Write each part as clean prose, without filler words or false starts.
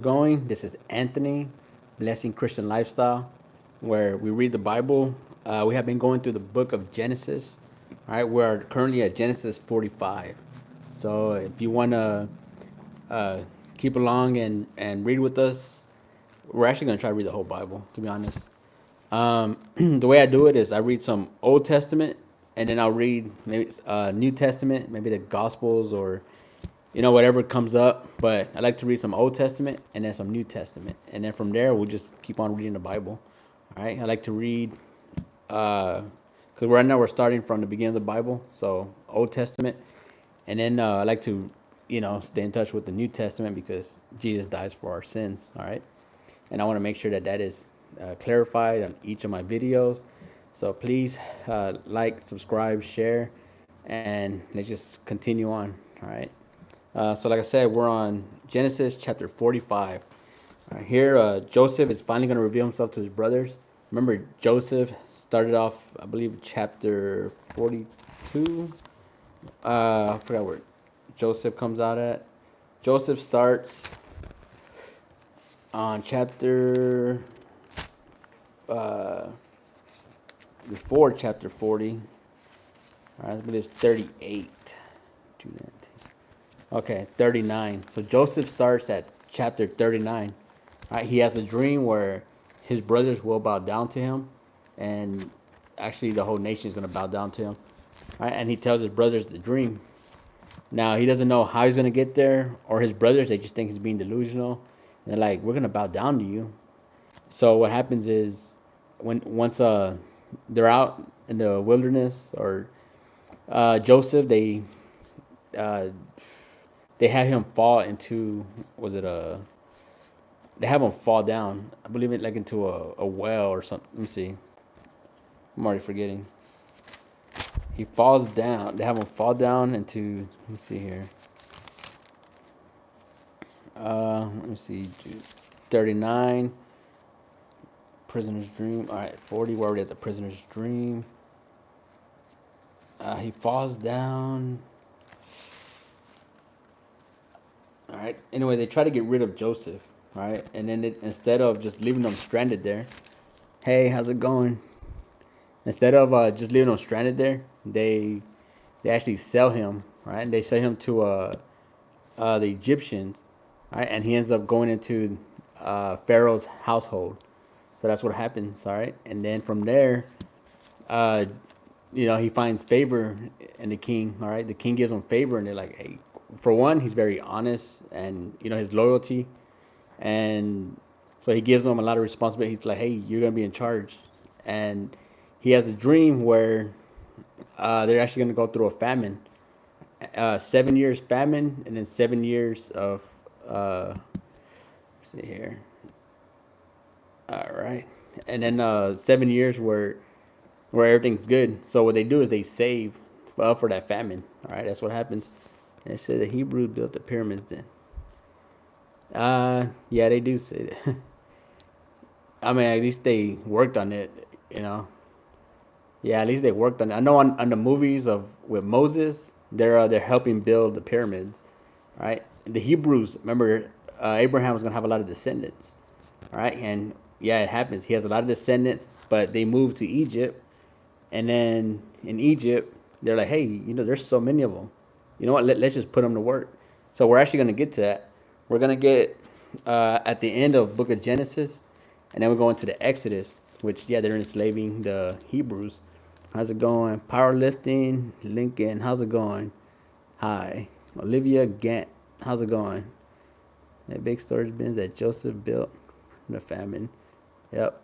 Going. This is Anthony, Blessing Christian Lifestyle, where we read the Bible. We have been going through the book of Genesis. All right, we're currently at Genesis 45. So if you want to uh, keep along and read with us, we're actually going to try to read the whole Bible, to be honest. The way I do it is I read some Old Testament, and then I'll read maybe New Testament, maybe the Gospels or whatever comes up. But I like to read some Old Testament and then some New Testament, and then from there we'll just keep on reading the Bible. All right, I like to read because right now we're starting from the beginning of the Bible, so Old Testament, and then I like to stay in touch with the New Testament because Jesus dies for our sins. All right, and I want to make sure that that is clarified on each of my videos. So please like, subscribe, share, and let's just continue on. All right. So, like I said, we're on Genesis chapter 45. Here, Joseph is finally going to reveal himself to his brothers. Remember, Joseph started off, I believe, chapter 42. I forgot where Joseph comes out at. Joseph starts on chapter uh, before chapter 40. All right, I believe it's 38. Okay, 39. So Joseph starts at chapter 39. All right, he has a dream where his brothers will bow down to him, and actually the whole nation is going to bow down to him. All right, and he tells his brothers the dream. Now he doesn't know how he's going to get there, or his brothers, they just think he's being delusional. And they're like, "We're going to bow down to you." So what happens is when once they're out in the wilderness, or Joseph, uh, they had him fall into, was it a, they have him fall down, I believe it, like into a well or something. Let me see, I'm already forgetting. He falls down, they have him fall down into, let me see here, let me see, 39, prisoner's dream. All right, 40, we're already at the prisoner's dream. He falls down. All right, anyway, they try to get rid of Joseph. All right, and then instead of just leaving them stranded there, hey, how's it going? Instead of just leaving him stranded there, they actually sell him, right? And they sell him to the Egyptians, right? And he ends up going into Pharaoh's household. So that's what happens, all right? And then from there, uh, he finds favor in the king, all right? The king gives him favor, and they're like, hey, for one, he's very honest, and his loyalty, and so he gives them a lot of responsibility. He's like, hey, you're gonna be in charge, and he has a dream where they're actually gonna go through a famine, 7 years famine, and then 7 years of let's see here, all right, and then 7 years where everything's good. So what they do is they save for that famine. All right, that's what happens. And it said the Hebrew built the pyramids then. Yeah, they do say that. I mean, at least they worked on it, you know. Yeah, at least they worked on it. I know on the movies of with Moses, they're helping build the pyramids, right? The Hebrews, remember, Abraham was gonna have a lot of descendants, right? And yeah, it happens. He has a lot of descendants, but they moved to Egypt, and then in Egypt, they're like, hey, there's so many of them. You know what? Let's just put them to work. So we're actually gonna get to that. We're gonna get at the end of Book of Genesis, and then we go into the Exodus, which yeah, they're enslaving the Hebrews. How's it going? Powerlifting, Lincoln. How's it going? Hi, Olivia Gant. How's it going? That big storage bins that Joseph built in the famine. Yep.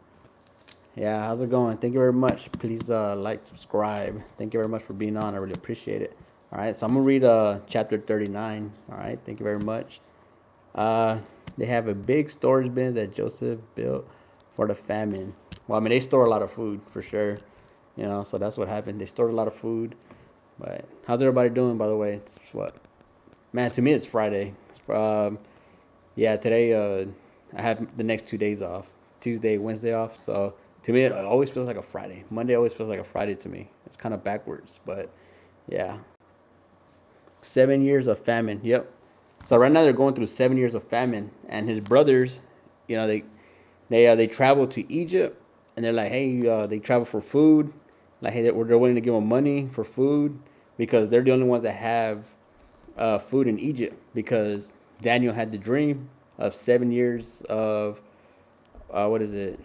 Yeah, how's it going? Thank you very much. Please like, subscribe. Thank you very much for being on. I really appreciate it. All right, so I'm gonna read chapter 39. All right, thank you very much. Uh, they have a big storage bin that Joseph built for the famine. Well, I mean, they store a lot of food for sure. So that's what happened. They stored a lot of food. But how's everybody doing, by the way? It's what? Man, to me, it's Friday. Um, yeah, today I have the next 2 days off. Tuesday, Wednesday off. So to me, it always feels like a Friday. Monday always feels like a Friday to me. It's kind of backwards, but yeah. 7 years of famine. Yep. So right now they're going through 7 years of famine, and his brothers, you know, they travel to Egypt, and they're like, hey, they travel for food, like hey, they're willing to give them money for food because they're the only ones that have food in Egypt because Daniel had the dream of 7 years of what is it,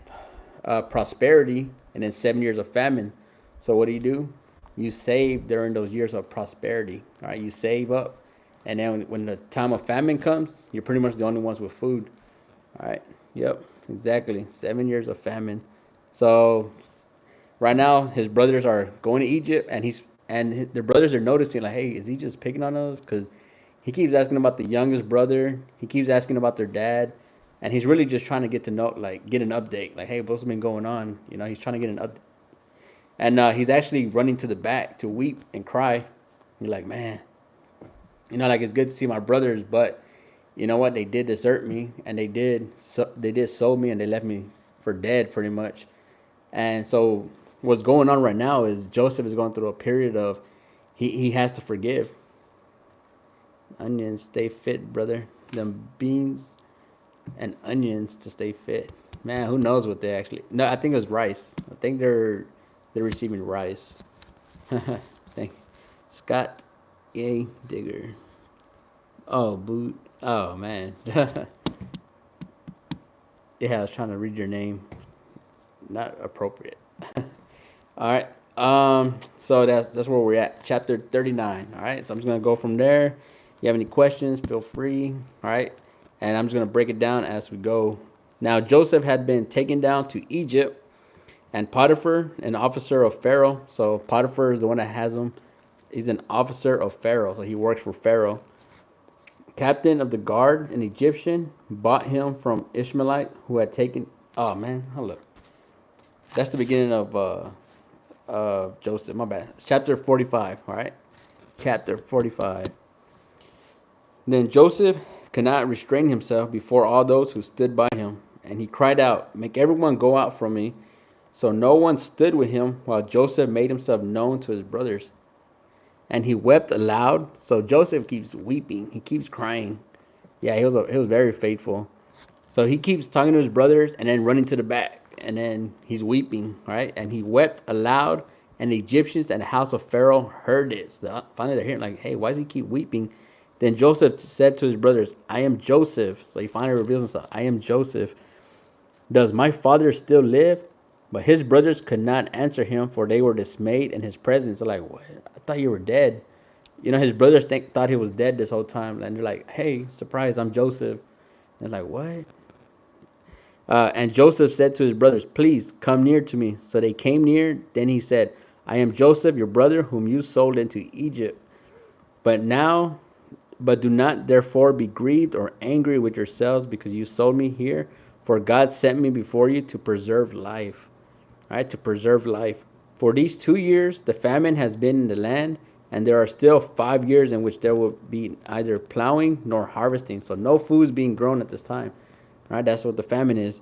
prosperity, and then 7 years of famine. So what do? You save during those years of prosperity. All right, you save up, and then when the time of famine comes, you're pretty much the only ones with food. All right. Yep. Exactly. 7 years of famine. So right now, his brothers are going to Egypt, and their brothers are noticing like, hey, is he just picking on us? Because he keeps asking about the youngest brother. He keeps asking about their dad, and he's really just trying to get to know, like, get an update. Like, hey, what's been going on? You know, he's trying to get an update, and he's actually running to the back to weep and cry. You're like, man, you know, like it's good to see my brothers, but you know what? They did desert me, and they did sold me, and they left me for dead, pretty much. And so, what's going on right now is Joseph is going through a period of he has to forgive. Onions stay fit, brother. Them beans and onions to stay fit. Man, who knows what they actually? No, I think it was rice. I think they're receiving rice. Thank you. Scott A. Digger. Oh, boot. Oh, man. Yeah, I was trying to read your name. Not appropriate. All right. So that's where we're at. Chapter 39. All right. So I'm just gonna go from there. You have any questions, feel free. All right. And I'm just gonna break it down as we go. Now Joseph had been taken down to Egypt, and Potiphar, an officer of Pharaoh. So Potiphar is the one that has him. He's an officer of Pharaoh, so he works for Pharaoh. Captain of the guard, an Egyptian, bought him from Ishmaelite who had taken. Oh man, hold up. That's the beginning of Joseph. My bad. Chapter 45. All right. Chapter 45. Then Joseph could not restrain himself before all those who stood by him, and he cried out, "Make everyone go out from me." So no one stood with him while Joseph made himself known to his brothers. And he wept aloud. So Joseph keeps weeping. He keeps crying. Yeah, he was very faithful. So he keeps talking to his brothers and then running to the back. And then he's weeping, right? And he wept aloud. And the Egyptians and the house of Pharaoh heard it. So finally they're hearing like, hey, why does he keep weeping? Then Joseph said to his brothers, I am Joseph. So he finally reveals himself. I am Joseph. Does my father still live? But his brothers could not answer him, for they were dismayed in his presence. They're like, what? I thought you were dead. You know, his brothers thought he was dead this whole time. And they're like, hey, surprise, I'm Joseph. And they're like, what? And Joseph said to his brothers, please come near to me. So they came near. Then he said, I am Joseph, your brother, whom you sold into Egypt. But do not therefore be grieved or angry with yourselves because you sold me here. For God sent me before you to preserve life. All right, to preserve life. For these 2 years, the famine has been in the land, and there are still 5 years in which there will be neither plowing nor harvesting. So no food is being grown at this time. All right, that's what the famine is.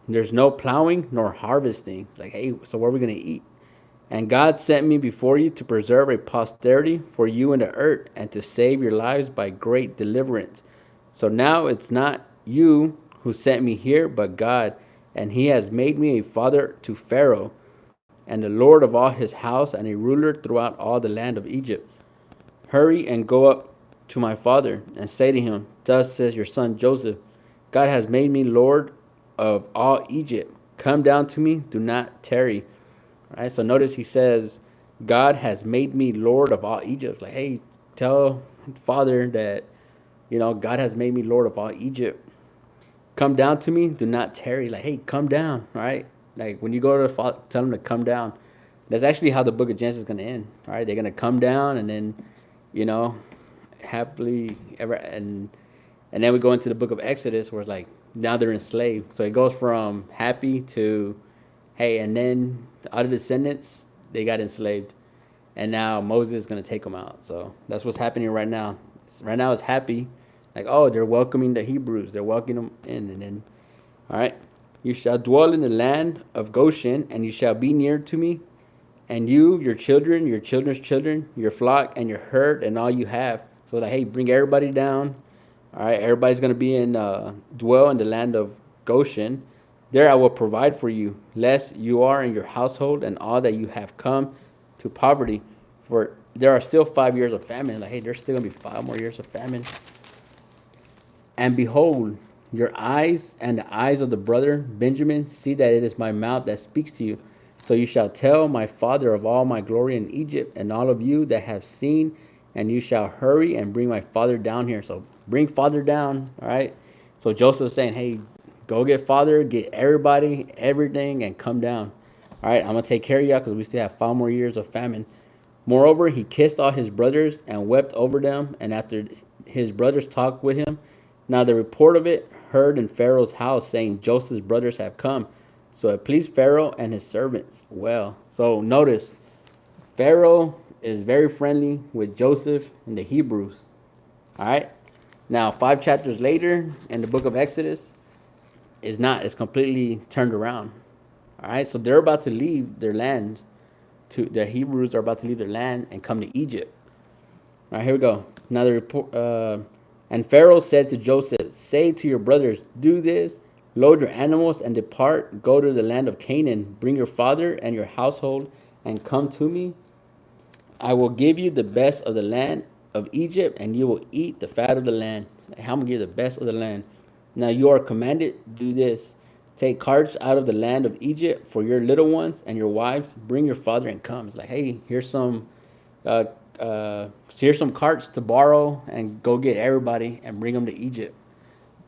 There's no plowing nor harvesting. Like, hey, so what are we going to eat? And God sent me before you to preserve a posterity for you in the earth and to save your lives by great deliverance. So now it's not you who sent me here, but God. And he has made me a father to Pharaoh and the Lord of all his house and a ruler throughout all the land of Egypt. Hurry and go up to my father and say to him, thus says your son Joseph, God has made me Lord of all Egypt. Come down to me, do not tarry. All right, so notice he says, God has made me Lord of all Egypt. Like, hey, tell Father that, you know, God has made me Lord of all Egypt. Come down to me, do not tarry. Like, hey, come down, right? Like, when you go to the Father, tell them to come down. That's actually how the book of Genesis is going to end, all right? They're going to come down and then, you know, happily ever. And then we go into the book of Exodus where it's like, now they're enslaved. So it goes from happy to, hey, and then the other descendants, they got enslaved. And now Moses is going to take them out. So that's what's happening right now. Right now it's happy. Like, oh, they're welcoming the Hebrews. They're welcoming them in. And then, all right, you shall dwell in the land of Goshen, and you shall be near to me. And you, your children, your children's children, your flock, and your herd, and all you have. So, like, hey, bring everybody down. All right, everybody's going to be in dwell in the land of Goshen. There I will provide for you, lest you are in your household and all that you have come to poverty. For there are still 5 years of famine. Like, hey, there's still going to be 5 more years of famine. And behold, your eyes and the eyes of the brother Benjamin see that it is my mouth that speaks to you. So you shall tell my father of all my glory in Egypt, and all of you that have seen, and you shall hurry and bring my father down here. So bring father down, all right? So Joseph's saying, hey, go get father, get everybody, everything, and come down. All right, I'm going to take care of you because we still have 5 more years of famine. Moreover, he kissed all his brothers and wept over them. And after his brothers talked with him, now the report of it heard in Pharaoh's house, saying, Joseph's brothers have come. So it pleased Pharaoh and his servants well. So notice, Pharaoh is very friendly with Joseph and the Hebrews. All right. Now, 5 chapters later in the book of Exodus, is not. It's completely turned around. All right. So they're about to leave their land. The Hebrews are about to leave their land and come to Egypt. All right, here we go. Now the report. And Pharaoh said to Joseph, say to your brothers, do this, load your animals and depart, go to the land of Canaan, bring your father and your household and come to me. I will give you the best of the land of Egypt, and you will eat the fat of the land. I'm going to give you the best of the land. Now you are commanded to do this. Take carts out of the land of Egypt for your little ones and your wives. Bring your father and come. It's like, hey, here's some uh, here's some carts to borrow and go get everybody and bring them to Egypt.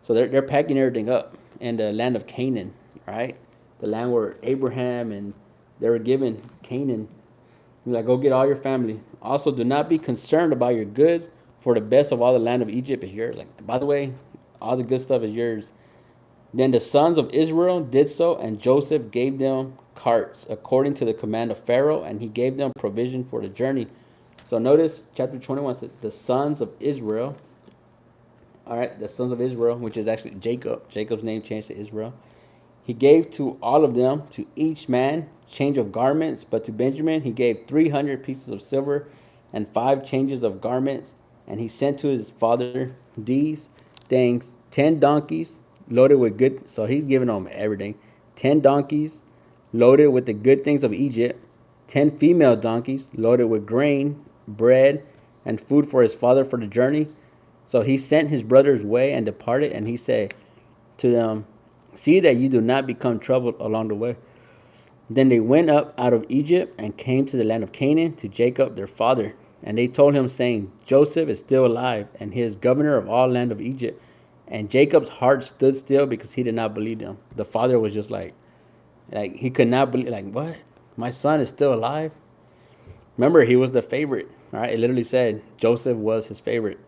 So they're packing everything up in the land of Canaan, right? The land where Abraham and they were given Canaan. He's like, go get all your family. Also, do not be concerned about your goods, for the best of all the land of Egypt is yours. Like, by the way, all the good stuff is yours. Then the sons of Israel did so, and Joseph gave them carts according to the command of Pharaoh, and he gave them provision for the journey. So notice chapter 21 says the sons of Israel. All right, the sons of Israel, which is actually Jacob. Jacob's name changed to Israel. He gave to all of them, to each man, change of garments, but to Benjamin he gave 300 pieces of silver and 5 changes of garments. And he sent to his father these things: 10 donkeys loaded with good. So he's giving them everything: 10 donkeys loaded with the good things of Egypt, 10 female donkeys loaded with grain, bread, and food for his father for the journey. So he sent his brothers away and departed, and he said to them, see that you do not become troubled along the way. Then they went up out of Egypt and came to the land of Canaan to Jacob their father. And they told him, saying, Joseph is still alive, and he is governor of all land of Egypt. And Jacob's heart stood still because he did not believe them. The father was just like he could not believe, like, what? My son is still alive? Remember, he was the favorite. All right, it literally said Joseph was his favorite.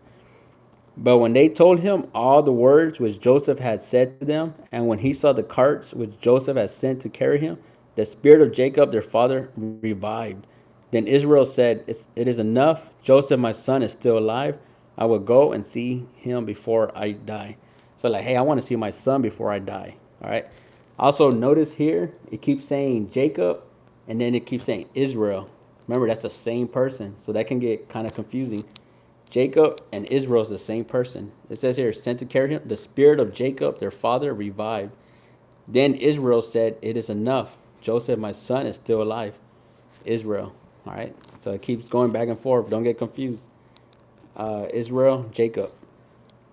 But when they told him all the words which Joseph had said to them, and when he saw the carts which Joseph had sent to carry him, the spirit of Jacob their father revived. Then Israel said, it is enough. Joseph, my son, is still alive. I will go and see him before I die. So like, hey, I want to see my son before I die. All right. Also notice here, it keeps saying Jacob, and then it keeps saying Israel. Remember, that's the same person. So that can get kind of confusing. Jacob and Israel is the same person. It says here, sent to carry him. The spirit of Jacob, their father, revived. Then Israel said, it is enough. Joseph, my son, is still alive. Israel. All right. So it keeps going back and forth. Don't get confused. Israel, Jacob.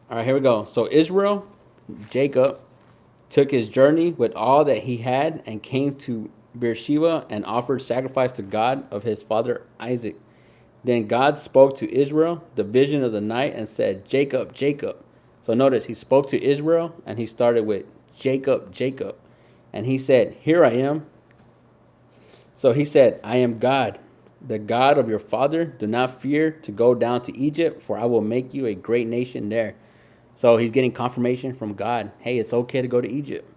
All right, here we go. So Israel, Jacob, took his journey with all that he had and came to Beersheba and offered sacrifice to God of his father Isaac. Then God spoke to Israel the vision of the night and said, Jacob, Jacob. So notice he spoke to Israel and he started with Jacob, Jacob. And he said, here I am. So he said, I am God, the God of your father. Do not fear to go down to Egypt, for I will make you a great nation there. So he's getting confirmation from God. Hey, it's okay to go to Egypt.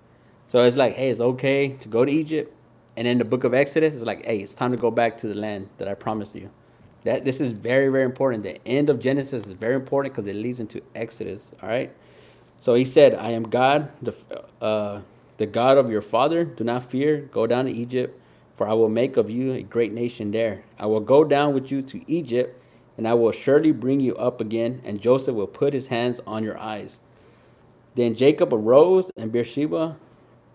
So it's like, hey, it's okay to go to Egypt. And in the book of Exodus, it's like, hey, it's time to go back to the land that I promised you. This is very, very important. The end of Genesis is very important because it leads into Exodus. All right. So he said, I am God, the God of your father. Do not fear. Go down to Egypt, for I will make of you a great nation there. I will go down with you to Egypt, and I will surely bring you up again, and Joseph will put his hands on your eyes. Then Jacob arose, and Beersheba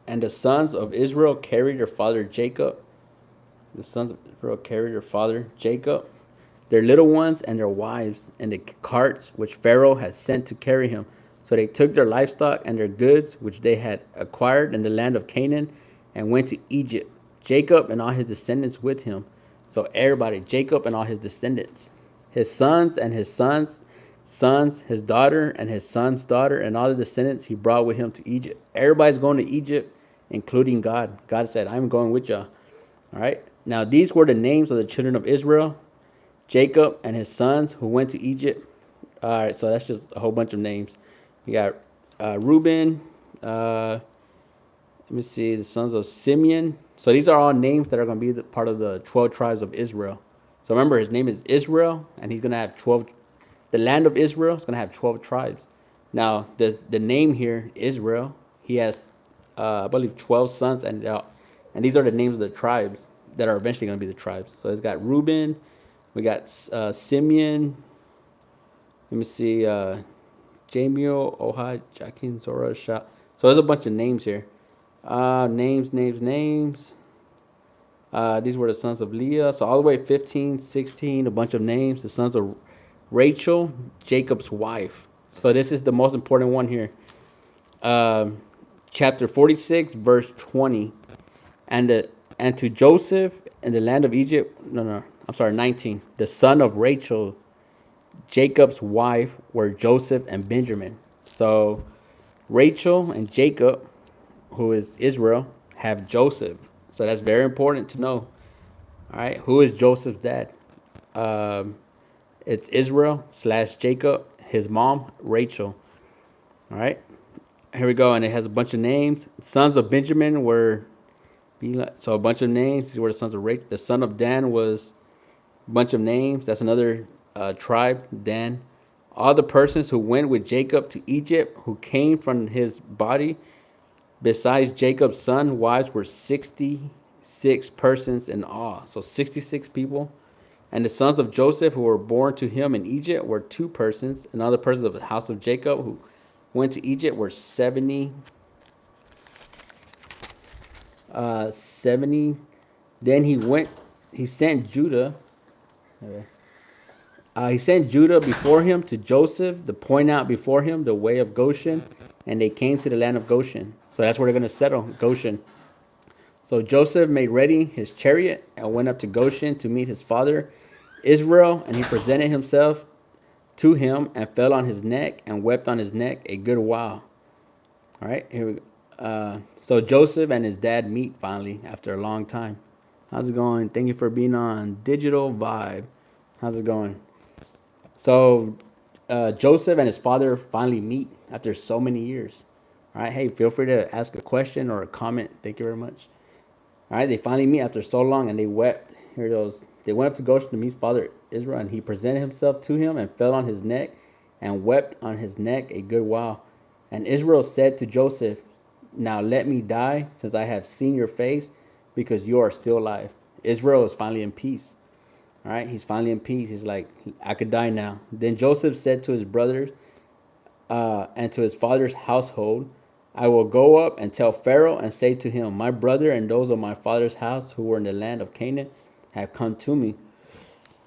and the sons of Israel carried their father Jacob. The sons of Israel carried their father Jacob, their little ones and their wives, and the carts which Pharaoh had sent to carry him. So they took their livestock and their goods which they had acquired in the land of Canaan and went to Egypt, Jacob and all his descendants with him. So everybody, Jacob and all his descendants, his sons and his sons, his daughter and his son's daughter, and all the descendants he brought with him to Egypt. Everybody's going to Egypt, including God. God said, I'm going with y'all. All right. Now, these were the names of the children of Israel, Jacob and his sons who went to Egypt. All right. So that's just a whole bunch of names. We got Reuben. Let me see. The sons of Simeon. So these are all names that are going to be part of the 12 tribes of Israel. So remember, his name is Israel, and he's going to have 12. The land of Israel is going to have 12 tribes. Now, the name here, Israel, he has, I believe, 12 sons, and these are the names of the tribes that are eventually going to be the tribes. So it's got Reuben, we got Simeon, let me see, Jamiel, Ohad, Jachin, Zora, Shah. So there's a bunch of names here. Names. These were the sons of Leah. So all the way 15, 16, a bunch of names. The sons of Rachel, Jacob's wife. So this is the most important one here. Chapter 46, verse 20. And to Joseph in the land of Egypt, 19. The son of Rachel, Jacob's wife, were Joseph and Benjamin. So Rachel and Jacob, who is Israel, have Joseph. So that's very important to know. All right, who is Joseph's dad? It's Israel / Jacob. His mom, Rachel. All right, here we go, and it has a bunch of names. Sons of Benjamin were, so a bunch of names. These were the sons of Rachel. The son of Dan was a bunch of names. That's another tribe, Dan. All the persons who went with Jacob to Egypt, who came from his body, besides Jacob's son, wives, were 66 persons in all. So 66 people. And the sons of Joseph who were born to him in Egypt were 2 persons. And other persons of the house of Jacob who went to Egypt were 70. 70. Then he sent Judah. He sent Judah before him to Joseph to point out before him the way of Goshen. And they came to the land of Goshen. So that's where they're going to settle, Goshen. So Joseph made ready his chariot and went up to Goshen to meet his father Israel, and he presented himself to him and fell on his neck and wept on his neck a good while. All right, here we go. So Joseph and his dad meet finally after a long time. How's it going? Thank you for being on Digital Vibe. How's it going? So Joseph and his father finally meet after so many years. All right, hey, feel free to ask a question or a comment. Thank you very much. All right, they finally meet after so long, and they wept. Here it goes. They went up to Goshen to meet father Israel, and he presented himself to him and fell on his neck and wept on his neck a good while. And Israel said to Joseph, now let me die, since I have seen your face, because you are still alive. Israel is finally in peace. All right, he's finally in peace. He's like, I could die now. Then Joseph said to his brothers and to his father's household, I will go up and tell Pharaoh and say to him, my brother and those of my father's house who were in the land of Canaan have come to me.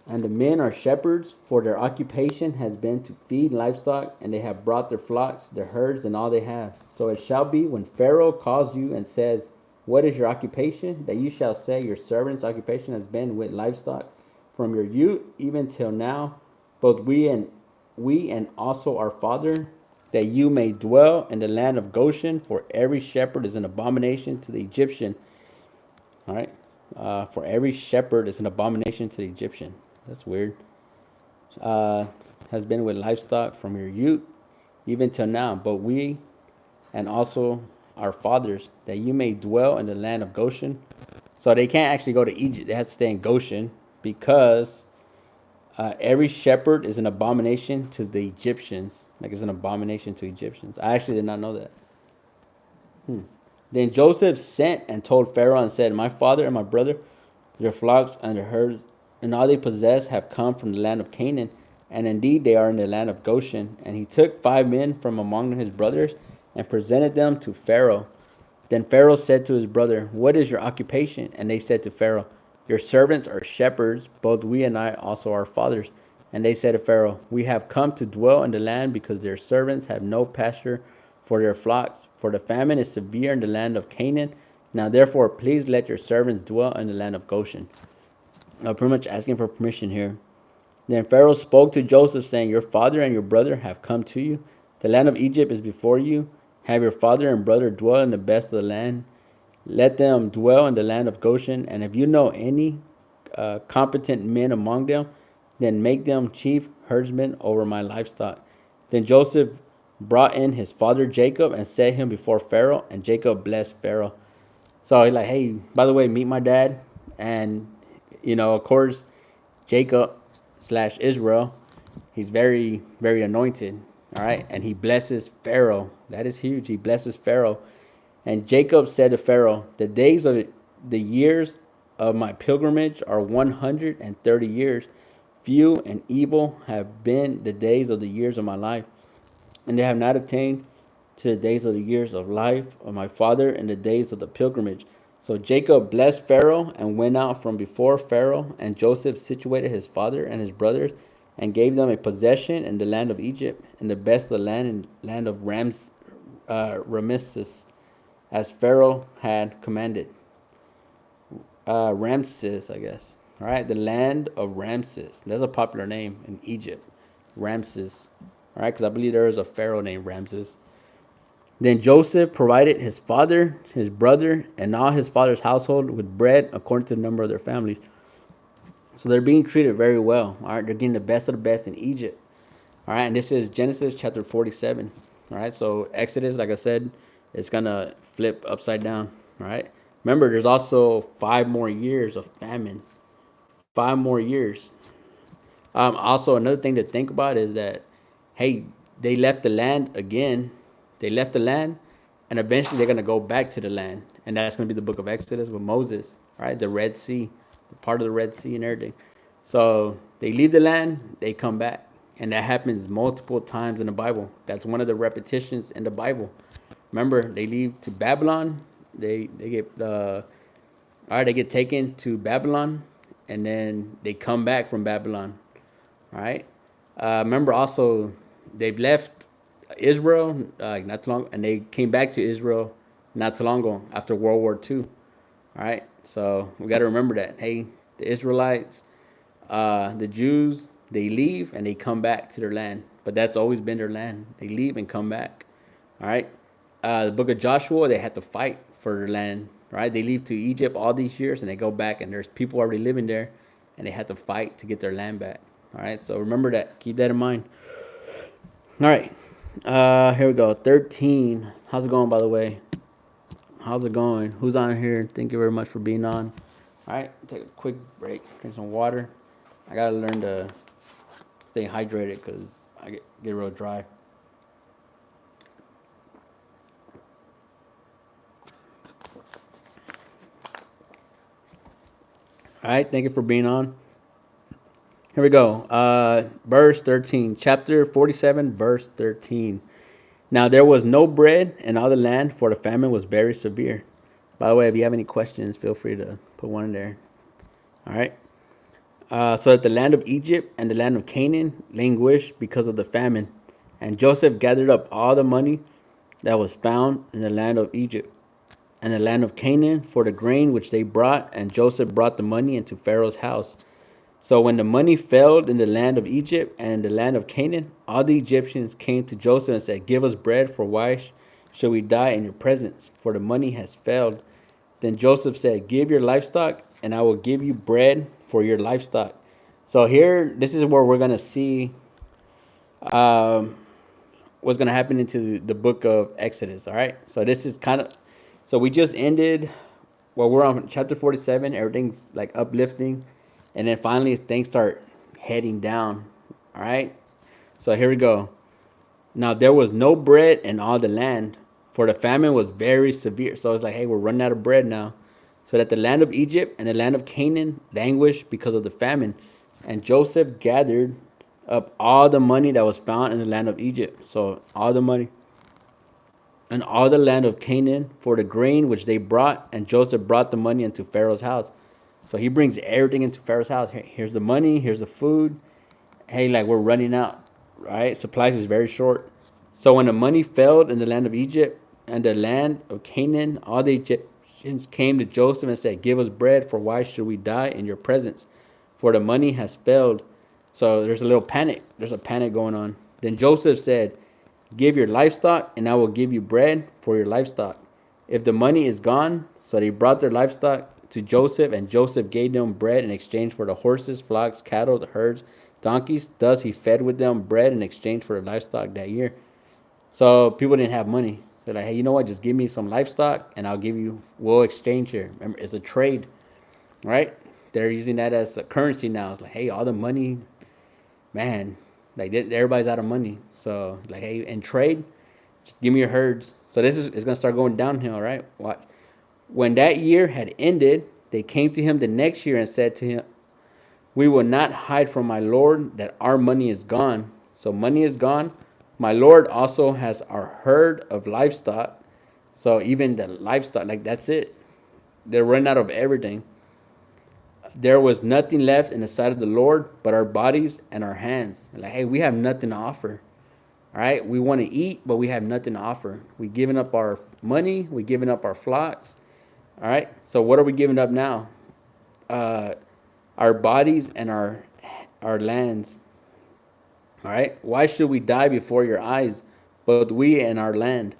And the men are shepherds, for their occupation has been to feed livestock, and they have brought their flocks, their herds, and all they have. So it shall be when Pharaoh calls you and says, what is your occupation? That you shall say, your servant's occupation has been with livestock from your youth even till now, both we and also our father, that you may dwell in the land of Goshen, for every shepherd is an abomination to the Egyptian. All right. For every shepherd is an abomination to the Egyptian. That's weird. Has been with livestock from your youth even till now, but we and also our fathers, that you may dwell in the land of Goshen. So they can't actually go to Egypt. They have to stay in Goshen because every shepherd is an abomination to the Egyptians. Like it's an abomination to Egyptians. I actually did not know that. Then Joseph sent and told Pharaoh and said, my father and my brother, their flocks and their herds and all they possess have come from the land of Canaan, and indeed they are in the land of Goshen. And he took 5 men from among his brothers and presented them to Pharaoh. Then Pharaoh said to his brother, "What is your occupation?" And they said to Pharaoh, "Your servants are shepherds, both we and I, also our fathers." And they said to Pharaoh, "We have come to dwell in the land because their servants have no pasture for their flocks, for the famine is severe in the land of Canaan. Now therefore, please let your servants dwell in the land of Goshen." Pretty much asking for permission here. Then Pharaoh spoke to Joseph, saying, "Your father and your brother have come to you. The land of Egypt is before you. Have your father and brother dwell in the best of the land. Let them dwell in the land of Goshen. And if you know any competent men among them, then make them chief herdsmen over my livestock." Then Joseph brought in his father Jacob and set him before Pharaoh, and Jacob blessed Pharaoh. So he's like, "Hey, by the way, meet my dad." And, of course, Jacob slash Israel, he's very, very anointed. All right. And he blesses Pharaoh. That is huge. He blesses Pharaoh. And Jacob said to Pharaoh, "The days of the years of my pilgrimage are 130 years. Few and evil have been the days of the years of my life, and they have not attained to the days of the years of life of my father in the days of the pilgrimage." So Jacob blessed Pharaoh and went out from before Pharaoh, and Joseph situated his father and his brothers and gave them a possession in the land of Egypt, in the best of the land, in the land of Ramesses, as Pharaoh had commanded. Ramses, I guess. All right, the land of Ramses. That's a popular name in Egypt, Ramses. All right, because I believe there is a pharaoh named Ramses. Then Joseph provided his father, his brother, and all his father's household with bread according to the number of their families. So they're being treated very well. All right, they're getting the best of the best in Egypt. All right, and this is Genesis chapter 47. All right, so Exodus, like I said, it's gonna flip upside down. All right, remember, there's also 5 more years of famine. 5 more years. Also, another thing to think about is that, hey, they left the land again. They left the land, and eventually they're gonna go back to the land, and that's gonna be the book of Exodus with Moses, right? The Red Sea, the part of the Red Sea and everything. So they leave the land, they come back, and that happens multiple times in the Bible. That's one of the repetitions in the Bible. Remember, they leave to Babylon. They get all right. They get taken to Babylon, and then they come back from Babylon. All right. Remember also, they've left Israel not too long, and they came back to Israel not too long ago after World War II. All right. So we got to remember that. Hey, the Israelites, the Jews, they leave and they come back to their land, but that's always been their land. They leave and come back. All right. The book of Joshua, they had to fight for their land. Right. They leave to Egypt all these years and they go back, and there's people already living there, and they had to fight to get their land back. All right. So remember that. Keep that in mind. All right. Here we go. 13. How's it going, by the way? How's it going? Who's on here? Thank you very much for being on. All right. Take a quick break. Drink some water. I got to learn to stay hydrated because I get real dry. All right. Thank you for being on. Here we go. Verse 13. Chapter 47, verse 13. Now there was no bread in all the land, for the famine was very severe. By the way, if you have any questions, feel free to put one in there. All right. So that the land of Egypt and the land of Canaan languished because of the famine. And Joseph gathered up all the money that was found in the land of Egypt and the land of Canaan for the grain which they brought. And Joseph brought the money into Pharaoh's house. So when the money failed in the land of Egypt and the land of Canaan, all the Egyptians came to Joseph and said, "Give us bread, for why should we die in your presence? For the money has failed." Then Joseph said, "Give your livestock, and I will give you bread for your livestock." So here, this is where we're going to see what's going to happen into the book of Exodus. All right. So this is so we just ended, we're on chapter 47. Everything's like uplifting. And then finally, things start heading down. All right. So here we go. Now there was no bread in all the land, for the famine was very severe. So it's like, hey, we're running out of bread now. so that the land of Egypt and the land of Canaan languished because of the famine. And Joseph gathered up all the money that was found in the land of Egypt. So all the money and all the land of Canaan for the grain which they brought. And Joseph brought the money into Pharaoh's house. So he brings everything into Pharaoh's house. Hey, here's the money. Here's the food. Hey, like we're running out, right? Supplies is very short. So when the money failed in the land of Egypt and the land of Canaan, all the Egyptians came to Joseph and said, "Give us bread, for why should we die in your presence? For the money has failed." So there's a little panic. There's a panic going on. Then Joseph said, "Give your livestock, and I will give you bread for your livestock. If the money is gone," so they brought their livestock to Joseph, and Joseph gave them bread in exchange for the horses, flocks, cattle, the herds, donkeys. Thus he fed with them bread in exchange for the livestock that year. So people didn't have money. They're like, hey, you know what? Just give me some livestock, and we'll exchange here. Remember, it's a trade, right? They're using that as a currency now. It's like, hey, all the money, man, like everybody's out of money. So like, hey, in trade, just give me your herds. So it's gonna start going downhill, right? Watch. When that year had ended, they came to him the next year and said to him, "We will not hide from my lord that our money is gone." So money is gone. My lord also has our herd of livestock. So even the livestock, like that's it. They're running out of everything. There was nothing left in the sight of the Lord but our bodies and our hands. Like, hey, we have nothing to offer. All right, we want to eat, but we have nothing to offer. We giving up our money. We giving up our flocks. All right, so what are we giving up now? Uh, our bodies and our lands. All right, why should we die before your eyes, both we and our land?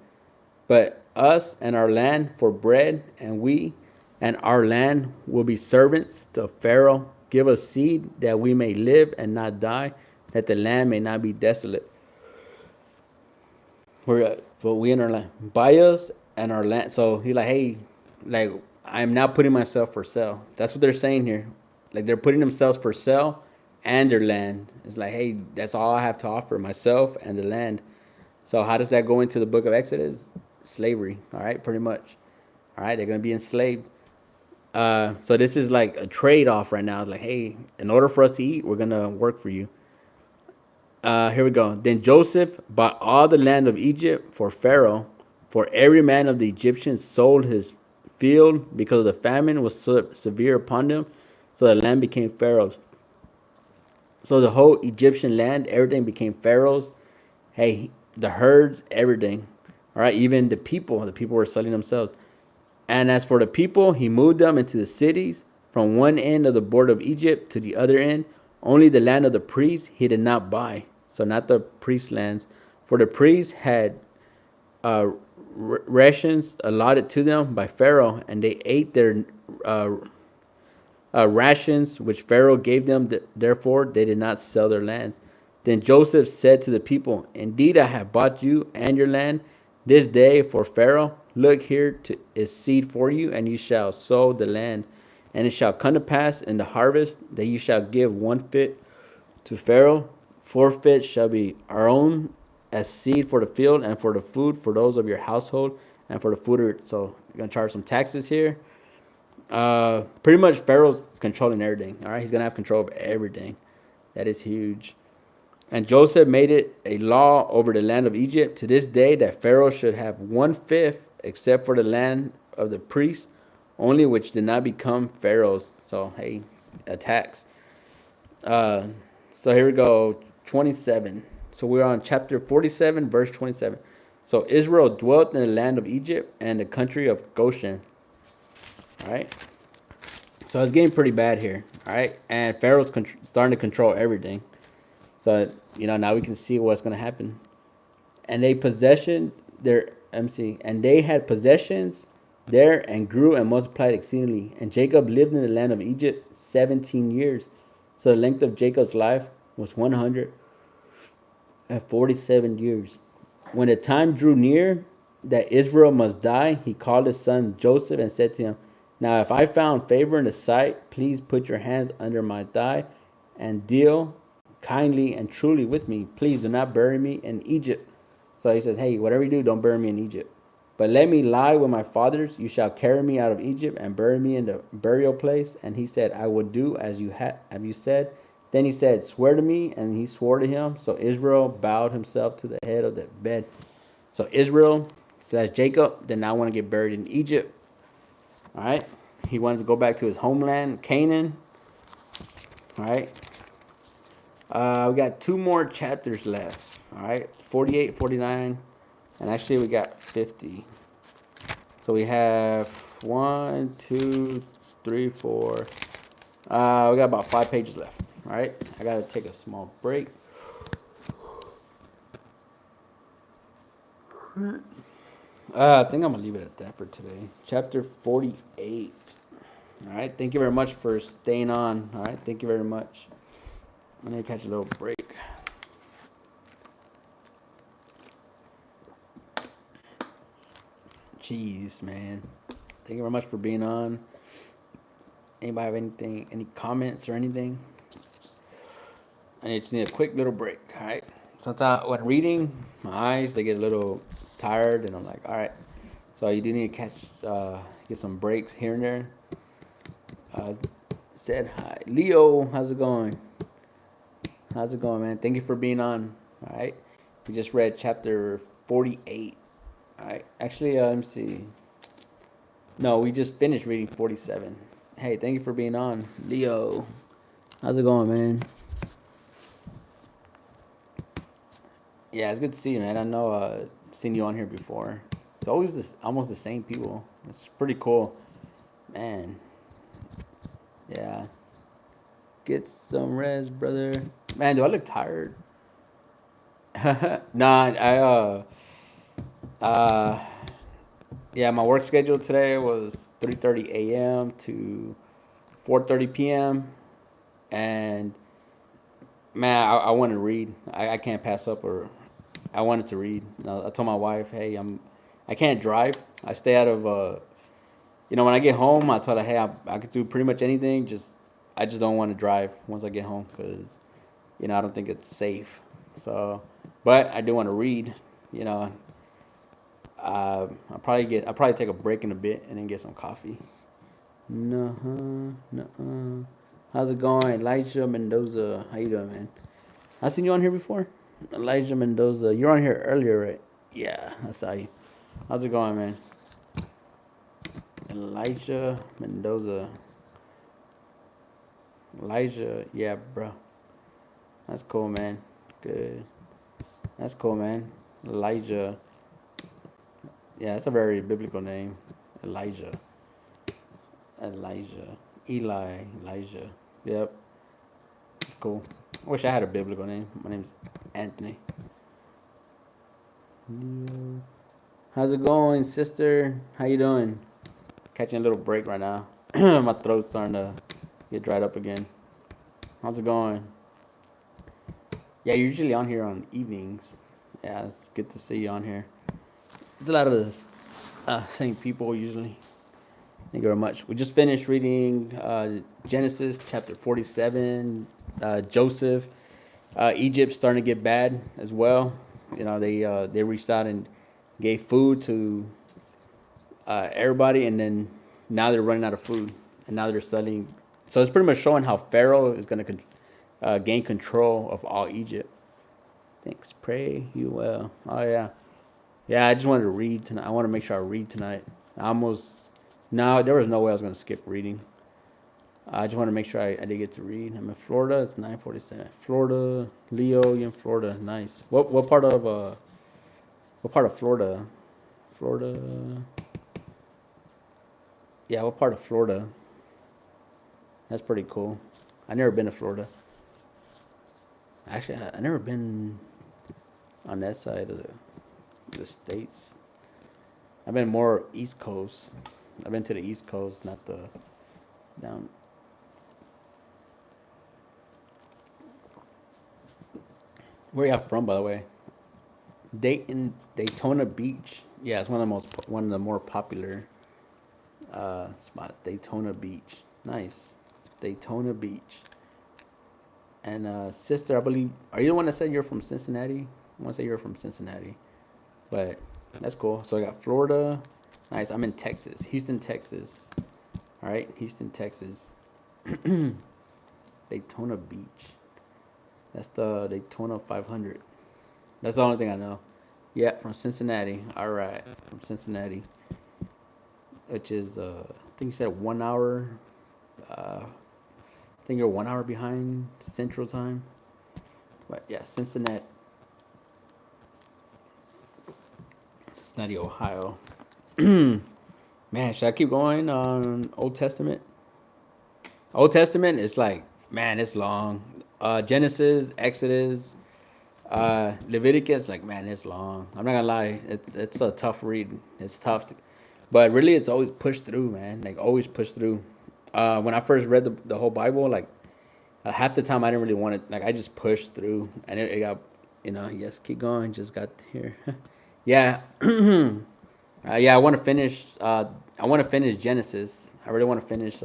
But us and our land for bread, and we and our land will be servants to Pharaoh. Give us seed that we may live and not die, that the land may not be desolate. But we and our land. Buy us and our land. So he's like, hey, like I'm now putting myself for sale. That's what they're saying here. Like they're putting themselves for sale and their land. It's like, hey, that's all I have to offer, myself and the land. So how does that go into the book of Exodus? Slavery, all right, pretty much. All right, they're gonna be enslaved. So this is like a trade-off right now. It's like, hey, in order for us to eat, we're gonna work for you. Here we go. Then Joseph bought all the land of Egypt for Pharaoh, for every man of the Egyptians sold his field because the famine was so severe upon them. So the land became Pharaoh's. So the whole Egyptian land, everything became Pharaoh's. Hey, the herds, everything. All right, even the people were selling themselves. And as for the people, he moved them into the cities from one end of the border of Egypt to the other end. Only the land of the priests he did not buy. So not the priest lands. For the priests had uh, rations allotted to them by Pharaoh, and they ate their uh, rations which Pharaoh gave them. Therefore, they did not sell their lands. Then Joseph said to the people, "Indeed, I have bought you and your land this day for Pharaoh. Look, here is seed for you, and you shall sow the land. And it shall come to pass in the harvest that you shall give one fifth to Pharaoh. 4 fifths shall be our own as seed for the field and for the food for those of your household and for the food." So you're gonna charge some taxes here. Pretty much Pharaoh's controlling everything. All right, he's gonna have control of everything. That is huge. And Joseph made it a law over the land of Egypt to this day that Pharaoh should have 1/5, except for the land of the priests, only which did not become Pharaoh's. So hey, a tax. Uh, so here we go, 27. So we're on chapter 47, verse 27. So Israel dwelt in the land of Egypt and the country of Goshen. All right. So it's getting pretty bad here. All right. And Pharaoh's starting to control everything. So, now we can see what's going to happen. And they possession their MC, and they had possessions there and grew and multiplied exceedingly. And Jacob lived in the land of Egypt 17 years. So the length of Jacob's life was 147 years. When the time drew near that Israel must die, he called his son Joseph and said to him, "Now if I found favor in the sight, please put your hands under my thigh and deal kindly and truly with me. Please do not bury me in Egypt." So he says, hey, whatever you do, don't bury me in Egypt. But let me lie with my fathers. You shall carry me out of Egypt and bury me in the burial place. And he said, I will do as have you said. Then he said, swear to me. And he swore to him. So Israel bowed himself to the head of the bed. So Israel says, Jacob did not want to get buried in Egypt. All right. He wanted to go back to his homeland, Canaan. All right. We got 2 more chapters left. All right. 48, 49. And actually, we got 50. So we have 1, 2, 3, 4. We got about 5 pages left. All right. I got to take a small break. I think I'm going to leave it at that for today. Chapter 48. All right. Thank you very much for staying on. All right. Thank you very much. I'm going to catch a little break. Jeez, man. Thank you very much for being on. Anybody have anything, any comments or anything? I just need a quick little break. All right. Sometimes when reading, my eyes they get a little tired, and I'm like, all right. So you do need to get some breaks here and there. Said hi, Leo. How's it going? How's it going, man? Thank you for being on. All right. We just read chapter 48. All right. Actually, let me see. No, we just finished reading 47. Hey, thank you for being on, Leo. How's it going, man? Yeah, it's good to see you, man. I know seen you on here before. It's always almost the same people. It's pretty cool, man. Yeah. Get some rest, brother. Man, do I look tired? Nah, uh, yeah, my work schedule today was 3:30 a.m. to 4:30 p.m. And man, I want to read. I can't pass up or I wanted to read. I told my wife, hey, I can't drive. I stay out of when I get home, I tell her, hey, I could do pretty much anything. I just don't want to drive once I get home because I don't think it's safe. So, but I do want to read. You know, I'll probably take a break in a bit and then get some coffee. No. How's it going, Elijah Mendoza? How you doing, man? I seen you on here before. Elijah Mendoza, you're on here earlier, right? Yeah, I saw you. How's it going, man? Elijah Mendoza. Elijah, yeah, bro. That's cool, man. Good. That's cool, man. Elijah. Yeah, that's a very biblical name. Elijah. Elijah. Yep. It's cool. I wish I had a biblical name. My name's Anthony. How's it going, sister? How you doing? Catching a little break right now. My throat's starting to get dried up again. How's it going? Yeah, you're usually on here on evenings. Yeah, it's good to see you on here. There's a lot of this same people usually. Thank you very much. We just finished reading Genesis chapter 47. Joseph, Egypt's starting to get bad as well. They reached out and gave food to everybody, and then now they're running out of food, and now they're selling. So it's pretty much showing how Pharaoh is going to gain control of all Egypt. Thanks. Pray you well. Oh yeah, yeah. I just wanted to read tonight. I want to make sure I read tonight. There was no way I was going to skip reading. I just want to make sure I did get to read. I'm in Florida. It's 9:47. Florida, Leo, you in Florida? Nice. What part of Florida? Florida. Yeah, what part of Florida? That's pretty cool. I never been to Florida. Actually, I never been on that side of the states. I've been more East Coast. I've been to the East Coast, not the down. Where y'all from, by the way? Daytona Beach. Yeah, it's one of the more popular spots. Daytona Beach. Nice. Daytona Beach. And sister, I believe, are you the one that said you're from Cincinnati? I want to say you're from Cincinnati, but That's cool. So I got Florida. Nice. I'm in Texas, Houston, Texas. All right, Houston, Texas. Daytona Beach. That's the Daytona 500. That's the only thing I know. Yeah, from Cincinnati. All right, from Cincinnati, which is I think you said 1 hour. I think you're 1 hour behind Central Time. But yeah, Cincinnati, Ohio. Man, should I keep going on Old Testament? Old Testament is like, man, it's long. Genesis, Exodus, Leviticus, like, man, it's long. I'm not gonna lie, it's a tough read. It's tough, but really, it's always pushed through, man. Like, always pushed through. When I first read the whole Bible, like, half the time I didn't really want it. Like, I just pushed through, and it got, yes, keep going. Just got here. Yeah, yeah. I want to finish. I want to finish Genesis. I really want to finish.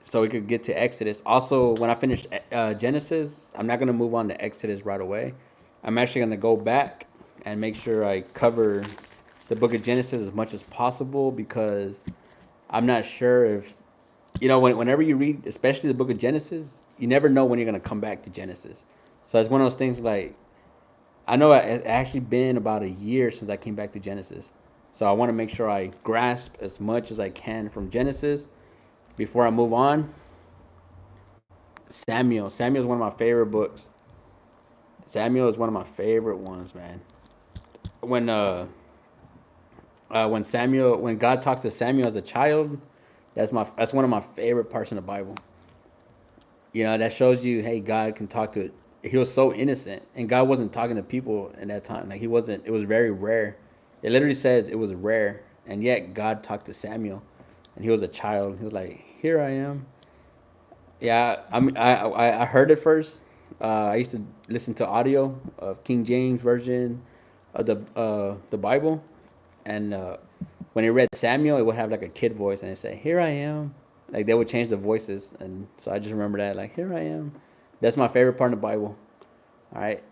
So we could get to Exodus. Also, when I finish Genesis, I'm not gonna move on to Exodus right away. I'm actually gonna go back and make sure I cover the book of Genesis as much as possible because I'm not sure if whenever you read, especially the book of Genesis, you never know when you're gonna come back to Genesis. So it's one of those things like I know it's actually been about a year since I came back to Genesis. So I want to make sure I grasp as much as I can from Genesis before I move on. Samuel is one of my favorite books. Samuel is one of my favorite ones, man. When when God talks to Samuel as a child, that's one of my favorite parts in the Bible. That shows you, hey, God can talk to it. He was so innocent, and God wasn't talking to people in that time. Like he wasn't. It was very rare. It literally says it was rare, and yet God talked to Samuel, and he was a child. He was like, "Here I am." Yeah, I heard it first. I used to listen to audio of King James version of the Bible, and when it read Samuel, it would have like a kid voice, and it say, "Here I am." Like they would change the voices, and so I just remember that, like, "Here I am." That's my favorite part of the Bible. All right,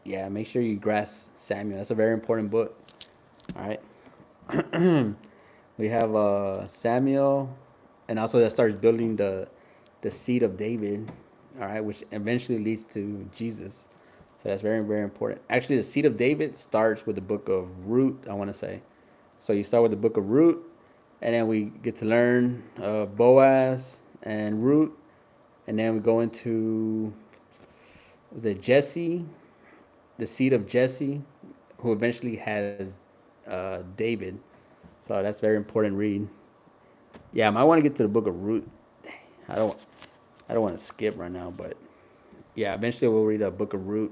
yeah. Make sure you grasp Samuel. That's a very important book. All right. We have Samuel, and also that starts building the seed of David. All right, which eventually leads to Jesus. So that's very very important. Actually, the seed of David starts with the book of Ruth. I want to say. So you start with the book of Ruth, and then we get to learn Boaz and Ruth, and then we go into the Jesse, the seed of Jesse, who eventually has David. So that's very important read. Yeah, I might want to get to the book of Ruth. I don't I don't want to skip right now, but yeah, eventually we'll read a book of Ruth.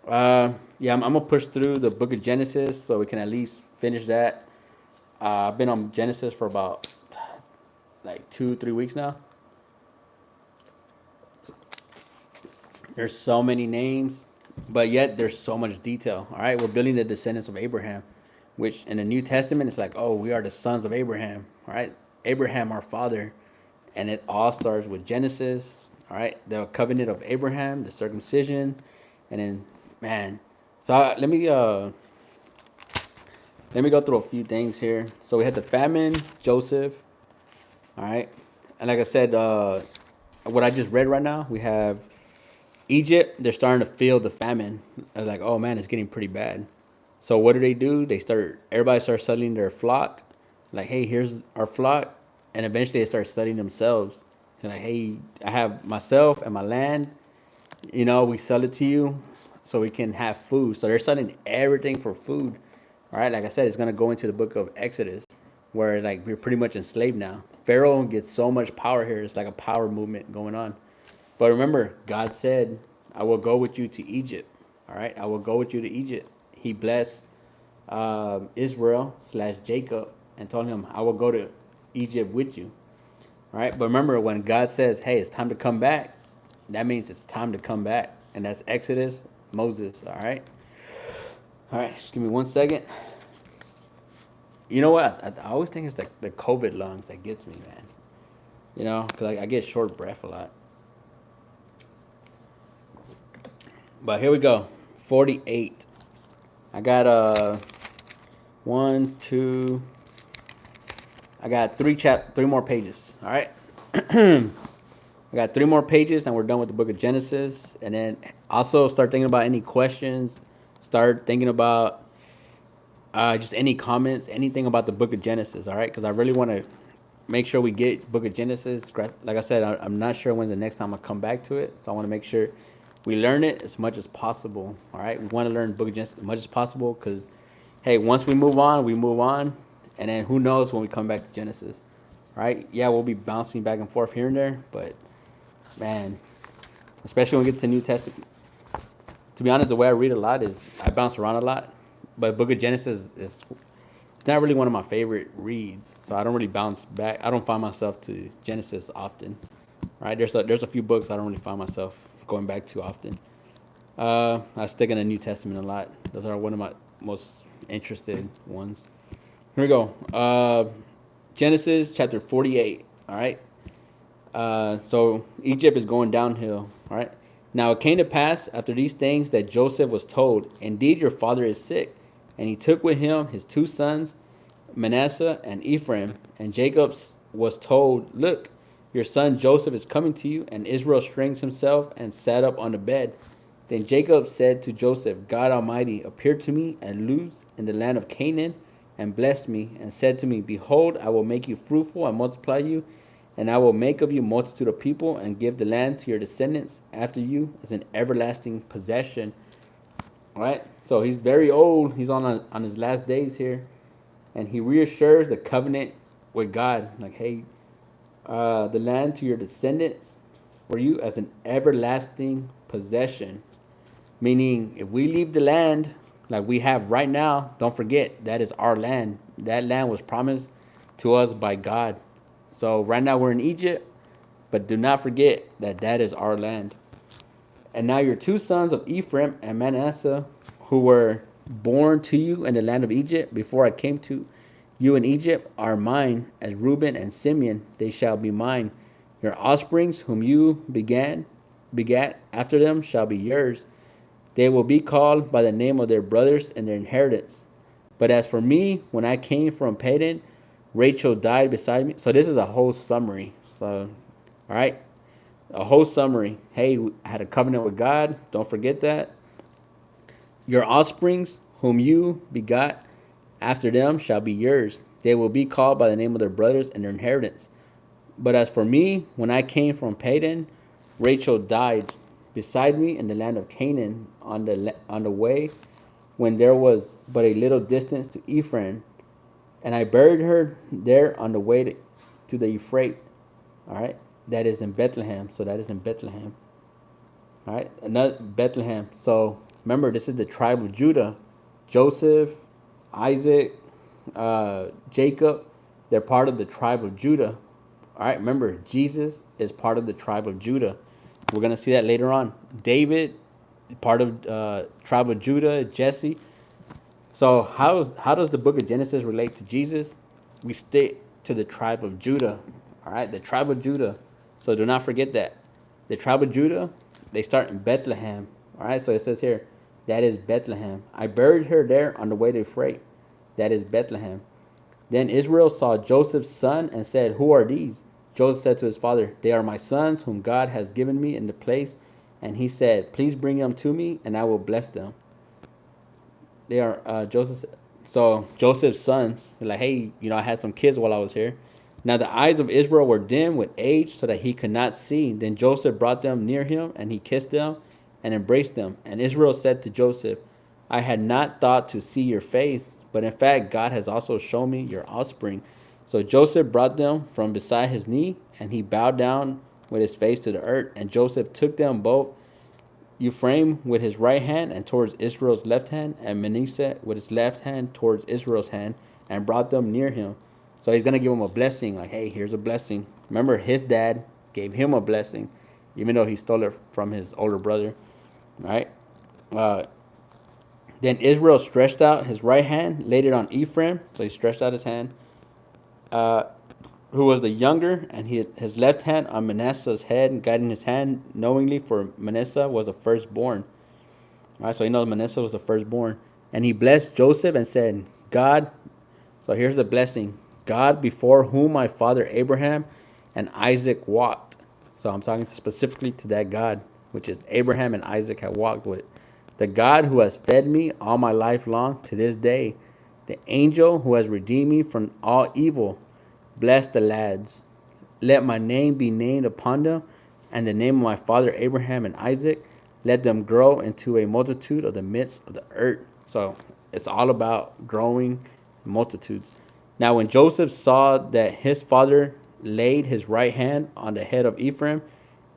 Yeah, I'm gonna push through the book of Genesis so we can at least finish that. I've been on Genesis for about like 2 3 weeks now. There's so many names, but yet there's so much detail. All right, we're building the descendants of Abraham, which in the New Testament it's like, oh, we are the sons of Abraham. All right, Abraham, our father, and it all starts with Genesis. All right, the covenant of Abraham, the circumcision, and then man. So let me go through a few things here. So we had the famine, Joseph. All right, and like I said, what I just read right now, we have Egypt. They're starting to feel the famine. They're like, oh man, it's getting pretty bad. So what do? Everybody starts studying their flock. Like, hey, here's our flock, and eventually they start studying themselves. They're like, hey, I have myself and my land. We sell it to you so we can have food. So they're selling everything for food. All right, like I said, it's gonna go into the book of Exodus, where like we're pretty much enslaved now. Pharaoh gets so much power here; it's like a power movement going on. But remember, God said, "I will go with you to Egypt." All right, I will go with you to Egypt. He blessed Israel slash Jacob and told him, "I will go to Egypt with you." All right, but remember when God says, "Hey, it's time to come back," that means it's time to come back, and that's Exodus, Moses. All right. Just give me 1 second. You know what? I always think it's like the COVID lungs that gets me, man. Because I get short breath a lot. But here we go. 48. I got One, two. I got three more pages. All right. I got 3 more pages, and we're done with the book of Genesis. And then also start thinking about any questions. Start thinking about just any comments, anything about the book of Genesis. All right, because I really want to make sure we get book of Genesis. Like I said, I'm not sure when the next time I come back to it, so I want to make sure we learn it as much as possible. All right, we want to learn book of Genesis as much as possible because, hey, once we move on, and then who knows when we come back to Genesis. All right, yeah, we'll be bouncing back and forth here and there, but man, especially when we get to New Testament. To be honest, the way I read a lot is I bounce around a lot, but Book of Genesis is it's not really one of my favorite reads, so I don't really bounce back. I don't find myself to Genesis often, right? There's a few books I don't really find myself going back to often. I stick in the New Testament a lot. Those are one of my most interested ones. Here we go. Genesis chapter 48. All right. So Egypt is going downhill. All right. Now it came to pass after these things that Joseph was told, indeed your father is sick. And he took with him his 2 sons, Manasseh and Ephraim. And Jacob was told, look, your son Joseph is coming to you. And Israel straightened himself and sat up on the bed. Then Jacob said to Joseph, God Almighty appeared to me at Luz in the land of Canaan and blessed me and said to me, behold, I will make you fruitful and multiply you, and I will make of you multitude of people and give the land to your descendants after you as an everlasting possession. All right. So he's very old. He's on his last days here, and he reassures the covenant with God, like, hey, the land to your descendants for you as an everlasting possession. Meaning, if we leave the land like we have right now, don't forget that is our land. That land was promised to us by God. So right now we're in Egypt, but do not forget that that is our land. And now your 2 sons of Ephraim and Manasseh, who were born to you in the land of Egypt before I came to you in Egypt, are mine, as Reuben and Simeon, they shall be mine. Your offsprings, whom you begat after them, shall be yours. They will be called by the name of their brothers and their inheritance. But as for me, when I came from Padan, Rachel died beside me. So this is a whole summary. So, all right, a whole summary. Hey, I had a covenant with God. Don't forget that. Your offsprings, whom you begot after them, shall be yours. They will be called by the name of their brothers and their inheritance. But as for me, when I came from Padan, Rachel died beside me in the land of Canaan on the way when there was but a little distance to Ephraim, and I buried her there on the way to the Euphrates. All right, that is in Bethlehem. So that is in Bethlehem. All right, another Bethlehem. So remember, this is the tribe of Judah. Joseph, Isaac, Jacob, they're part of the tribe of Judah. All right, remember, Jesus is part of the tribe of Judah. We're going to see that later on. David, part of tribe of Judah, Jesse. So how does the book of Genesis relate to Jesus? We stick to the tribe of Judah. All right, the tribe of Judah. So do not forget that. The tribe of Judah, they start in Bethlehem. All right, so it says here, that is Bethlehem. I buried her there on the way to Euphrates. That is Bethlehem. Then Israel saw Joseph's son and said, who are these? Joseph said to his father, they are my sons whom God has given me in the place. And he said, please bring them to me and I will bless them. They are Joseph's sons. They're like, hey, I had some kids while I was here. Now the eyes of Israel were dim with age so that he could not see. Then Joseph brought them near him and he kissed them and embraced them. And Israel said to Joseph, I had not thought to see your face, but in fact God has also shown me your offspring. So Joseph brought them from beside his knee, and he bowed down with his face to the earth. And Joseph took them both, Ephraim with his right hand and towards Israel's left hand, and Manasseh with his left hand towards Israel's hand, and brought them near him. So he's going to give him a blessing, like, hey, here's a blessing. Remember, his dad gave him a blessing, even though he stole it from his older brother. Right? Then Israel stretched out his right hand, laid it on Ephraim. So he stretched out his hand, who was the younger, and his left hand on Manasseh's head, guiding his hand knowingly, for Manasseh was the firstborn. All right, so he knows Manasseh was the firstborn. And he blessed Joseph and said, God, so here's the blessing. God before whom my father Abraham and Isaac walked. So I'm talking specifically to that God, which is Abraham and Isaac have walked with. The God who has fed me all my life long to this day. The angel who has redeemed me from all evil. Bless the lads. Let my name be named upon them, and the name of my father Abraham and Isaac. Let them grow into a multitude of the midst of the earth. So it's all about growing multitudes. Now, when Joseph saw that his father laid his right hand on the head of Ephraim,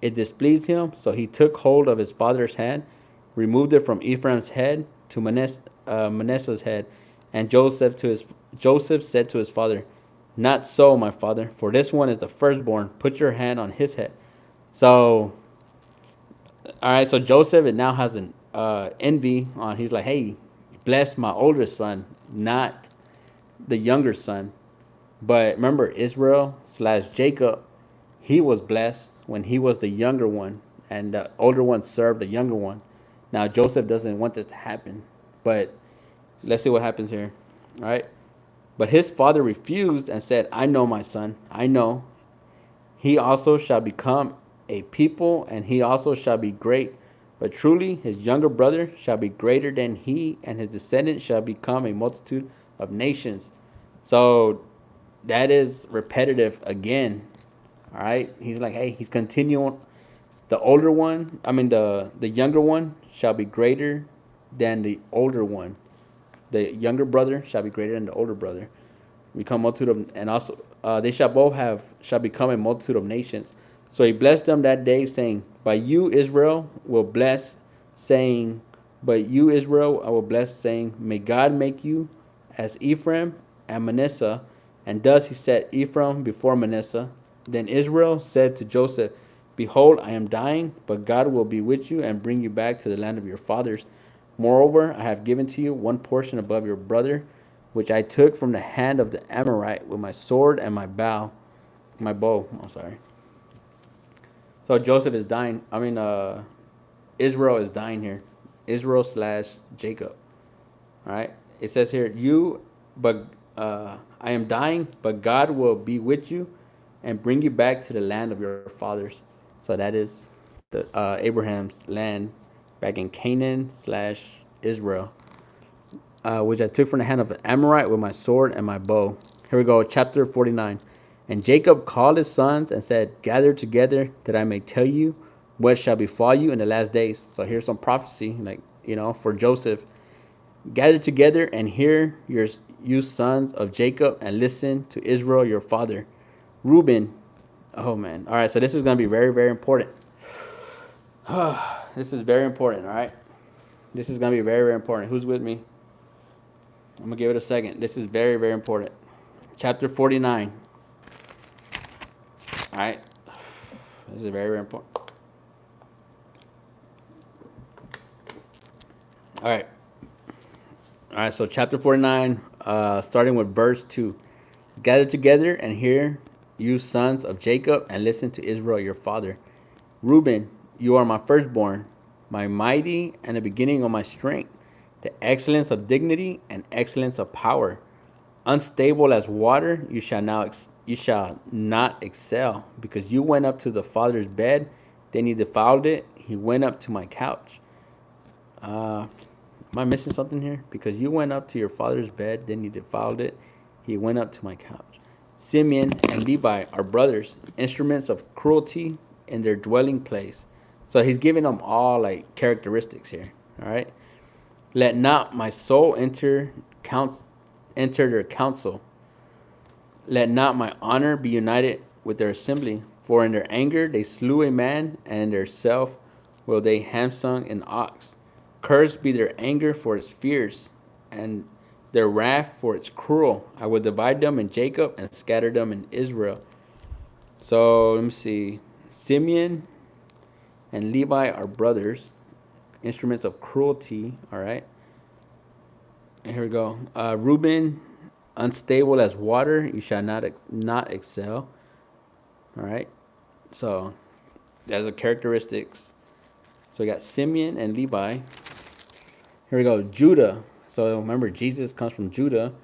it displeased him. So he took hold of his father's hand, removed it from Ephraim's head to Manasseh's head, and Joseph said to his father, "Not so, my father, for this one is the firstborn. Put your hand on his head." So, all right. So Joseph it now has an envy on. He's like, "Hey, bless my older son, not the younger son." But remember, Israel slash Jacob, he was blessed when he was the younger one, and the older one served the younger one. Now Joseph doesn't want this to happen, but let's see what happens here. All right. But his father refused and said, "I know, my son, I know. He also shall become a people, and he also shall be great. But truly his younger brother shall be greater than he, and his descendants shall become a multitude of nations." So that is repetitive again. All right. He's like, hey, he's continuing. The older one, I mean, the younger one shall be greater than the older one. The younger brother shall be greater than the older brother. Become multitude of, and also they shall become a multitude of nations. So he blessed them that day, saying, "By you Israel will bless, saying, but you Israel I will bless, saying, may God make you as Ephraim and Manasseh." And thus he set Ephraim before Manasseh. Then Israel said to Joseph, "Behold, I am dying, but God will be with you and bring you back to the land of your fathers. Moreover, I have given to you one portion above your brother, which I took from the hand of the Amorite with my sword and my bow." I'm sorry. So Joseph is dying. I mean, Israel is dying here. Israel slash Jacob. All right. It says here, but I am dying, but God will be with you and bring you back to the land of your fathers. So that is the Abraham's land back in Canaan slash Israel, which I took from the hand of an Amorite with my sword and my bow. Here we go, chapter 49. And Jacob called his sons and said, "Gather together that I may tell you what shall befall you in the last days." So here's some prophecy, like, for Joseph. "Gather together and hear you sons of Jacob, and listen to Israel your father. Reuben," oh man. All right, so this is going to be very, very important. This is very important, all right? This is going to be very, very important. Who's with me? I'm going to give it a second. This is very, very important. Chapter 49. All right. This is very, very important. All right. All right, so chapter 49, starting with verse 2. "Gather together and hear, you sons of Jacob, and listen to Israel your father. Reuben, you are my firstborn, my mighty, and the beginning of my strength, the excellence of dignity and excellence of power. Unstable as water, you shall not excel, because you went up to the father's bed, then he defiled it. He went up to my couch." Am I missing something here? "Because you went up to your father's bed, then you defiled it. He went up to my couch." "Simeon and Levi are brothers, instruments of cruelty in their dwelling place." So he's giving them all like characteristics here. All right. "Let not my soul enter their council. Let not my honor be united with their assembly. For in their anger they slew a man, and in their self will they hamstrung an ox. Cursed be their anger, for its fierce, and their wrath, for its cruel. I will divide them in Jacob and scatter them in Israel." So let me see. Simeon and Levi are brothers, instruments of cruelty. All right. And here we go. Reuben, unstable as water, you shall not excel. All right. So that's the characteristics. So we got Simeon and Levi. Here we go. Judah. So remember, Jesus comes from Judah.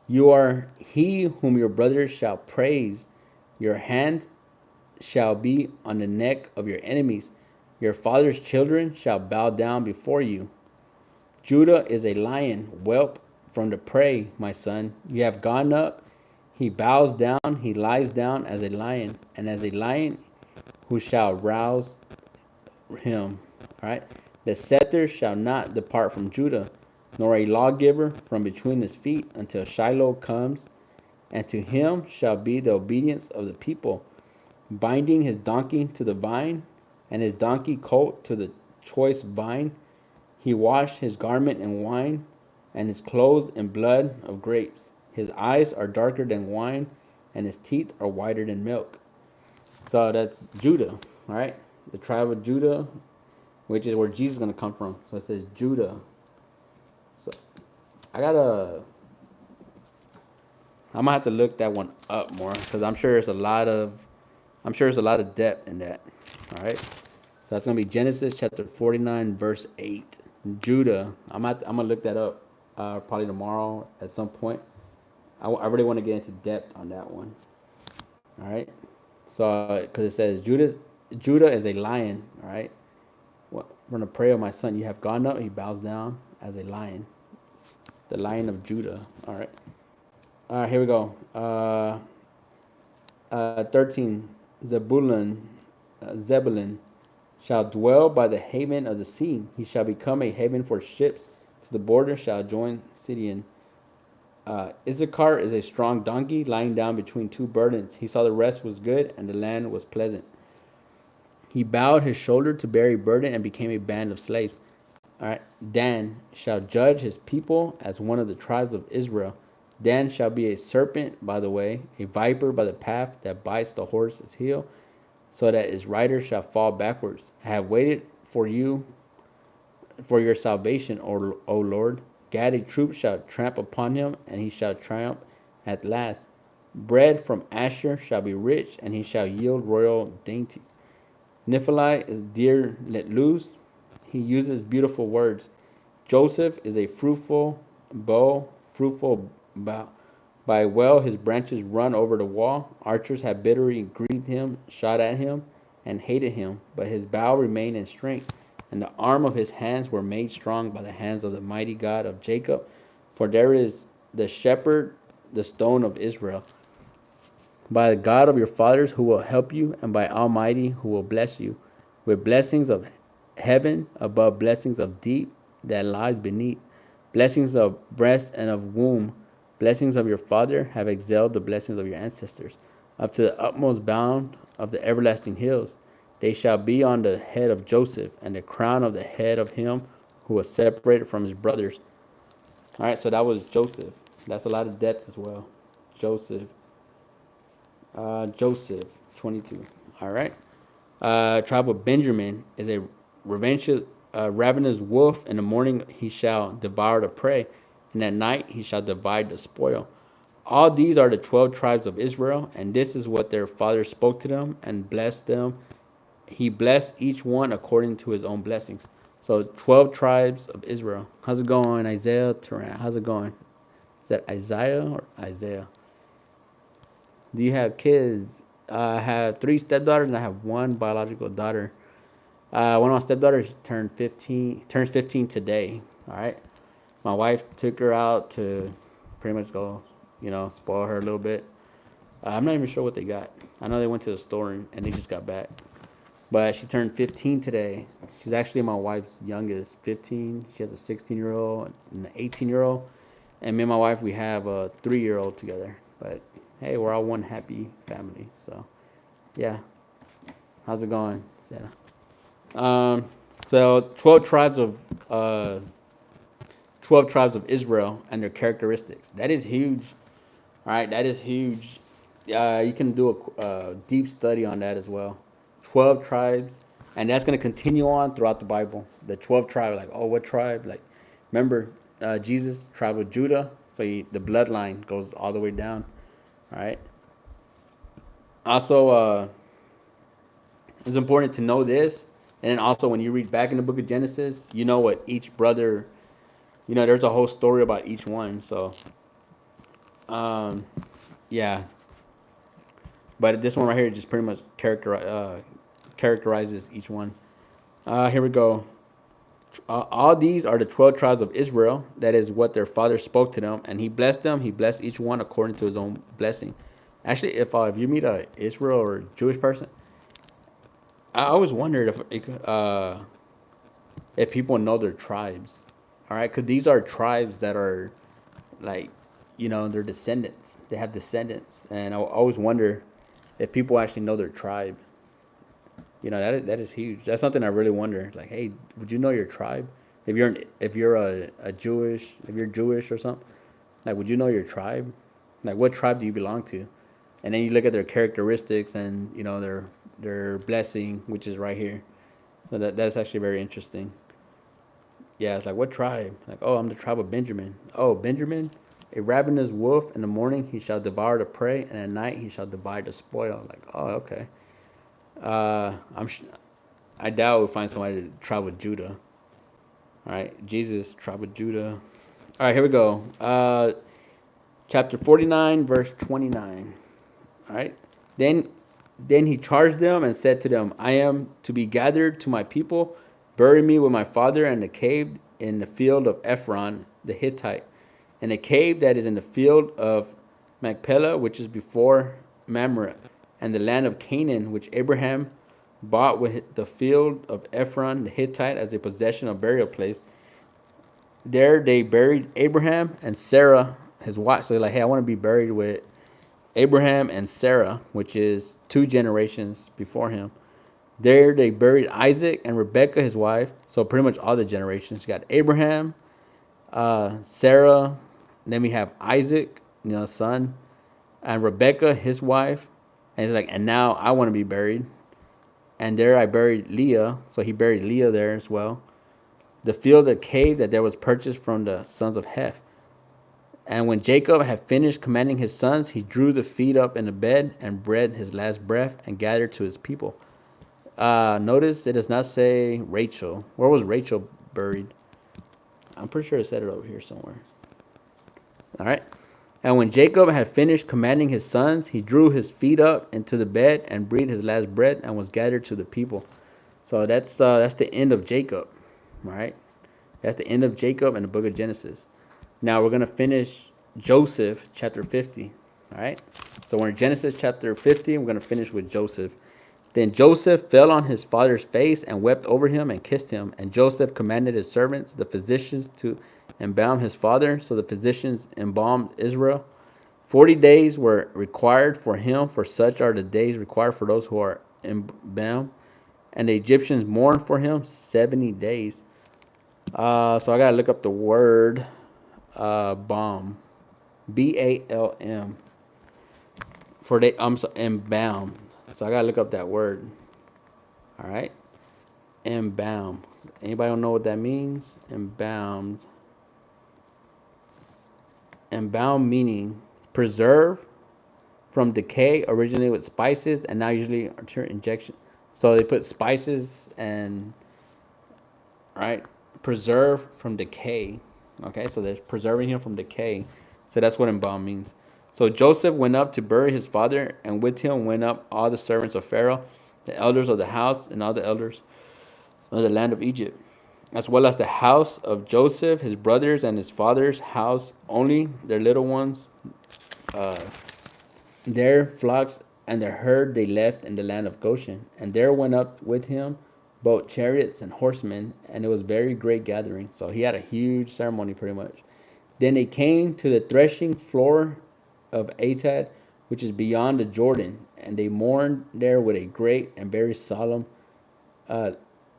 You are he whom your brothers shall praise. Your hand shall be on the neck of your enemies. Your father's children shall bow down before you. Judah is a lion, whelp from the prey, my son. You have gone up. He bows down, he lies down as a lion, and as a lion who shall rouse him. All right. The scepter shall not depart from Judah, nor a lawgiver from between his feet until Shiloh comes, and to him shall be the obedience of the people, binding his donkey to the vine, and his donkey colt to the choice vine. He washed his garment in wine, and his clothes in blood of grapes. His eyes are darker than wine, and his teeth are whiter than milk. So that's Judah, all right? The tribe of Judah, which is where Jesus is going to come from. So it says Judah. So I'm gonna have to look that one up more because I'm sure there's a lot of depth in that. All right. So that's gonna be Genesis chapter 49 verse 8. Judah. I'm gonna look that up probably tomorrow at some point. I really want to get into depth on that one. All right. So because it says Judah is a lion. All right. What from the prayer of my son, you have gone up. He bows down as a lion. The lion of Judah. All right. Here we go. 13. Zebulun shall dwell by the haven of the sea. He shall become a haven for ships. To the border shall join Sidon. Issachar is a strong donkey lying down between two burdens. He saw the rest was good and the land was pleasant. He bowed his shoulder to bear a burden and became a band of slaves. All right. Dan shall judge his people as one of the tribes of Israel. Dan shall be a serpent by the way, a viper by the path that bites the horse's heel, so that his rider shall fall backwards. I have waited for you, for your salvation, O Lord. Gad a troop shall tramp upon him, and he shall triumph at last. Bread from Asher shall be rich, and he shall yield royal dainties. Naphtali is deer let loose. He uses beautiful words. Joseph is a fruitful bow. By well his branches run over the wall. Archers have bitterly grieved him, shot at him, and hated him. But his bow remained in strength, and the arm of his hands were made strong by the hands of the mighty God of Jacob. For there is the shepherd, the stone of Israel. By the God of your fathers who will help you, and by Almighty who will bless you, with blessings of heaven above blessings of deep that lies beneath, blessings of breast and of womb, blessings of your father have excelled the blessings of your ancestors, up to the utmost bound of the everlasting hills. They shall be on the head of Joseph, and the crown of the head of him who was separated from his brothers. All right, so that was Joseph. That's a lot of depth as well. Joseph. Joseph, 22. All right. Tribe of Benjamin is a ravenous wolf. In the morning he shall devour the prey, and at night he shall divide the spoil. All these are the 12 tribes of Israel, and this is what their father spoke to them and blessed them. He blessed each one according to his own blessings. So 12 tribes of Israel. How's it going, Isaiah Turan? How's it going? Is that Isaiah or Isaiah? Do you have kids? I have 3 stepdaughters and I have 1 biological daughter. One of my stepdaughters turns 15 today. All right. My wife took her out to pretty much go, spoil her a little bit. I'm not even sure what they got. I know they went to the store and they just got back. But she turned 15 today. She's actually my wife's youngest, 15. She has a 16-year-old and an 18-year-old. And me and my wife, we have a 3-year-old together. But hey, we're all one happy family. So, yeah. How's it going, Sarah? So 12 tribes of Israel and their characteristics. That is huge. All right, that is huge. You can do a deep study on that as well. 12 tribes, and that's going to continue on throughout the Bible. The 12 tribes, like, oh, what tribe? Like, remember Jesus, tribe of Judah. So the bloodline goes all the way down. All right. Also, it's important to know this. And then also when you read back in the book of Genesis, you know what each brother there's a whole story about each one. So, yeah. But this one right here just pretty much characterizes each one. Here we go. All these are the 12 tribes of Israel. That is what their father spoke to them, and he blessed them. He blessed each one according to his own blessing. Actually, if you meet a Israel or Jewish person, I always wondered if people know their tribes. All right, because these are tribes that are like, they're descendants. They have descendants, and I always wonder if people actually know their tribe. That is huge. That's something I really wonder. Like, hey, would you know your tribe? If you're a Jewish, if you're Jewish or something, like, would you know your tribe? Like, what tribe do you belong to? And then you look at their characteristics and their blessing, which is right here. So that's actually very interesting. Yeah, it's like, what tribe? Like, oh, I'm the tribe of Benjamin. Oh, Benjamin, a ravenous wolf. In the morning he shall devour the prey, and at night he shall divide the spoil. Like, oh, okay. Uh, I'm. I doubt we'll find somebody to tribe of Judah. All right, Jesus, tribe of Judah. All right, here we go. Chapter 49, verse 29. All right. Then then he charged them and said to them, I am to be gathered to my people. Bury me with my father in the cave in the field of Ephron the Hittite, in a cave that is in the field of Machpelah, which is before Mamre, and the land of Canaan, which Abraham bought with the field of Ephron the Hittite as a possession of burial place. There they buried Abraham and Sarah, his wife. So they're like, hey, I want to be buried with Abraham and Sarah, which is two generations before him. There they buried Isaac and Rebekah, his wife. So pretty much all the generations. You got Abraham, Sarah, then we have Isaac, son, and Rebekah, his wife. And he's like, and now I want to be buried. And there I buried Leah. So he buried Leah there as well. The field, the cave that there was purchased from the sons of Heth. And when Jacob had finished commanding his sons, he drew the feet up in the bed and breathed his last breath and gathered to his people. Notice it does not say Rachel. Where was Rachel buried? I'm pretty sure it said it over here somewhere. All right. And when Jacob had finished commanding his sons, he drew his feet up into the bed and breathed his last breath and was gathered to the people. So that's the end of Jacob. All right. That's the end of Jacob in the book of Genesis. Now we're going to finish Joseph, chapter 50. All right. So we're in Genesis chapter 50. We're going to finish with Joseph. Then Joseph fell on his father's face and wept over him and kissed him. And Joseph commanded his servants, the physicians, to embalm his father. So the physicians embalmed Israel. 40 days were required for him, for such are the days required for those who are embalmed. And the Egyptians mourned for him 70 days. So I got to look up the word balm. BALM. For they, embalmed. So I got to look up that word. All right. Embalmed. Anybody don't know what that means? Embalmed. Embalmed meaning preserve from decay, originally with spices, and now usually injection. So they put spices and, right, preserve from decay. Okay, so they're preserving him from decay. So that's what embalm means. So Joseph went up to bury his father, and with him went up all the servants of Pharaoh, the elders of the house, and all the elders of the land of Egypt, as well as the house of Joseph, his brothers, and his father's house only, their little ones, their flocks and their herd they left in the land of Goshen. And there went up with him both chariots and horsemen, and it was very great gathering. So he had a huge ceremony pretty much. Then they came to the threshing floor of Atad, which is beyond the Jordan, and they mourned there with a great and very solemn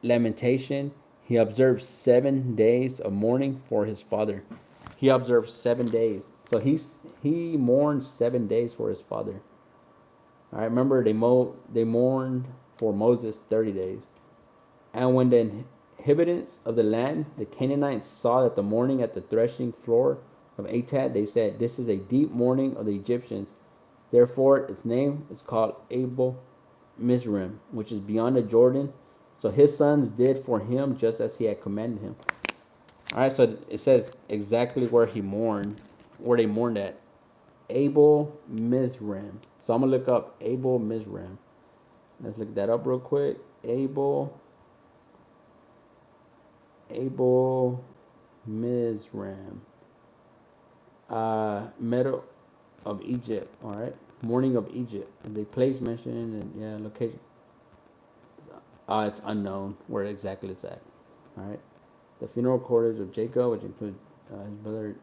lamentation. He observed 7 days of mourning for his father. He observed 7 days. So he mourned 7 days for his father. All right, remember they mourned for Moses 30 days. And when the inhabitants of the land, the Canaanites, saw that the mourning at the threshing floor of Atad, they said, this is a deep mourning of the Egyptians. Therefore, its name is called Abel Mizraim, which is beyond the Jordan. So his sons did for him just as he had commanded him. All right, so it says exactly where where they mourned at. Abel Mizraim. So I'm gonna look up Abel Mizraim. Let's look that up real quick. Abel Mizraim. Meadow of Egypt. All right. Morning of Egypt. The place mentioned and yeah, location. It's unknown where exactly it's at. All right. The funeral quarters of Jacob, which include his brother.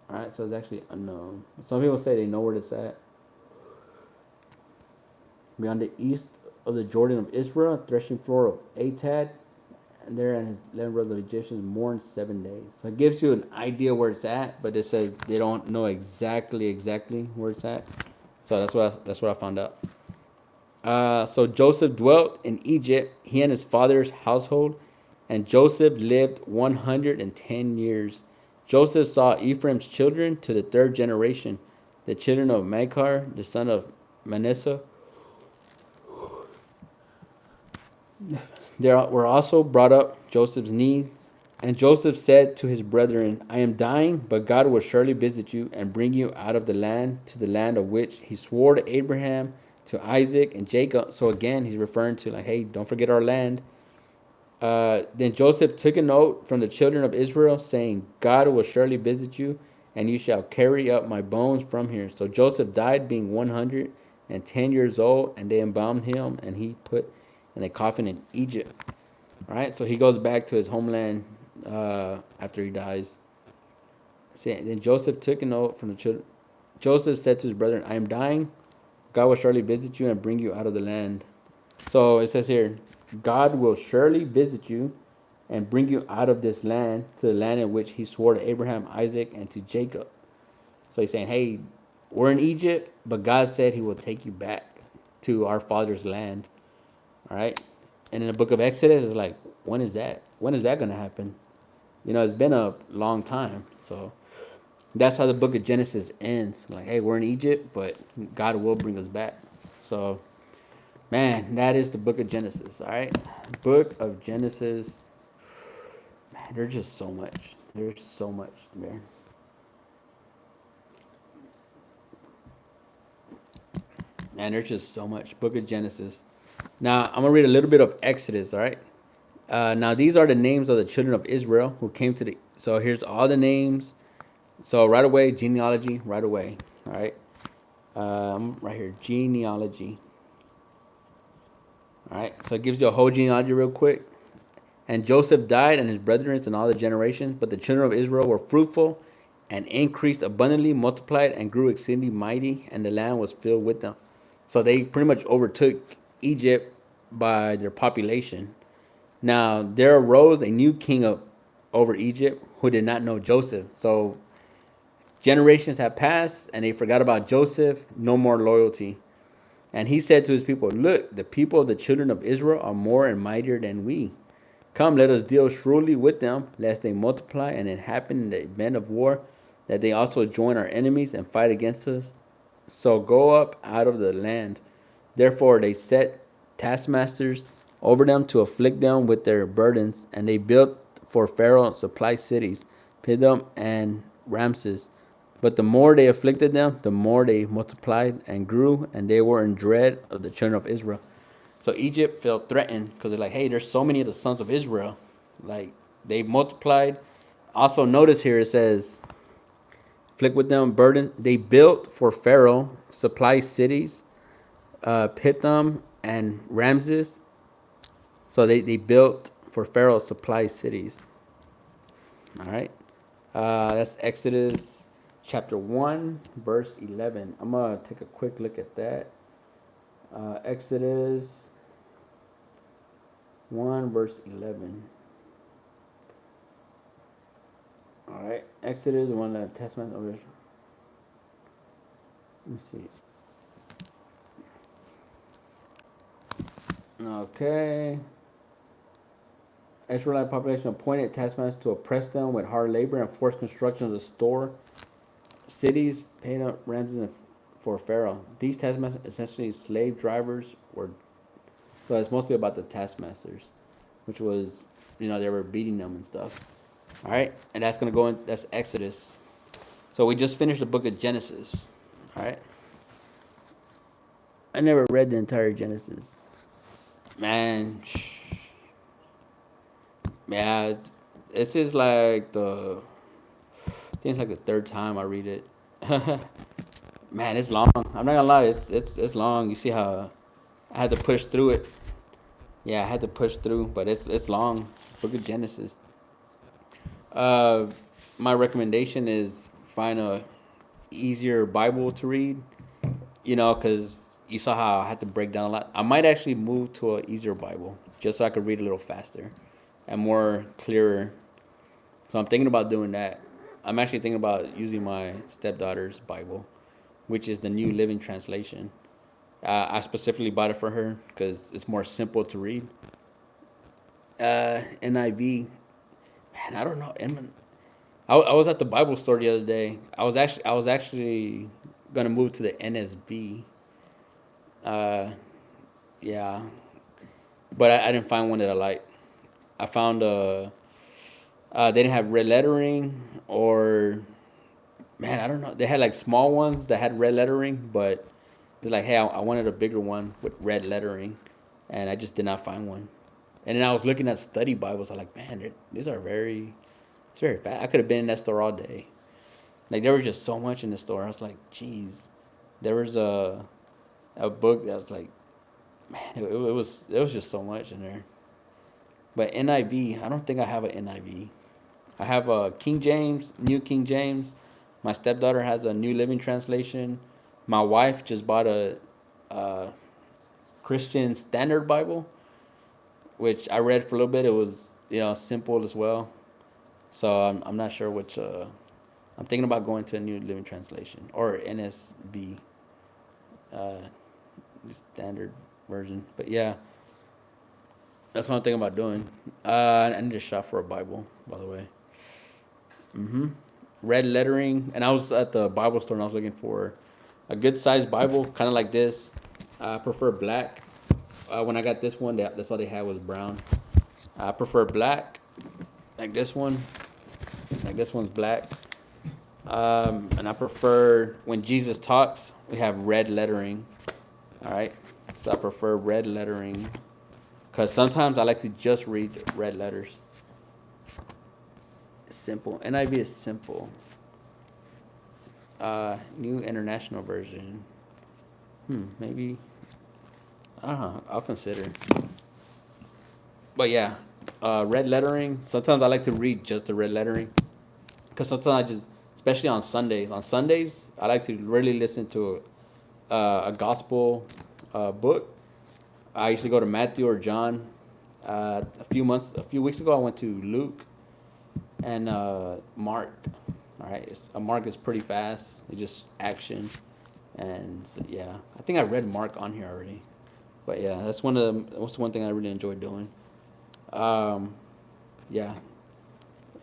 All right, so it's actually unknown. Some people say they know where it's at. Beyond the east of the Jordan of Israel, threshing floor of Atad, and there and his 11 brothers of Egyptians mourned 7 days. So it gives you an idea where it's at, but it says they don't know exactly where it's at. So that's what I found out. So Joseph dwelt in Egypt, he and his father's household, and Joseph lived 110 years. Joseph saw Ephraim's children to the third generation, the children of Machir, the son of Manasseh. There were also brought up Joseph's knees. And Joseph said to his brethren, I am dying, but God will surely visit you and bring you out of the land to the land of which he swore to Abraham, to Isaac, and Jacob. So again, he's referring to like, hey, don't forget our land. Then Joseph took an oath from the children of Israel, saying, God will surely visit you, and you shall carry up my bones from here. So Joseph died being 110 years old, and they embalmed him, and he put in a coffin in Egypt. All right, so he goes back to his homeland after he dies. Then Joseph took an oath from the children. Joseph said to his brethren, I am dying. God will surely visit you and bring you out of the land. So it says here, God will surely visit you and bring you out of this land to the land in which he swore to Abraham, Isaac, and to Jacob. So he's saying, hey, we're in Egypt, but God said he will take you back to our father's land. All right. And in the book of Exodus, it's like, when is that? When is that going to happen? You know, it's been a long time. So that's how the book of Genesis ends. Like, hey, we're in Egypt, but God will bring us back. So, man, that is the book of Genesis. All right. Book of Genesis. Man, there's just so much. There's so much, man. Man, there's just so much. Book of Genesis. Now, I'm going to read a little bit of Exodus, all right? Now, these are the names of the children of Israel who came to the... So, here's all the names. So, right away, genealogy, right away, all right? Right here, genealogy. All right, so it gives you a whole genealogy real quick. And Joseph died and his brethren and all the generations, but the children of Israel were fruitful and increased abundantly, multiplied, and grew exceedingly mighty, and the land was filled with them. So they pretty much overtook Egypt by their population. Now there arose a new king over Egypt who did not know Joseph. So generations have passed and they forgot about Joseph, no more loyalty. And he said to his people, look, the people of the children of Israel are more and mightier than we. Come, let us deal shrewdly with them, lest they multiply, and it happen in the event of war, that they also join our enemies and fight against us. So go up out of the land. Therefore they set taskmasters over them to afflict them with their burdens, and they built for Pharaoh supply cities, Pithom and Ramses. But the more they afflicted them, the more they multiplied and grew, and they were in dread of the children of Israel. So Egypt felt threatened because they're like, hey, there's so many of the sons of Israel. Like, they multiplied. Also, notice here it says, afflict with them burden. They built for Pharaoh supply cities, Pithom and Ramses. So they built for Pharaoh supply cities. All right. That's Exodus chapter 1, verse 11. I'm going to take a quick look at that. Exodus 1, verse 11. All right. Exodus 1, the Testament of Israel. Let me see. Okay. Israelite population appointed taskmasters to oppress them with hard labor and forced construction of the store cities, paying up Ramses for Pharaoh. These taskmasters, essentially slave drivers, were. So it's mostly about the taskmasters, which was they were beating them and stuff. All right, and that's gonna go in. That's Exodus. So we just finished the book of Genesis. All right. I never read the entire Genesis. Man, yeah, this is like I think it's like the third time I read it. Man, it's long. I'm not gonna lie, it's long. You see how I had to push through it. Yeah, I had to push through, but it's long. Book of Genesis. Uh, my recommendation is find a easier Bible to read. Because you saw how I had to break down a lot. I might actually move to an easier Bible just so I could read a little faster and more clearer. So I'm thinking about doing that. I'm actually thinking about using my stepdaughter's Bible, which is the New Living Translation. I specifically bought it for her because it's more simple to read. NIV, man, I don't know. I was at the Bible store the other day. I was actually gonna move to the NSB. Uh, yeah, but I didn't find one that I liked. I found they didn't have red lettering, or man, I don't know. They had like small ones that had red lettering, but they're like, hey, I wanted a bigger one with red lettering, and I just did not find one. And then I was looking at study Bibles. I'm like, man, these are it's very fat. I could have been in that store all day. Like there was just so much in the store. I was like, geez. There was a book that was like, man, it was just so much in there. But NIV, I don't think I have an NIV. I have a King James, New King James. My stepdaughter has a New Living Translation. My wife just bought a Christian Standard Bible, which I read for a little bit. It was simple as well. So I'm not sure which. I'm thinking about going to a New Living Translation or NSB, uh, standard version. But yeah, that's what I'm thinking about doing. I need to shop for a Bible, by the way. Red lettering, and I was at the Bible store and I was looking for a good sized Bible, kind of like this. I prefer black. When I got this one, that's all they had was brown. I prefer black, like this one. Like this one's black. And I prefer when Jesus talks, we have red lettering. All right, so I prefer red lettering because sometimes I like to just read red letters. It's simple. NIV is simple. New International Version. Maybe. I don't know. I'll consider. But yeah, red lettering. Sometimes I like to read just the red lettering because sometimes I just, especially on Sundays. On Sundays, I like to really listen to a gospel book. I usually go to Matthew or John. A few weeks ago, I went to Luke and Mark. All right, Mark is pretty fast. It's just action, and so, yeah, I think I read Mark on here already. But yeah, that's one thing I really enjoy doing. Um, yeah,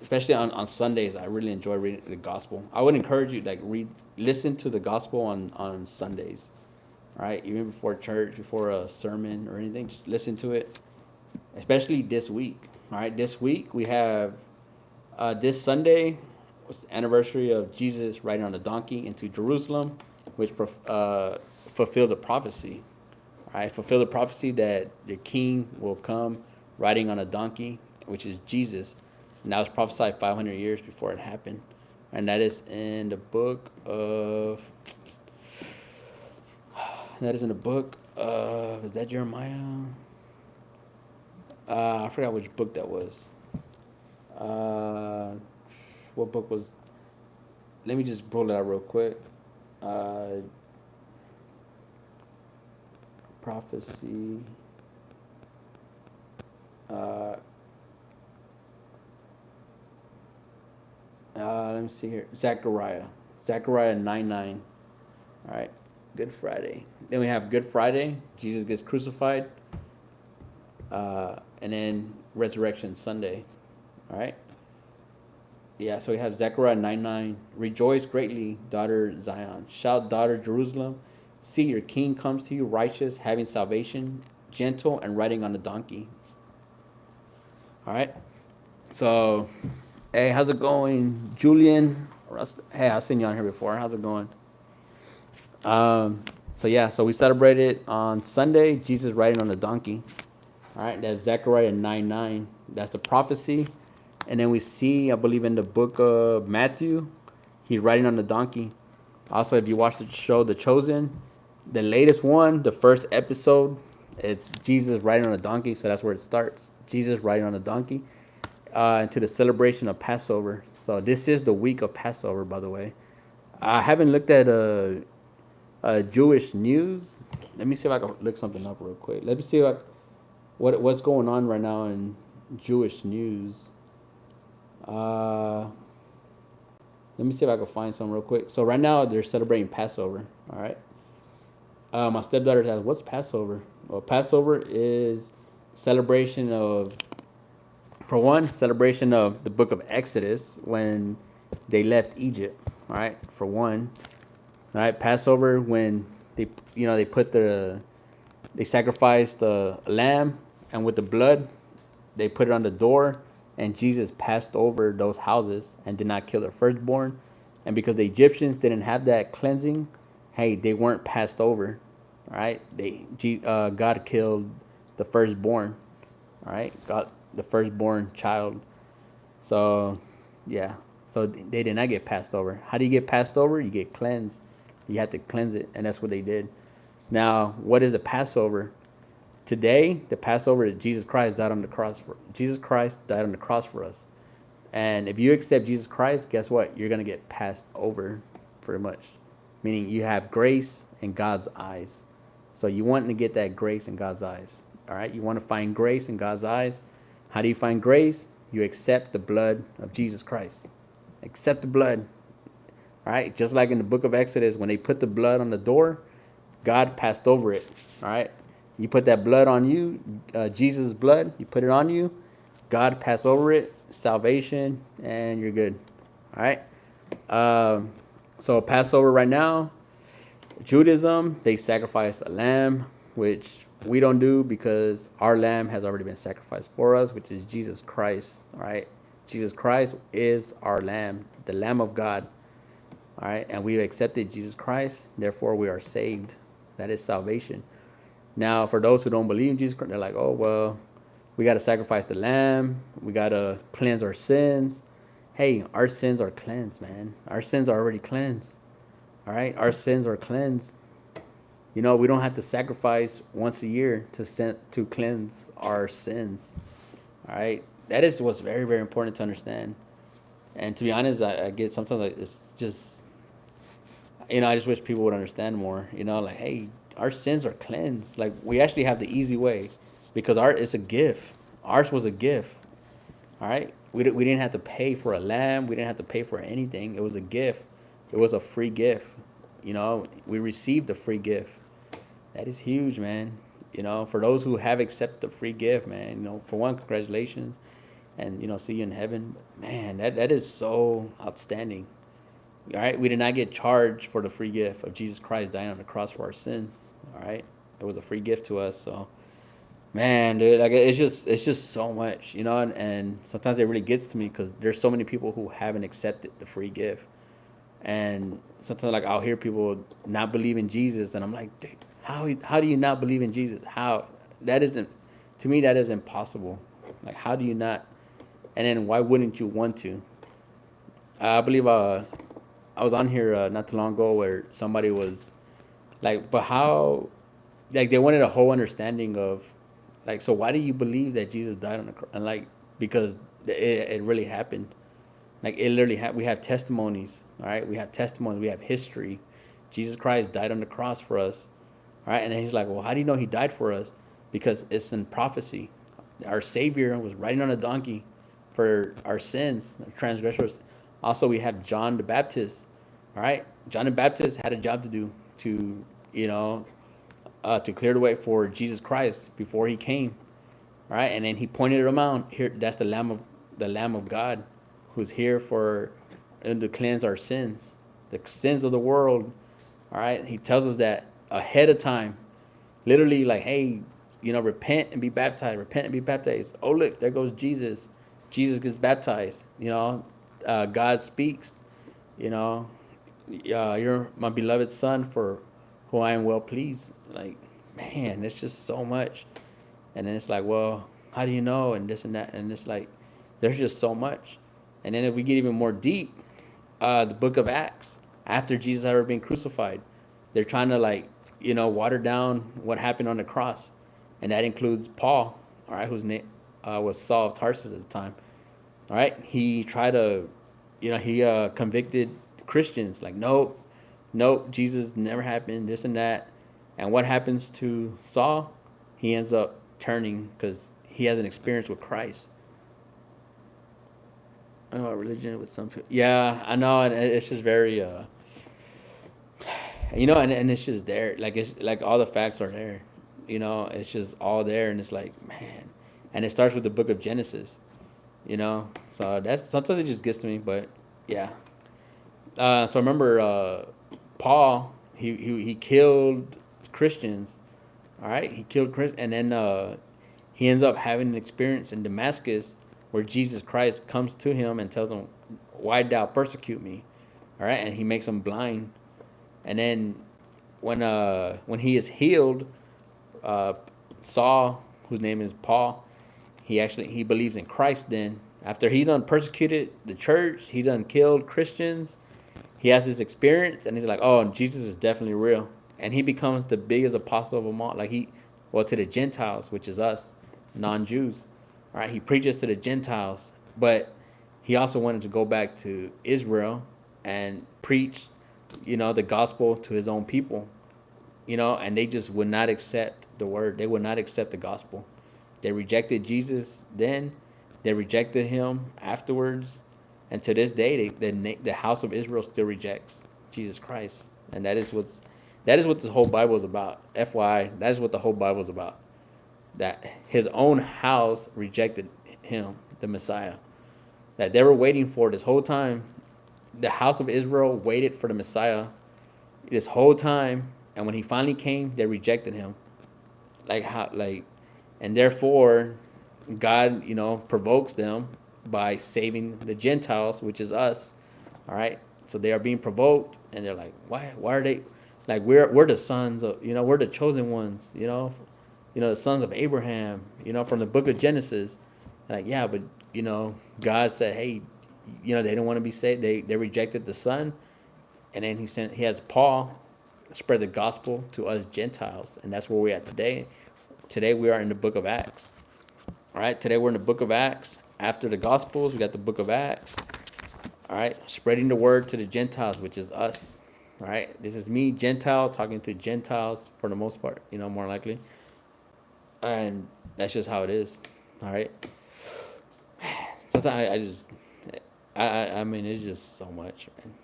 especially on Sundays, I really enjoy reading the gospel. I would encourage you listen to the gospel on Sundays. All right, even before church, before a sermon or anything, just listen to it. Especially this week. All right, this week we have this Sunday was the anniversary of Jesus riding on a donkey into Jerusalem, which fulfilled the prophecy. All right, fulfill the prophecy that the king will come riding on a donkey, which is Jesus. And that was prophesied 500 years before it happened. And that is in the book of. That is in the book of. Is that Jeremiah? I forgot which book that was. What book was? Let me just pull it out real quick. Prophecy. Let me see here. Zechariah. Zechariah 9:9. All right. Good Friday. Then we have Good Friday. Jesus gets crucified. And then Resurrection Sunday. All right. Yeah, so we have Zechariah 9:9. Rejoice greatly, daughter Zion. Shout, daughter Jerusalem. See, your king comes to you, righteous, having salvation, gentle, and riding on a donkey. All right. So, hey, how's it going, Julian? Hey, I've seen you on here before. How's it going? Um, so yeah, so we celebrated on Sunday Jesus riding on a donkey. All right, that's Zechariah 9:9. That's the prophecy, and then we see, I believe, in the book of Matthew, he's riding on the donkey. Also, if you watch the show The Chosen, the latest one, the first episode, it's Jesus riding on a donkey. So that's where it starts. Jesus riding on a donkey into the celebration of Passover. So this is the week of Passover, by the way. I haven't looked at Jewish news. Let me see if I can look something up real quick. Let me see what's going on right now in Jewish news. Uh, Let me see if I can find some real quick. So right now they're celebrating Passover. All right. My stepdaughter says, "What's Passover?" Well, Passover is celebration of, for one, celebration of the book of Exodus when they left Egypt. All right, for one. All right, Passover when they put they sacrificed the lamb, and with the blood they put it on the door, and Jesus passed over those houses and did not kill their firstborn. And because the Egyptians didn't have that cleansing, hey, they weren't passed over. All right, God killed the firstborn. All right, God, the firstborn child. So, yeah, so they did not get passed over. How do you get passed over? You get cleansed. You have to cleanse it, and that's what they did. Now, what is the Passover? Today, the Passover is Jesus Christ died on the cross for Jesus Christ died on the cross for us. And if you accept Jesus Christ, guess what? You're gonna get passed over, pretty much. Meaning you have grace in God's eyes. So you want to get that grace in God's eyes. All right. You want to find grace in God's eyes. How do you find grace? You accept the blood of Jesus Christ. Accept the blood. All right. Just like in the book of Exodus, when they put the blood on the door, God passed over it. All right. You put that blood on you, Jesus' blood, you put it on you, God pass over it, salvation, and you're good. All right. Um, so Passover right now, Judaism, they sacrifice a lamb, which we don't do because our lamb has already been sacrificed for us, which is Jesus Christ. All right. Jesus Christ is our lamb, the Lamb of God. All right. And we've accepted Jesus Christ. Therefore, we are saved. That is salvation. Now, for those who don't believe in Jesus Christ, they're like, oh, well, we got to sacrifice the lamb. We got to cleanse our sins. Hey, our sins are cleansed, man. Our sins are already cleansed. All right. Our sins are cleansed. We don't have to sacrifice once a year to cleanse our sins. All right. That is what's very, very important to understand. And to be honest, I get sometimes like it's just, I just wish people would understand more. Like, hey, our sins are cleansed. Like, we actually have the easy way because it's a gift. Ours was a gift. All right. We didn't have to pay for a lamb. We didn't have to pay for anything. It was a gift. It was a free gift. We received a free gift. That is huge, man. For those who have accepted the free gift, man, for one, congratulations. And, see you in heaven. Man, that is so outstanding. All right. We did not get charged for the free gift of Jesus Christ dying on the cross for our sins. All right. It was a free gift to us. So, man, dude, like it's just so much, and sometimes it really gets to me because there's so many people who haven't accepted the free gift. And sometimes, like, I'll hear people not believe in Jesus, and I'm like, dude, how do you not believe in Jesus? How that isn't to me that is impossible. Like, how do you not? And then why wouldn't you want to? I believe I was on here not too long ago where somebody was like, but how? Like, they wanted a whole understanding of, like, so why do you believe that Jesus died on the cross? And like, because it really happened. Like, it literally we have testimonies. All right, we have testimonies. We have history. Jesus Christ died on the cross for us. All right, and then he's like, well, how do you know he died for us? Because it's in prophecy. Our Savior was riding on a donkey for our sins, transgressors. Also, we have John the Baptist. All right, John the Baptist had a job to do to clear the way for Jesus Christ before he came. All right, and then he pointed him out. Here, that's the Lamb of God, who's here for and to cleanse our sins, the sins of the world. All right, he tells us that ahead of time, literally, like, hey, repent and be baptized, repent and be baptized. Oh, look, there goes Jesus. Jesus gets baptized. God speaks. You're my beloved son for who I am well pleased. Like, man, it's just so much. And then it's like, well, how do you know? And this and that. And it's like, there's just so much. And then if we get even more deep, the book of Acts, after Jesus had already been crucified, they're trying to water down what happened on the cross. And that includes Paul, all right, whose name was Saul of Tarsus at the time. All right. He tried to, he convicted Christians like, nope, Jesus never happened, this and that. And what happens to Saul? He ends up turning because he has an experience with Christ. I know religion with some people. Yeah, I know, and it's just very, and it's just there. Like it's like all the facts are there. It's just all there, and it's like, man, and it starts with the book of Genesis. So that's sometimes it just gets to me, but yeah. So I remember Paul. He killed Christians. All right, he killed Christians, and then he ends up having an experience in Damascus where Jesus Christ comes to him and tells him, "Why thou persecute me?" All right, and he makes him blind. And then when he is healed, Saul, whose name is Paul, he believes in Christ. Then after he done persecuted the church, he done killed Christians. He has this experience, and he's like, "Oh, Jesus is definitely real." And he becomes the biggest apostle of them all. Like to the Gentiles, which is us, non-Jews. All right, he preaches to the Gentiles, but he also wanted to go back to Israel and preach, the gospel to his own people, and they just would not accept the word. They would not accept the gospel. They rejected Jesus then. They rejected him afterwards. And to this day, the house of Israel still rejects Jesus Christ. And that is what the whole Bible is about. FYI, that is what the whole Bible is about. That his own house rejected him, the Messiah. That they were waiting for this whole time. The house of Israel waited for the Messiah this whole time. And when he finally came, they rejected him. And therefore, God, provokes them by saving the Gentiles, which is us. All right. So they are being provoked, and they're like, why are they like, we're the sons of, we're the chosen ones, the sons of Abraham, from the book of Genesis. Like, yeah, but God said, hey, they didn't want to be saved. They rejected the son. And then he has Paul spread the gospel to us Gentiles, and that's where we're at today. Today we are in the book of Acts. All right, today we're in the book of Acts. After the Gospels, we got the book of Acts. All right, spreading the word to the Gentiles, which is us. All right, this is me, Gentile, talking to Gentiles for the most part, more likely. And that's just how it is. All right. Sometimes I mean, it's just so much, man.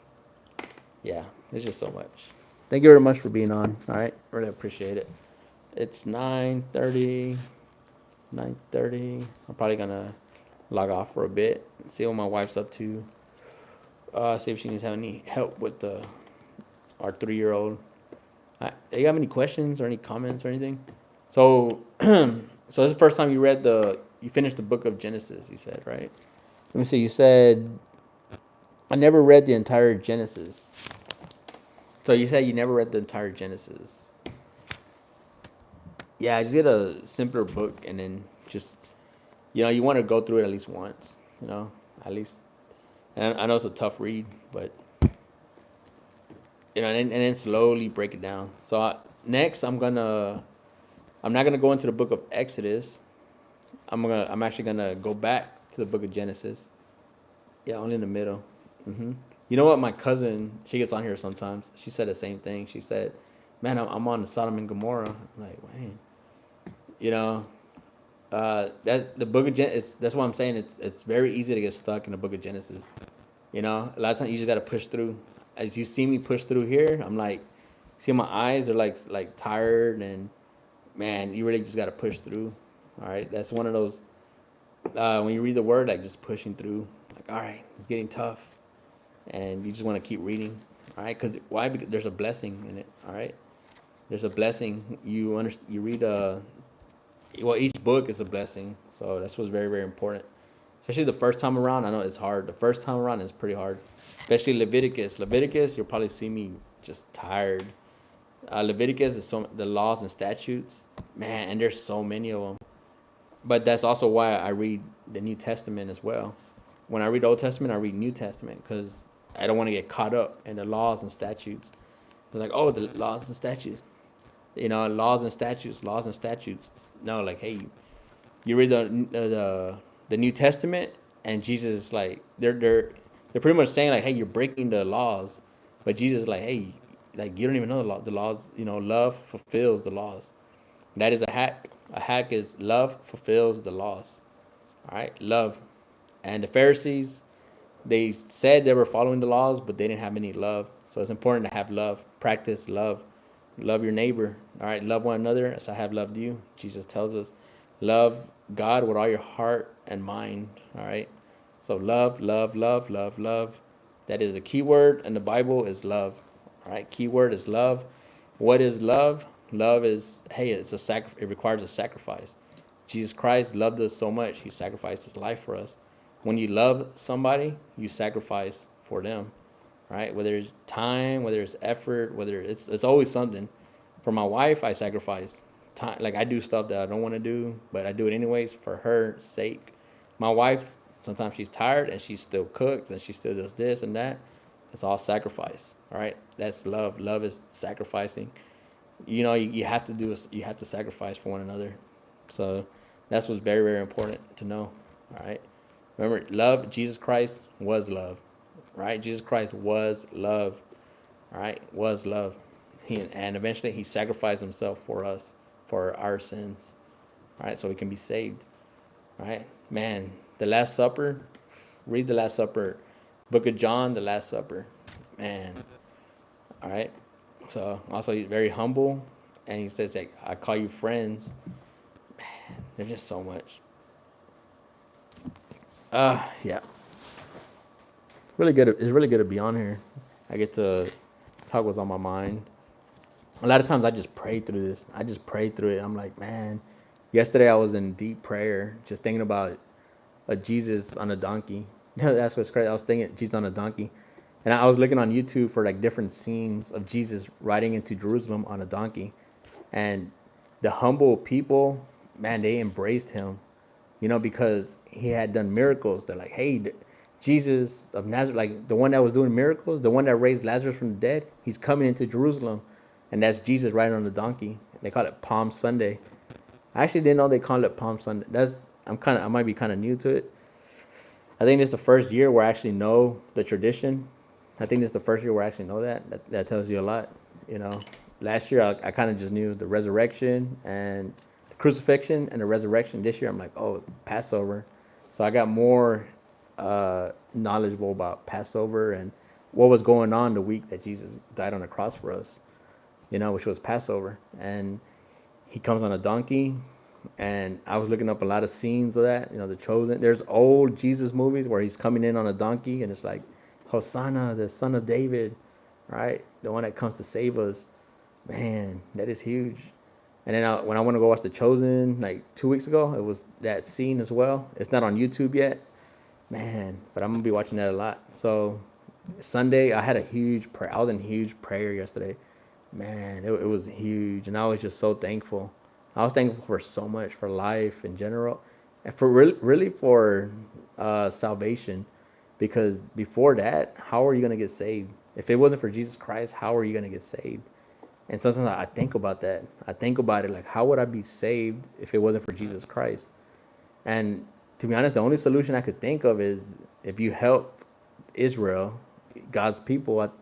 Yeah, it's just so much. Thank you very much for being on. All right, really appreciate it. It's 9:30. 9:30. I'm probably gonna log off for a bit, see what my wife's up to, see if she needs any help with our 3-year-old. You have any questions or any comments or anything? So, so this is the first time you finished the book of Genesis, you said, right? Let me see. You said I never read the entire Genesis. So you said you never read the entire Genesis. Yeah, just get a simpler book, and then just, you want to go through it at least once, at least. And I know it's a tough read, but, and then slowly break it down. So next, I'm not gonna go into the book of Exodus. I'm actually gonna go back to the book of Genesis. Yeah, only in the middle. You know what? My cousin, she gets on here sometimes. She said the same thing. She said, "Man, I'm on the Sodom and Gomorrah." I'm like, man. That the book of Genesis. That's what I'm saying. It's very easy to get stuck in the book of Genesis. A lot of times you just gotta push through. As you see me push through here, I'm like, see my eyes are like tired, and man, you really just gotta push through. All right, that's one of those. When you read the word, like just pushing through. Like, all right, it's getting tough, and you just want to keep reading. All right, why? Because there's a blessing in it. All right, there's a blessing. You read well, each book is a blessing. So that's what's very, very important. Especially the first time around. I know it's hard. The first time around is pretty hard. Especially Leviticus. Leviticus, you'll probably see me just tired. Leviticus is the laws and statutes. Man, and there's so many of them. But that's also why I read the New Testament as well. When I read the Old Testament, I read New Testament because I don't want to get caught up in the laws and statutes. They're like, oh, the laws and statutes. Laws and statutes, laws and statutes. No, like, hey, you read the New Testament, and Jesus is like, they're pretty much saying like, hey, you're breaking the laws, but Jesus is like, hey, like you don't even know the law. The laws, love fulfills the laws. That is a hack. A hack is love fulfills the laws. All right, love. And the Pharisees, they said they were following the laws, but they didn't have any love. So it's important to have love. Practice love. Love your neighbor. All right, love one another as I have loved you. Jesus tells us, love God with all your heart and mind. All right. So love, love, love, love, love. That is a key word in the Bible is love. All right. Key word is love. What is love? Love is, hey, it requires a sacrifice. Jesus Christ loved us so much, he sacrificed his life for us. When you love somebody, you sacrifice for them, right? Whether it's time, whether it's effort, whether it's always something. For my wife, I sacrifice time. Like I do stuff that I don't want to do, but I do it anyways for her sake. My wife, sometimes she's tired and she still cooks and she still does this and that. It's all sacrifice, all right? That's love. Love is sacrificing. You have to you have to sacrifice for one another. So that's what's very, very important to know. All right. Remember, love, Jesus Christ was love. Right? Jesus Christ was love. All right, was love. And eventually he sacrificed himself for us, for our sins. All right, so we can be saved. All right. Man, the Last Supper, read the Last Supper. Book of John, the Last Supper. Man. All right. So also he's very humble, and he says like, I call you friends. Man, there's just so much. Yeah. Really good. It's really good to be on here. I get to talk what's on my mind. A lot of times I just pray through this. I just pray through it. I'm like, man. Yesterday I was in deep prayer, just thinking about a Jesus on a donkey. That's what's crazy. I was thinking Jesus on a donkey, and I was looking on YouTube for like different scenes of Jesus riding into Jerusalem on a donkey, and the humble people, man, they embraced him, because he had done miracles. They're like, hey, Jesus of Nazareth, like the one that was doing miracles, the one that raised Lazarus from the dead, he's coming into Jerusalem, and that's Jesus riding on the donkey. They call it Palm Sunday. I actually didn't know they called it Palm Sunday. I might be kind of new to it. I think this is the first year where I actually know the tradition. I think this is the first year where I actually know that tells you a lot. Last year I kind of just knew the resurrection and the crucifixion and the resurrection. This year I'm like, oh, Passover. So I got more knowledgeable about Passover and what was going on the week that Jesus died on the cross for us, which was Passover. And he comes on a donkey, and I was looking up a lot of scenes of that. The Chosen. There's old Jesus movies where he's coming in on a donkey, and it's like, Hosanna, the Son of David, right? The one that comes to save us. Man, that is huge. And then when I want to go watch The Chosen, like 2 weeks ago, it was that scene as well. It's not on YouTube yet, man, but I'm gonna be watching that a lot. So Sunday, I had a huge prayer. I was in huge prayer yesterday. Man, it was huge, and I was just so thankful. I was thankful for so much, for life in general, and for really for salvation, because before that, how are you gonna get saved? If it wasn't for Jesus Christ, how are you gonna get saved? And sometimes I think about that. I think about it like, how would I be saved if it wasn't for Jesus Christ? And to be honest, the only solution I could think of is if you help Israel, God's people,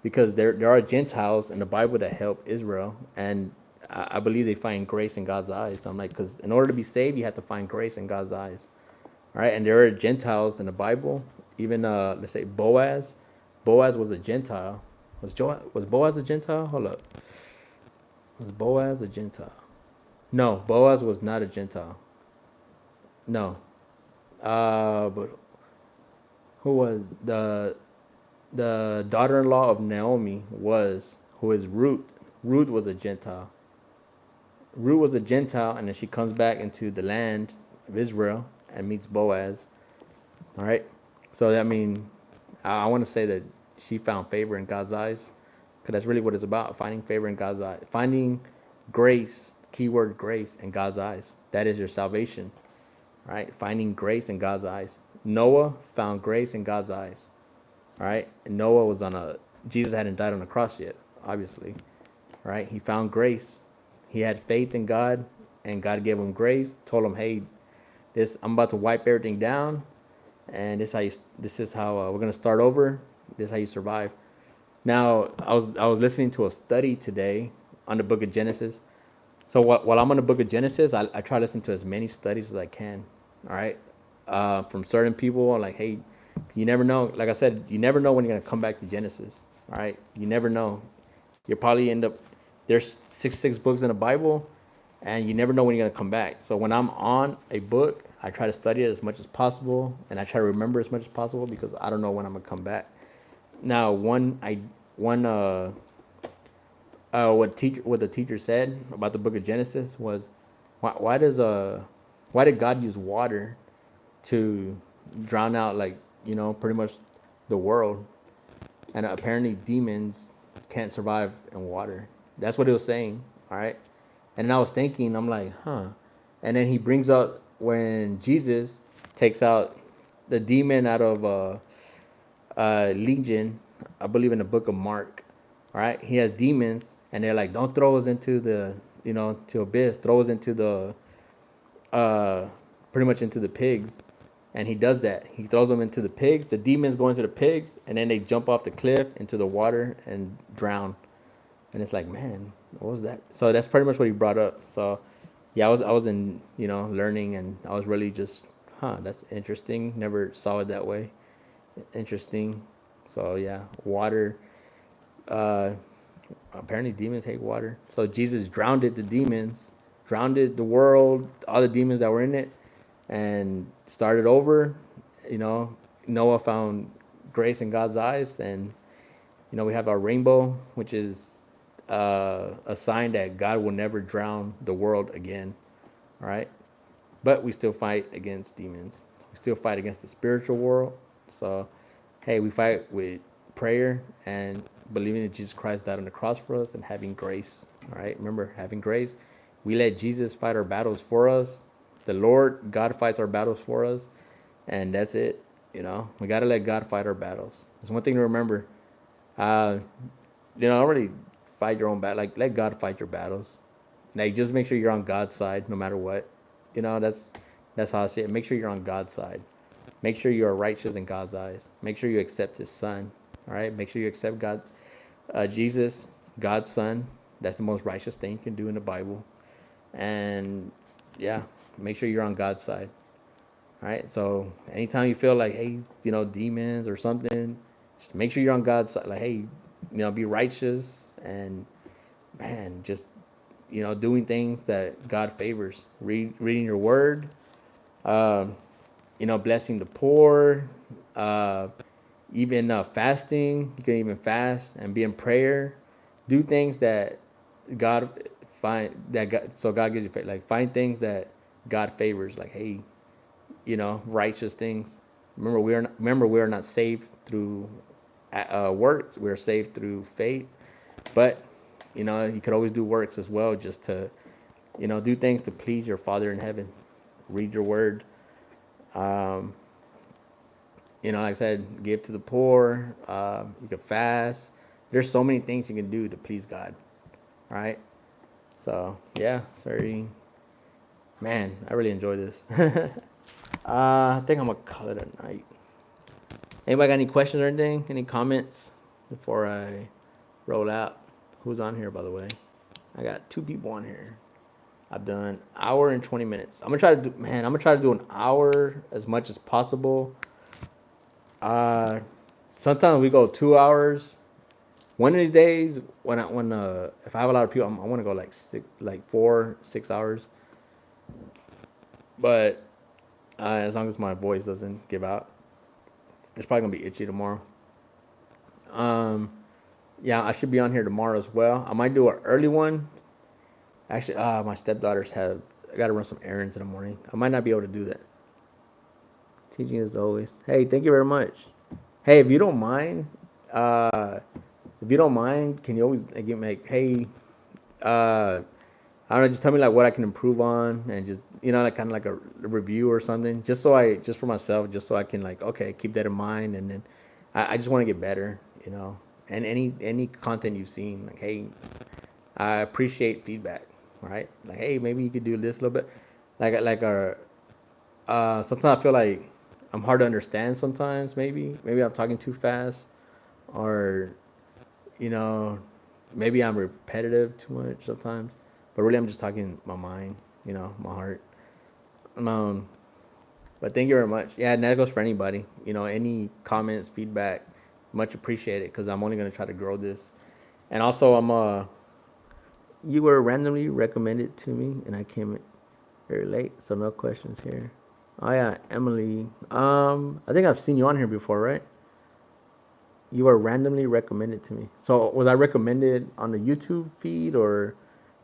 because there are Gentiles in the Bible that help Israel, and I believe they find grace in God's eyes. I'm like, because in order to be saved, you have to find grace in God's eyes. All right, and there are Gentiles in the Bible. Even let's say Boaz. Boaz was a Gentile. Was Boaz a Gentile? Hold up. Was Boaz a Gentile? No, Boaz was not a Gentile. No. But who was the daughter-in-law of Naomi who is Ruth. Ruth was a Gentile. Ruth was a Gentile, and then she comes back into the land of Israel and meets Boaz. All right. So I mean, I want to say that she found favor in God's eyes, because that's really what it's about: finding favor in God's eyes, finding grace. Keyword grace in God's eyes. That is your salvation, right? Finding grace in God's eyes. Noah found grace in God's eyes. All right. And Noah was on a Jesus hadn't died on the cross yet, obviously. Right? He found grace. He had faith in God, and God gave him grace. Told him, "Hey, this I'm about to wipe everything down, and this is how we're gonna start over. This is how you survive." Now, I was listening to a study today on the Book of Genesis. So while I'm on the Book of Genesis, I try to listen to as many studies as I can. All right, from certain people, like, hey, you never know. Like I said, you never know when you're gonna come back to Genesis. All right, you never know. You'll probably end up there's six books in the Bible, and you never know when you're gonna come back. So when I'm on a book, I try to study it as much as possible, and I try to remember as much as possible, because I don't know when I'm gonna come back. Now, what the teacher said about the Book of Genesis was, why did God use water to drown out, like, pretty much the world, and apparently demons can't survive in water. That's what it was saying. All right. And then I was thinking, I'm like, huh. And then he brings up when Jesus takes out the demon out of Legion, I believe in the book of Mark. All right. He has demons, and they're like, don't throw us into the, to abyss, throw us into the, uh, pretty much into the pigs. And he does that. He throws them into the pigs. The demons go into the pigs, and then they jump off the cliff into the water and drown. And it's like, man, what was that? So that's pretty much what he brought up. So yeah, I was in, learning, and I was really just, that's interesting. Never saw it that way. Interesting. So yeah, water. Uh, Apparently demons hate water. So Jesus drowned the demons, drowned the world, all the demons that were in it, and started over. You know, Noah found grace in God's eyes, and we have our rainbow, which is a sign that God will never drown the world again. All right, but we still fight against demons. We still fight against the spiritual world. So, hey, we fight with prayer and believing that Jesus Christ died on the cross for us and having grace. All right, remember, having grace. We let Jesus fight our battles for us. The Lord God fights our battles for us, and that's it. We got to let God fight our battles. It's one thing to remember. uh don't really fight your own battle. Like, let God fight your battles. Like, just make sure you're on God's side no matter what. That's how I see it. Make sure you're on God's side. Make sure you are righteous in God's eyes. Make sure you accept His Son. All right. Make sure you accept God, Jesus, God's Son. That's the most righteous thing you can do in the Bible. And yeah, make sure you're on God's side. All right. So anytime you feel like, hey, demons or something, just make sure you're on God's side. Like, hey, be righteous, and man, just doing things that God favors. Reading your word, um, blessing the poor, uh, even fasting. You can even fast and be in prayer. Do things that God so God gives you favor. Like, find things that God favors. Like, hey, righteous things. Remember we are not saved through works. We are saved through faith. But you could always do works as well, just to do things to please your Father in heaven. Read your word. Um, like I said, give to the poor. You can fast. There's so many things you can do to please God. All right. So yeah, sorry, man. I really enjoy this. I think I'm gonna call it a night. Anybody got any questions or anything? Any comments before I roll out? Who's on here, by the way? I got 2 people on here. I've done hour and 20 minutes. I'm gonna try to do an hour as much as possible. Sometimes we go 2 hours. One of these days, if I have a lot of people, I want to go like 4-6 hours. But as long as my voice doesn't give out, it's probably gonna be itchy tomorrow. Yeah, I should be on here tomorrow as well. I might do an early one, Actually, my stepdaughters have. I gotta run some errands in the morning. I might not be able to do that. Teaching as always. Hey, thank you very much. Hey, uh, if you don't mind, can you always like, hey, uh, I don't know, just tell me like what I can improve on, and just like kind of like a review or something, just for myself, just so I can like okay keep that in mind, and then I just want to get better, and any content you've seen, like hey, I appreciate feedback, right? Like hey, maybe you could do this a little bit, sometimes I feel like I'm hard to understand sometimes, maybe I'm talking too fast, or you know, maybe I'm repetitive too much sometimes, but really I'm just talking my mind, my heart. Um, but thank you very much. Yeah, and that goes for anybody. Any comments, feedback, much appreciated because I'm only gonna try to grow this. And also, you were randomly recommended to me, and I came very late, so no questions here. Oh yeah, Emily. I think I've seen you on here before, right? You were randomly recommended to me. So was I recommended on the YouTube feed or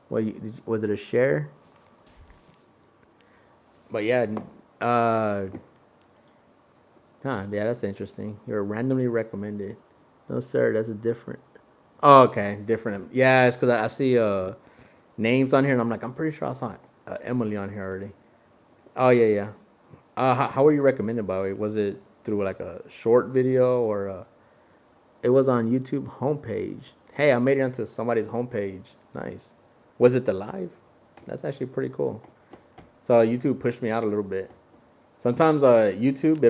was it a share? But yeah, uh, yeah, that's interesting. You're randomly recommended. No, sir, that's a different. Oh, okay, different. Yeah, it's because I see names on here, and I'm like, I'm pretty sure I saw Emily on here already. Oh yeah, yeah. How were you recommended by the way? Was it through like a short video or it was on YouTube homepage? Hey, I made it onto somebody's homepage. Nice. Was it the live? That's actually pretty cool. So YouTube pushed me out a little bit. Sometimes YouTube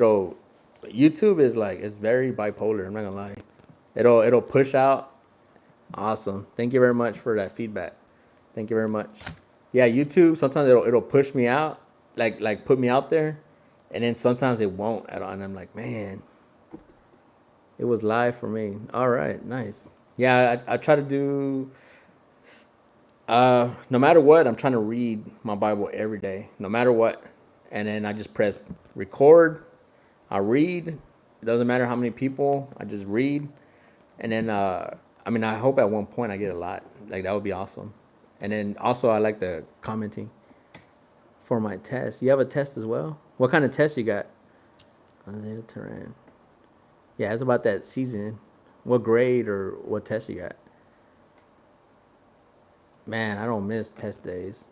is like it's very bipolar. I'm not gonna lie. It'll push out. Awesome. Thank you very much for that feedback. Thank you very much. Yeah, YouTube sometimes it'll push me out, like put me out there, and then sometimes it won't at all. And I'm like, man, it was live for me. All right, nice. Yeah, I try to do. No matter what, I'm trying to read my Bible every day, no matter what. And then I just press record. I read. It doesn't matter how many people. I just read, and then I mean, I hope at one point I get a lot. Like that would be awesome. And then also I like the commenting for my test. You have a test as well. What kind of test you got? Isaiah Turan. Yeah, it's about that season. What grade or what test you got? Man, I don't miss test days.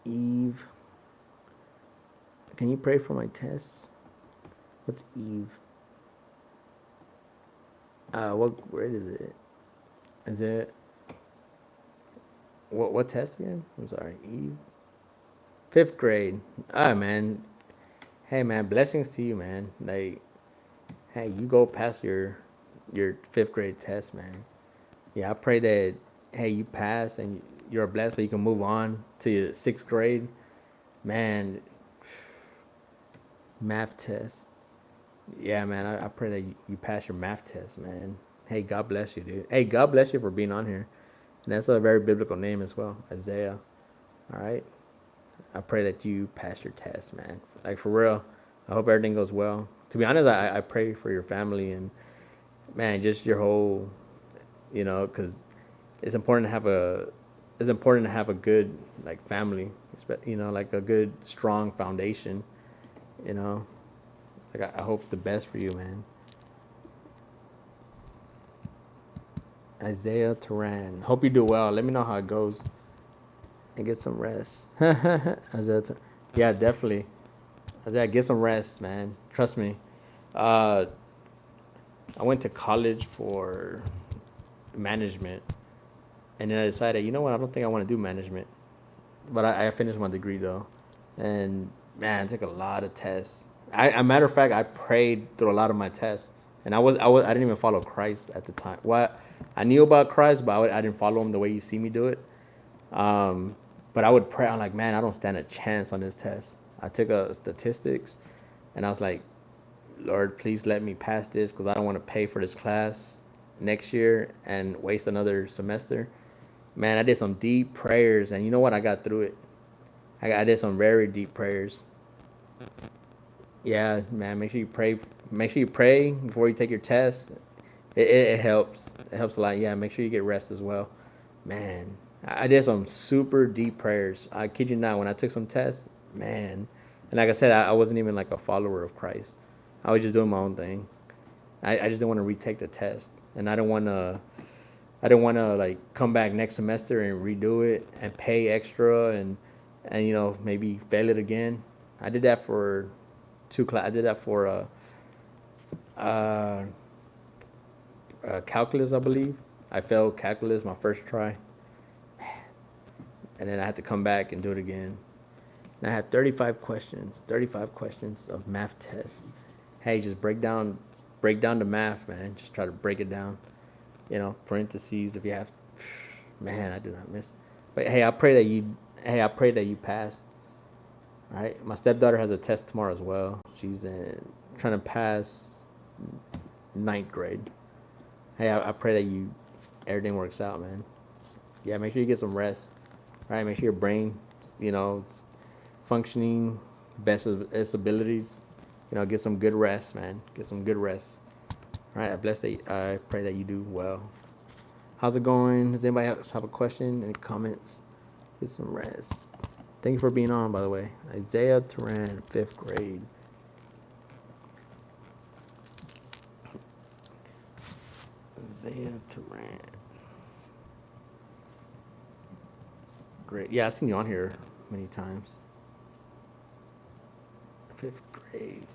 Eve. Can you pray for my tests? What's Eve? What grade is it? Is it what test again? I'm sorry, Eve. Fifth grade. Ah man. Hey man, blessings to you, man. Like, hey, you go past your fifth grade test, man. Yeah, I pray that hey you pass and you're blessed so you can move on to your sixth grade. Man, math test. Yeah, man, I pray that you pass your math test, man. Hey, God bless you, dude. Hey, God bless you for being on here. And that's a very biblical name as well, Isaiah. All right. I pray that you pass your test, man. Like for real. I hope everything goes well. To be honest, I pray for your family and man, just your whole, because it's important to have a, it's important to have a good like family, like a good strong foundation. You know, like I hope the best for you, man. Isaiah Turan. Hope you do well. Let me know how it goes and get some rest. Isaiah, yeah, definitely. Isaiah, get some rest, man. Trust me. Uh, I went to college for management, and then I decided, you know what? I don't think I want to do management. But I finished my degree though, and man, I took a lot of tests. A matter of fact, I prayed through a lot of my tests, and I didn't even follow Christ at the time. What I knew about Christ, but I didn't follow him the way you see me do it. Um, but I would pray. I'm like, man, I don't stand a chance on this test. I took a statistics, and I was like, Lord, please let me pass this because I don't want to pay for this class next year and waste another semester. Man, I did some deep prayers, and you know what? I got through it. I did some very deep prayers. Yeah, man. Make sure you pray. Make sure you pray before you take your test. It helps. It helps a lot. Yeah. Make sure you get rest as well. Man, I did some super deep prayers. I kid you not. When I took some tests, man, and like I said, I wasn't even like a follower of Christ. I was just doing my own thing. I just didn't want to retake the test, and I didn't want to. I didn't want to like come back next semester and redo it and pay extra and maybe fail it again. I did that for two class. I did that for uh, calculus, I believe. I failed calculus my first try, and then I had to come back and do it again. And I had 35 questions of math tests. Hey, just break down the math, man. Just try to break it down. Parentheses if you have. Man, I do not miss. But hey, I pray that you pass. All right, my stepdaughter has a test tomorrow as well. She's trying to pass ninth grade. Hey, I pray that everything works out, man. Yeah, make sure you get some rest. All right, make sure your brain, it's functioning best of its abilities. Get some good rest, man. Get some good rest. All right, I pray that you do well. How's it going? Does anybody else have a question? Any comments? Get some rest. Thank you for being on, by the way. Isaiah Turan, 5th grade. Isaiah Turan. Great. Yeah, I've seen you on here many times. 5th grade.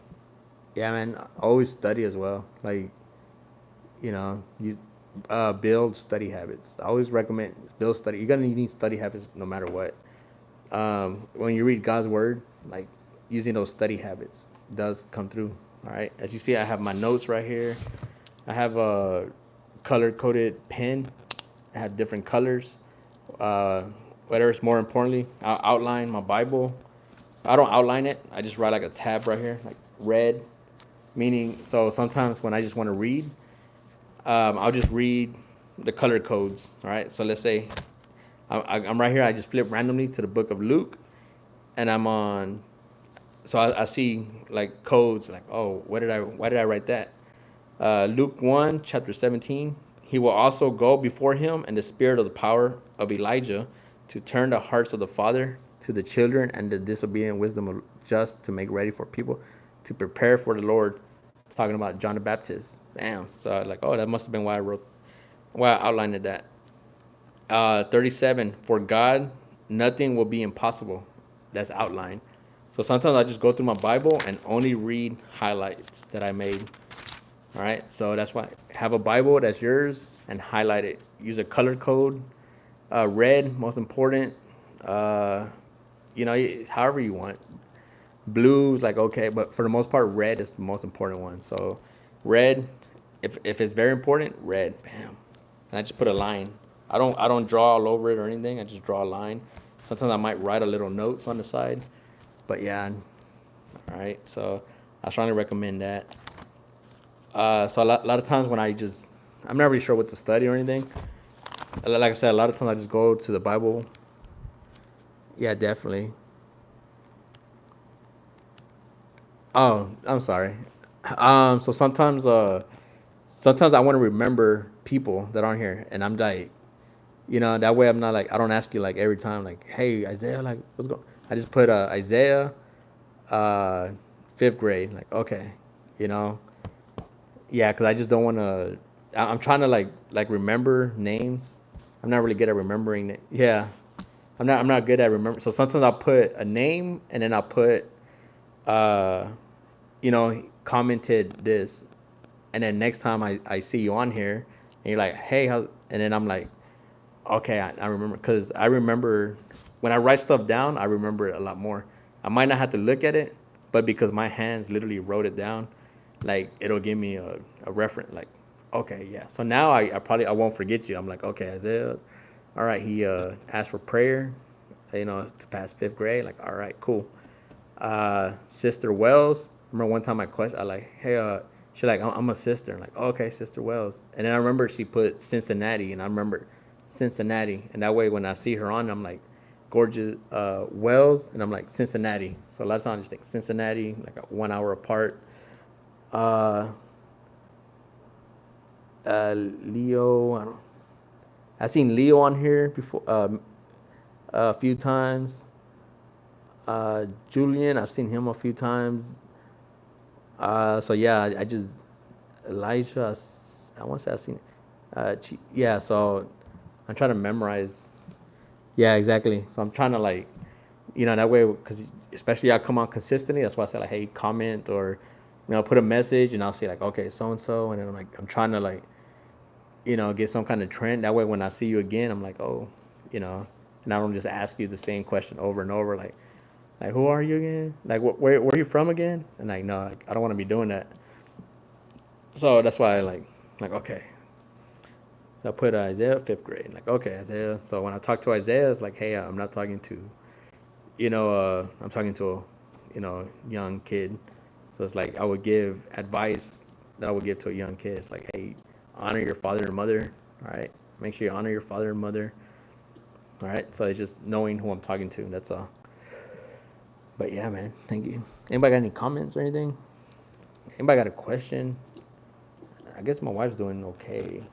Yeah, man. Always study as well. Like, you build study habits. I always recommend build study. You're gonna need study habits no matter what. When you read God's word, like using those study habits does come through. All right. As you see, I have my notes right here. I have a color coded pen. I have different colors. Uh, whether it's more importantly, I'll outline my Bible. I don't outline it. I just write like a tab right here, like red, meaning so sometimes when I just want to read, I'll just read the color codes. All right. So let's say I'm right here. I just flip randomly to the book of Luke, and I'm on. So I see like codes like, oh, why did I write that? Luke 1, chapter 17. He will also go before him in the spirit of the power of Elijah to turn the hearts of the father to the children and the disobedient wisdom of just to make ready for people to prepare for the Lord. Talking about John the Baptist. Bam. So I was like, oh, that must have been why I outlined that. 37. For God, nothing will be impossible. That's outlined. So sometimes I just go through my Bible and only read highlights that I made. All right. So that's why have a Bible that's yours and highlight it. Use a color code. Red, most important. However you want. Blue's like okay, but for the most part, red is the most important one. So red, if it's very important, red. Bam. And I just put a line. I don't draw all over it or anything. I just draw a line. Sometimes I might write a little notes on the side. But yeah, all right. So I strongly recommend that. So a lot of times when I'm not really sure what to study or anything. Like I said, a lot of times I just go to the Bible. Yeah, definitely. Oh, I'm sorry. So sometimes I want to remember people that aren't here, and I'm like, that way I'm not like I don't ask you like every time like, hey Isaiah, like what's going? I just put Isaiah, uh, 5th grade. Like okay, you know, yeah, because I just don't want to. I'm trying to like remember names. I'm not really good at remembering it. Yeah, I'm not good at remember. So sometimes I'll put a name and then I'll put uh commented this, and then next time I see you on here and you're like, hey, how's, and then I'm like, okay, I remember, because I remember when I write stuff down, I remember it a lot more. I might not have to look at it, but because my hands literally wrote it down, like it'll give me a reference. Like, okay, yeah. So now I won't forget you. I'm like, okay, Isaiah, all right. He asked for prayer, to pass 5th grade. Like, all right, cool. Sister Wells. Remember one time I like, hey, she like, I'm a sister. I'm like, oh, okay, Sister Wells. And then I remember she put Cincinnati, and I remember Cincinnati, and that way when I see her on, I'm like, gorgeous Wells, and I'm like Cincinnati. So a lot of times I just think Cincinnati, like 1 hour apart. Uh, Leo, I don't, I've seen Leo on here before a few times. Julian, I've seen him a few times. So yeah, I just Elijah. I want to say I've seen. Yeah, so I'm trying to memorize. Yeah, exactly. So I'm trying to like, that way because especially I come on consistently. That's why I say like, hey, comment or, put a message and I'll say like, okay, so and so, and then I'm trying to like, get some kind of trend. That way, when I see you again, I'm like, oh, you know, and I don't just ask you the same question over and over, like who are you again? Like, where are you from again? And like, no, like, I don't want to be doing that. So that's why I like, okay. So I put Isaiah 5th grade. Like, okay, Isaiah. So when I talk to Isaiah, it's like, hey, I'm not talking to, I'm talking to a, young kid. So it's like I would give advice that I would give to a young kid. It's like, hey, honor your father and mother. All right, make sure you honor your father and mother. All right. So it's just knowing who I'm talking to. That's all. But yeah, man. Thank you. Anybody got any comments or anything? Anybody got a question? I guess my wife's doing okay.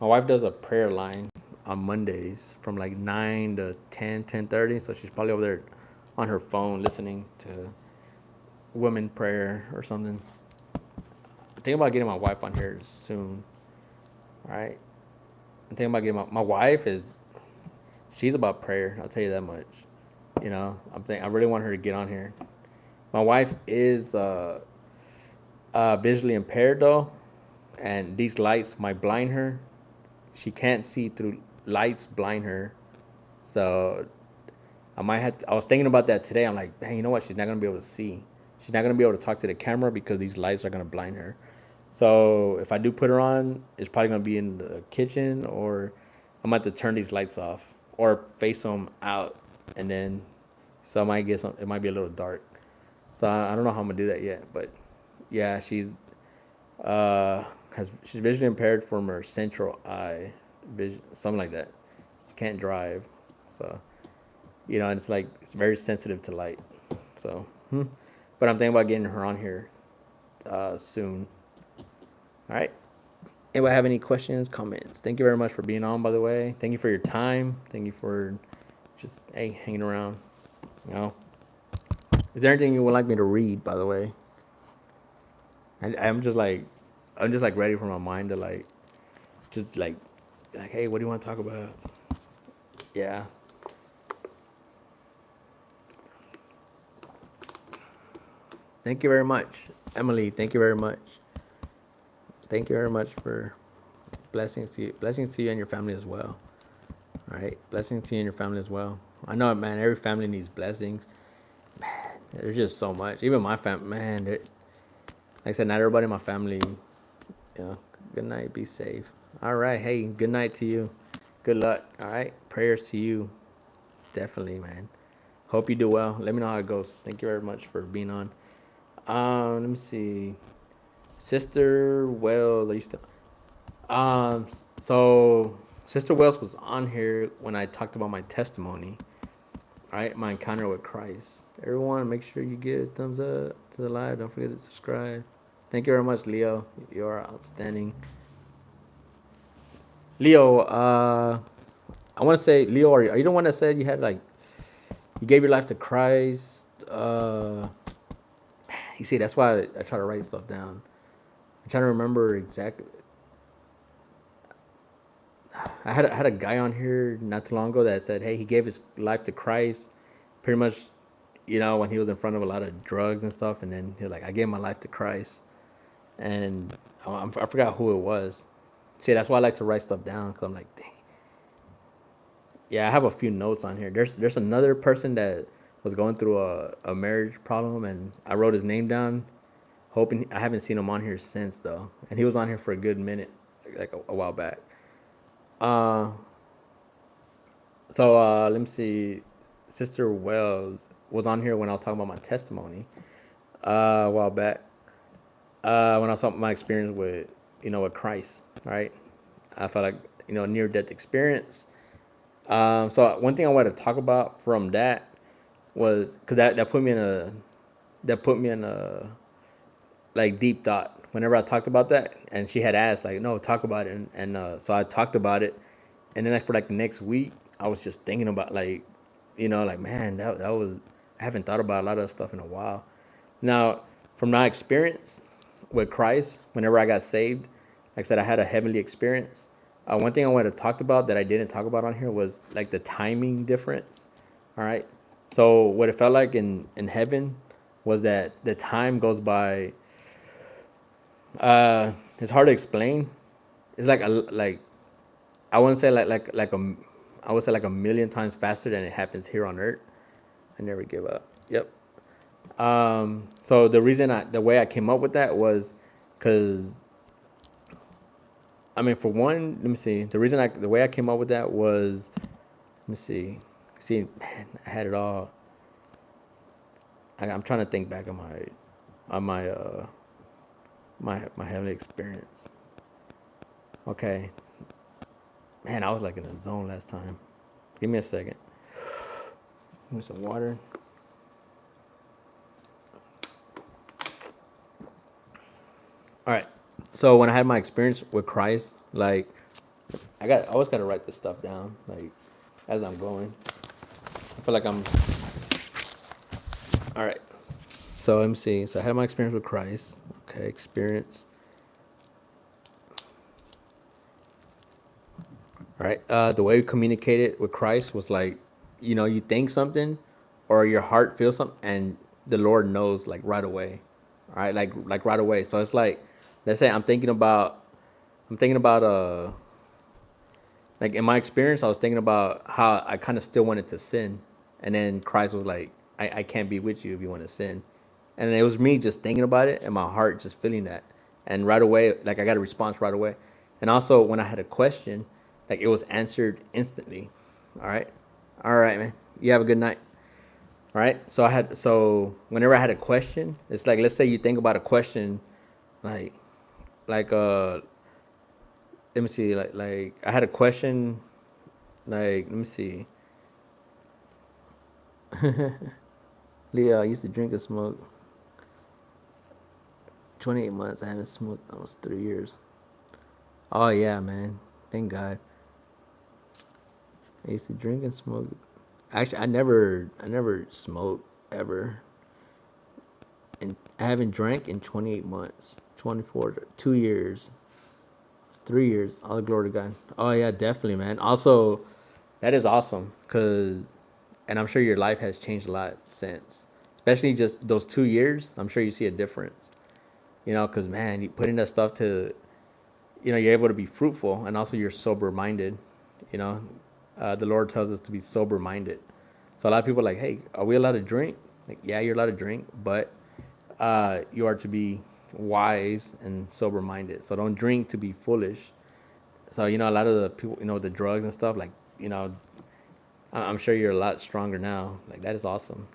My wife does a prayer line on Mondays from like 9 to 10, 10:30. So she's probably over there on her phone listening to women prayer or something. I'm thinking about getting my wife on here soon. All right. I'm thinking about getting my wife she's about prayer. I'll tell you that much. I really want her to get on here. My wife is visually impaired though, and these lights might blind her. She can't see through lights, blind her. So I was thinking about that today. I'm like, hey, you know what? She's not gonna be able to see. She's not gonna be able to talk to the camera because these lights are gonna blind her. So if I do put her on, it's probably gonna be in the kitchen, or I'm gonna have to turn these lights off or face them out, and then so I might get some. It might be a little dark. So I don't know how I'm gonna do that yet, but yeah, uh she's visually impaired from her central eye, vision, something like that. She can't drive, so and it's like it's very sensitive to light. So, but I'm thinking about getting her on here soon. All right. Anybody have any questions, comments? Thank you very much for being on. By the way, thank you for your time. Thank you for just hanging around. You know, is there anything you would like me to read? By the way, I'm just like ready for my mind to just like hey, what do you want to talk about? Yeah. Thank you very much, Emily. Thank you very much. Thank you very much for blessings to you and your family as well. All right, blessings to you and your family as well. I know, man. Every family needs blessings. There's just so much. Even my family, man. Like I said, not everybody in my family. Good night. Be safe. All right. Hey, good night to you. Good luck. All right. Prayers to you. Definitely, man. Hope you do well. Let me know how it goes. Thank you very much for being on. Let me see. Sister Wells, are you still? So Sister Wells was on here when I talked about my testimony. All right, my encounter with Christ. Everyone, make sure you give a thumbs up to the live. Don't forget to subscribe. Thank you very much, Leo. You are outstanding. Leo, I want to say, Leo, are you the one that said you had you gave your life to Christ? You see, that's why I try to write stuff down. I'm trying to remember exactly. I had a guy on here not too long ago that said, hey, he gave his life to Christ, pretty much, when he was in front of a lot of drugs and stuff, and then he was like, I gave my life to Christ, and I forgot who it was. See, that's why I like to write stuff down because I'm like, dang. Yeah, I have a few notes on here. There's another person that was going through a marriage problem, and I wrote his name down, hoping I haven't seen him on here since though, and he was on here for a good minute, like a while back. Uh, let me see. Sister Wells was on here when I was talking about my testimony a while back. When I was talking about my experience with with Christ, right? I felt like near death experience. So one thing I wanted to talk about from that was because that put me in a like deep thought. Whenever I talked about that, and she had asked like, no, talk about it, and so I talked about it, and then like for like the next week, I was just thinking about like, like man, that was I haven't thought about a lot of stuff in a while. Now, from my experience with Christ, whenever I got saved, like I said, I had a heavenly experience. One thing I wanted to talk about that I didn't talk about on here was like the timing difference. All right. So what it felt like in heaven was that the time goes by. It's hard to explain. It's like I wouldn't say I would say like a million times faster than it happens here on Earth. I never give up. Yep. So the way I came up with that was because, I mean, for one, let me see. The way I came up with that was, let me see. See, man, I had it all. I'm trying to think back on my heavenly experience. Okay, man, I was like in a zone last time. Give me a second. Give me some water. All right. So when I had my experience with Christ, like I always gotta write this stuff down, like as I'm going. I feel like I'm all right. So let me see. So I had my experience with Christ. Okay, experience. All right. The way we communicated with Christ was like, you think something, or your heart feels something, and the Lord knows like right away. All right, like right away. So it's like, let's say I'm thinking about like in my experience, I was thinking about how I kind of still wanted to sin, and then Christ was like, I can't be with you if you want to sin, and it was me just thinking about it and my heart just feeling that, and right away, like I got a response right away, and also when I had a question, like it was answered instantly. All right, man. You have a good night. All right. So whenever I had a question, it's like let's say you think about a question, like like let me see, like I had a question, like let me see. Leo, I used to drink and smoke. 28 months. I haven't smoked almost 3 years. Oh yeah, man. Thank God. I used to drink and smoke. Actually, I never smoked ever, and I haven't drank in 28 months. 24, 2 years, 3 years. All the glory to God. Oh yeah, definitely, man. Also, that is awesome, cause, and I'm sure your life has changed a lot since, especially just those 2 years. I'm sure you see a difference. Cause man, you putting that stuff to, you're able to be fruitful, and also you're sober minded. You know, the Lord tells us to be sober minded. So a lot of people are like, hey, are we allowed to drink? Like, yeah, you're allowed to drink, but you are to be wise and sober minded. So don't drink to be foolish. So a lot of the people, the drugs and stuff, like, I'm sure you're a lot stronger now. Like that is awesome.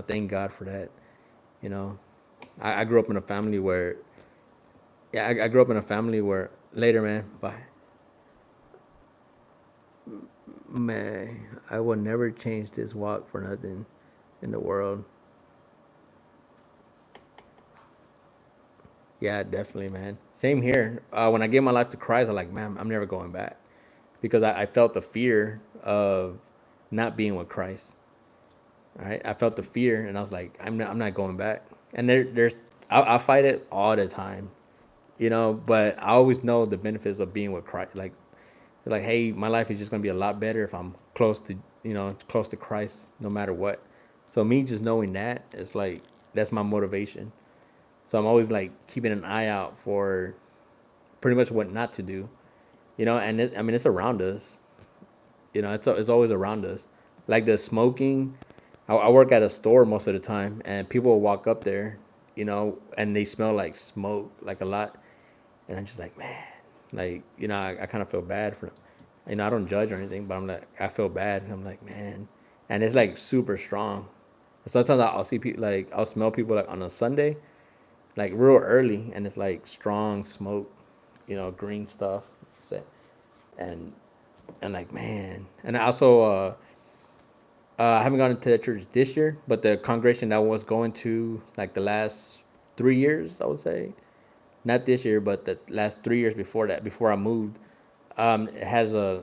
Thank God for that. You know, I grew up in a family where, yeah, I grew up in a family where later, man. Bye. Man, I will never change this walk for nothing in the world. Yeah, definitely, man. Same here. When I gave my life to Christ, I'm like, man, I'm never going back because I felt the fear of not being with Christ. All right, I felt the fear, and I was like, I'm not going back. And I fight it all the time, But I always know the benefits of being with Christ. Like, hey, my life is just gonna be a lot better if I'm close to Christ, no matter what. So me just knowing that, it's like that's my motivation. So I'm always like keeping an eye out for pretty much what not to do, And I mean, it's around us, it's always around us. Like the smoking, I work at a store most of the time, and people will walk up there, and they smell like smoke, like a lot, and I'm just like, man, like I kind of feel bad for them. I don't judge or anything, but I'm like, I feel bad, and I'm like, man, and it's like super strong. Sometimes I'll see people, like I'll smell people like on a Sunday, like real early, and it's like strong smoke, green stuff, and and like man, and I also I haven't gone to that church this year, but the congregation that I was going to like the last 3 years, I would say, not this year, but the last 3 years before that, before I moved, it has a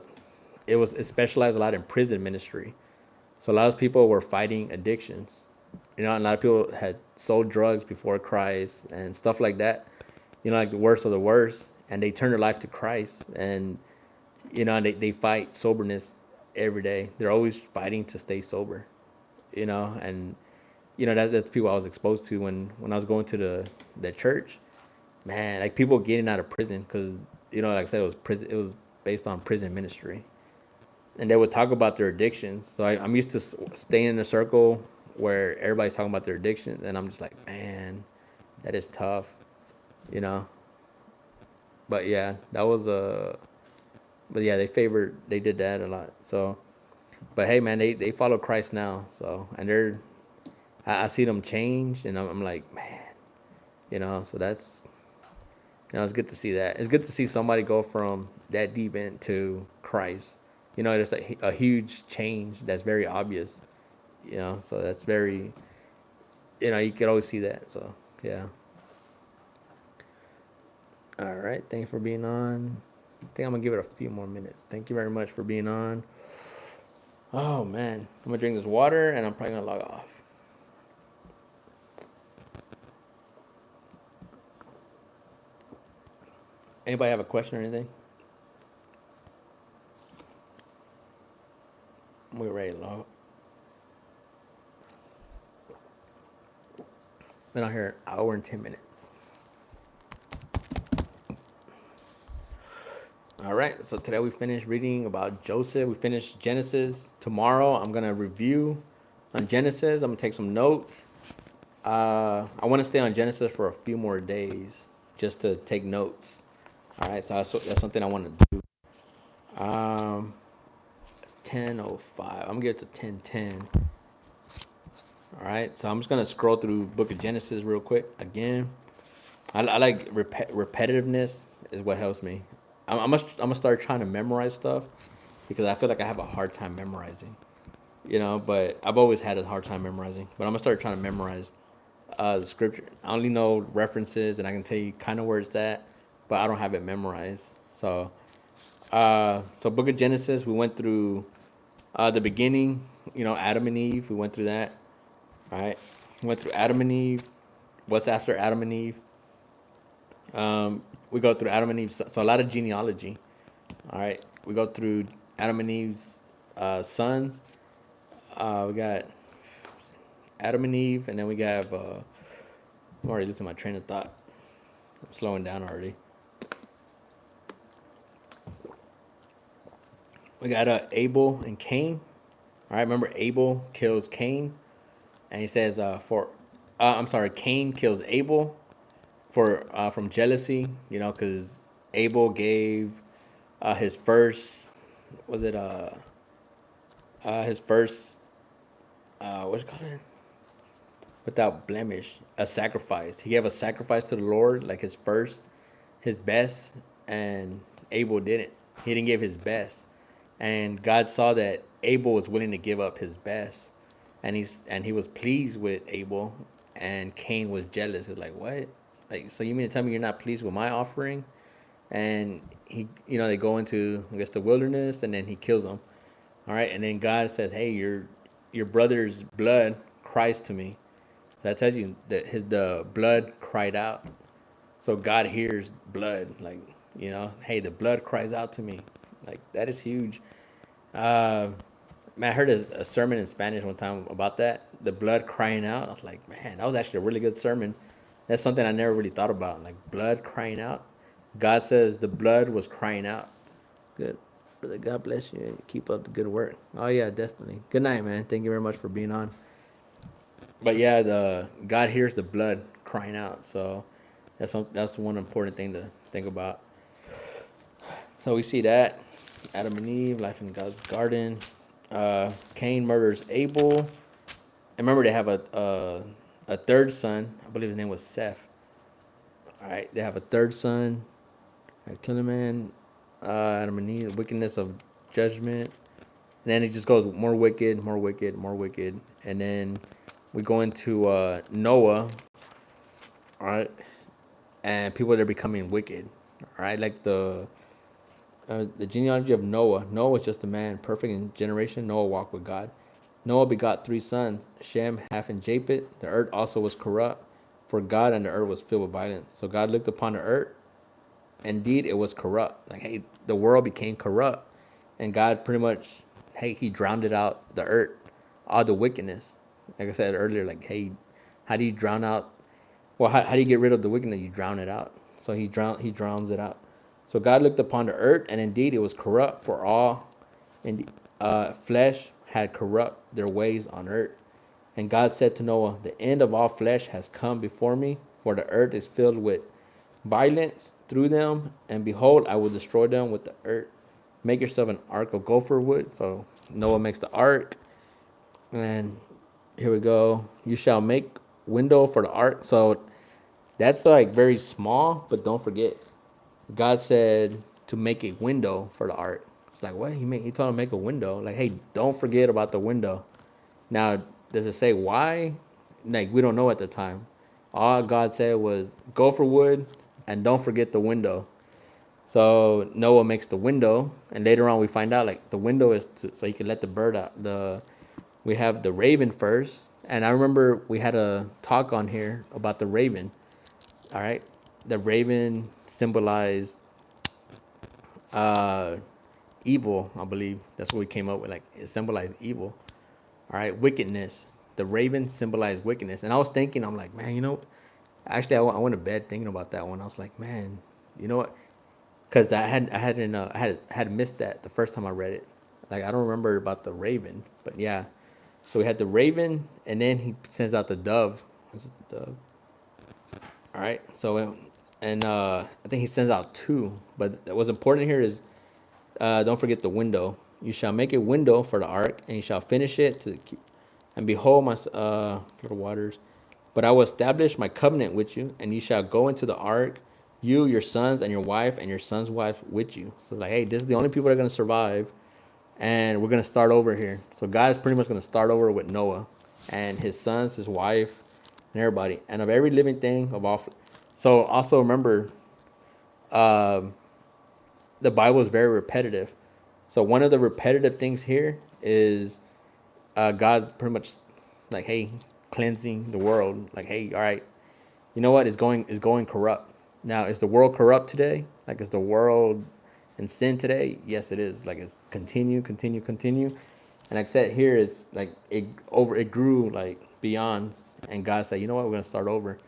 it specialized a lot in prison ministry. So a lot of people were fighting addictions. You know, and a lot of people had sold drugs before Christ and stuff like that. You know, like the worst of the worst, and they turn their life to Christ, and you know, they fight soberness every day. They're always fighting to stay sober. You know, and you know that's people I was exposed to when I was going to the church. Man, like people getting out of prison because you know, like I said, it was prison. It was based on prison ministry, and they would talk about their addictions. So I'm used to staying in a circle where everybody's talking about their addictions, and I'm just like, man, that is tough, you know. But yeah, that was a. But yeah, they did that a lot. So, but hey, man, they follow Christ now. So, and I see them change, and I'm like, man, you know. So that's, you know, it's good to see that. It's good to see somebody go from that deep into Christ. You know, there's a huge change that's very obvious. You know, so that's very, you know, you can always see that. So yeah. All right. Thank you for being on. I think I'm gonna give it a few more minutes. Thank you very much for being on. Oh man, I'm gonna drink this water and I'm probably gonna log off. Anybody have a question or anything? We're ready to log. Been out here an hour and 10 minutes. All right, so today we finished reading about Joseph. We finished Genesis. Tomorrow I'm gonna review on Genesis. I'm gonna take some notes. I want to stay on Genesis for a few more days just to take notes. All right, so that's something I want to do. 10:05. I'm gonna get to 10:10. All right, so I'm just gonna scroll through Book of Genesis real quick again. I like repetitiveness is what helps me. I'm gonna start trying to memorize stuff because I feel like I have a hard time memorizing. You know, but I've always had a hard time memorizing. But I'm gonna start trying to memorize the scripture. I only know references and I can tell you kind of where it's at, but I don't have it memorized. So Book of Genesis, we went through the beginning. You know, Adam and Eve. We went through that. All right, we went through Adam and Eve. What's after Adam and Eve? We go through Adam and Eve. So a lot of genealogy. All right, we go through Adam and Eve's sons. We got Adam and Eve, and then we have. I'm already losing my train of thought. I'm slowing down already. We got Abel and Cain. All right, remember Abel kills Cain, and he says I'm sorry, Cain kills Abel for from jealousy. You know, because Abel gave his first was it his first what's it called, without blemish, a sacrifice. He gave a sacrifice to the Lord, like his first, his best, and Abel didn't. He didn't give his best, and God saw that Abel was willing to give up his best, and he was pleased with Abel, and Cain was jealous. He was like, "What? Like, so you mean to tell me you're not pleased with my offering?" And he, you know, they go into, I guess, the wilderness, and then he kills them. All right, and then God says, "Hey, your brother's blood cries to me." So that tells you that the blood cried out. So God hears blood, like, you know, hey, the blood cries out to me, like that is huge. Uh, Man, I heard a sermon in Spanish one time about that, the blood crying out. I was like, man, that was actually a really good sermon. That's something I never really thought about, like blood crying out. God says the blood was crying out. Good. Brother, God bless you and keep up the good work. Oh yeah, definitely. Good night, man. Thank you very much for being on. But yeah, the God hears the blood crying out. So that's one important thing to think about. So we see that Adam and Eve, life in God's garden. Cain murders Abel. And remember, they have a third son. I believe his name was Seth. All right, they have a third son. I kill a man. Adam and Eve, the wickedness of judgment. And then it just goes more wicked, more wicked, more wicked. And then we go into Noah. All right, and people that are becoming wicked. All right, like The genealogy of Noah. Noah was just a man, perfect in generation. Noah walked with God. Noah begot 3 sons, Shem, Ham, and Japheth. The earth also was corrupt for God, and the earth was filled with violence. So God looked upon the earth. Indeed, it was corrupt. Like, hey, the world became corrupt. And God pretty much, hey, he drowned it out the earth, all the wickedness. Like I said earlier, like, hey, how do you drown out? Well, how do you get rid of the wickedness? You drown it out. So he drowns it out. So God looked upon the earth, and indeed it was corrupt, for all and flesh had corrupt their ways on earth. And God said to Noah, the end of all flesh has come before me, for the earth is filled with violence through them, and behold, I will destroy them with the earth. Make yourself an ark of gopher wood. So Noah makes the ark, and here we go. You shall make window for the ark. So that's like very small, but don't forget, God said to make a window for the ark. It's like, what? He told him to make a window. Like, hey, don't forget about the window. Now, does it say why? Like, we don't know at the time. All God said was go for wood and don't forget the window. So Noah makes the window, and later on we find out like the window is so you can let the bird out. We have the raven first, and I remember we had a talk on here about the raven. All right, the raven symbolized uh, evil. I believe that's what we came up with. Like, it symbolized evil. All right, wickedness. The raven symbolized wickedness, and I was thinking, I'm like, man, actually, I went to bed thinking about that one. I was like, man, you know what? Because I had missed that the first time I read it. Like, I don't remember about the raven, but yeah. So we had the raven, and then he sends out the dove. Was it the dove? All right. So I think he sends out two, but what's important here is don't forget the window. You shall make a window for the ark, and you shall finish it and behold my little waters. But I will establish my covenant with you, and you shall go into the ark, you, your sons, and your wife, and your son's wife with you. So it's like, hey, this is the only people that are going to survive, and we're going to start over here. So God is pretty much going to start over with Noah and his sons, his wife, and everybody, and of every living thing of all. So also remember, um, the Bible is very repetitive. So one of the repetitive things here is God pretty much like, hey, cleansing the world. Like, hey, all right, you know what? It's going corrupt. Now, is the world corrupt today? Like, is the world in sin today? Yes, it is. Like, it's continue. And like I said, here is like it grew like beyond, and God said, you know what? We're gonna start over.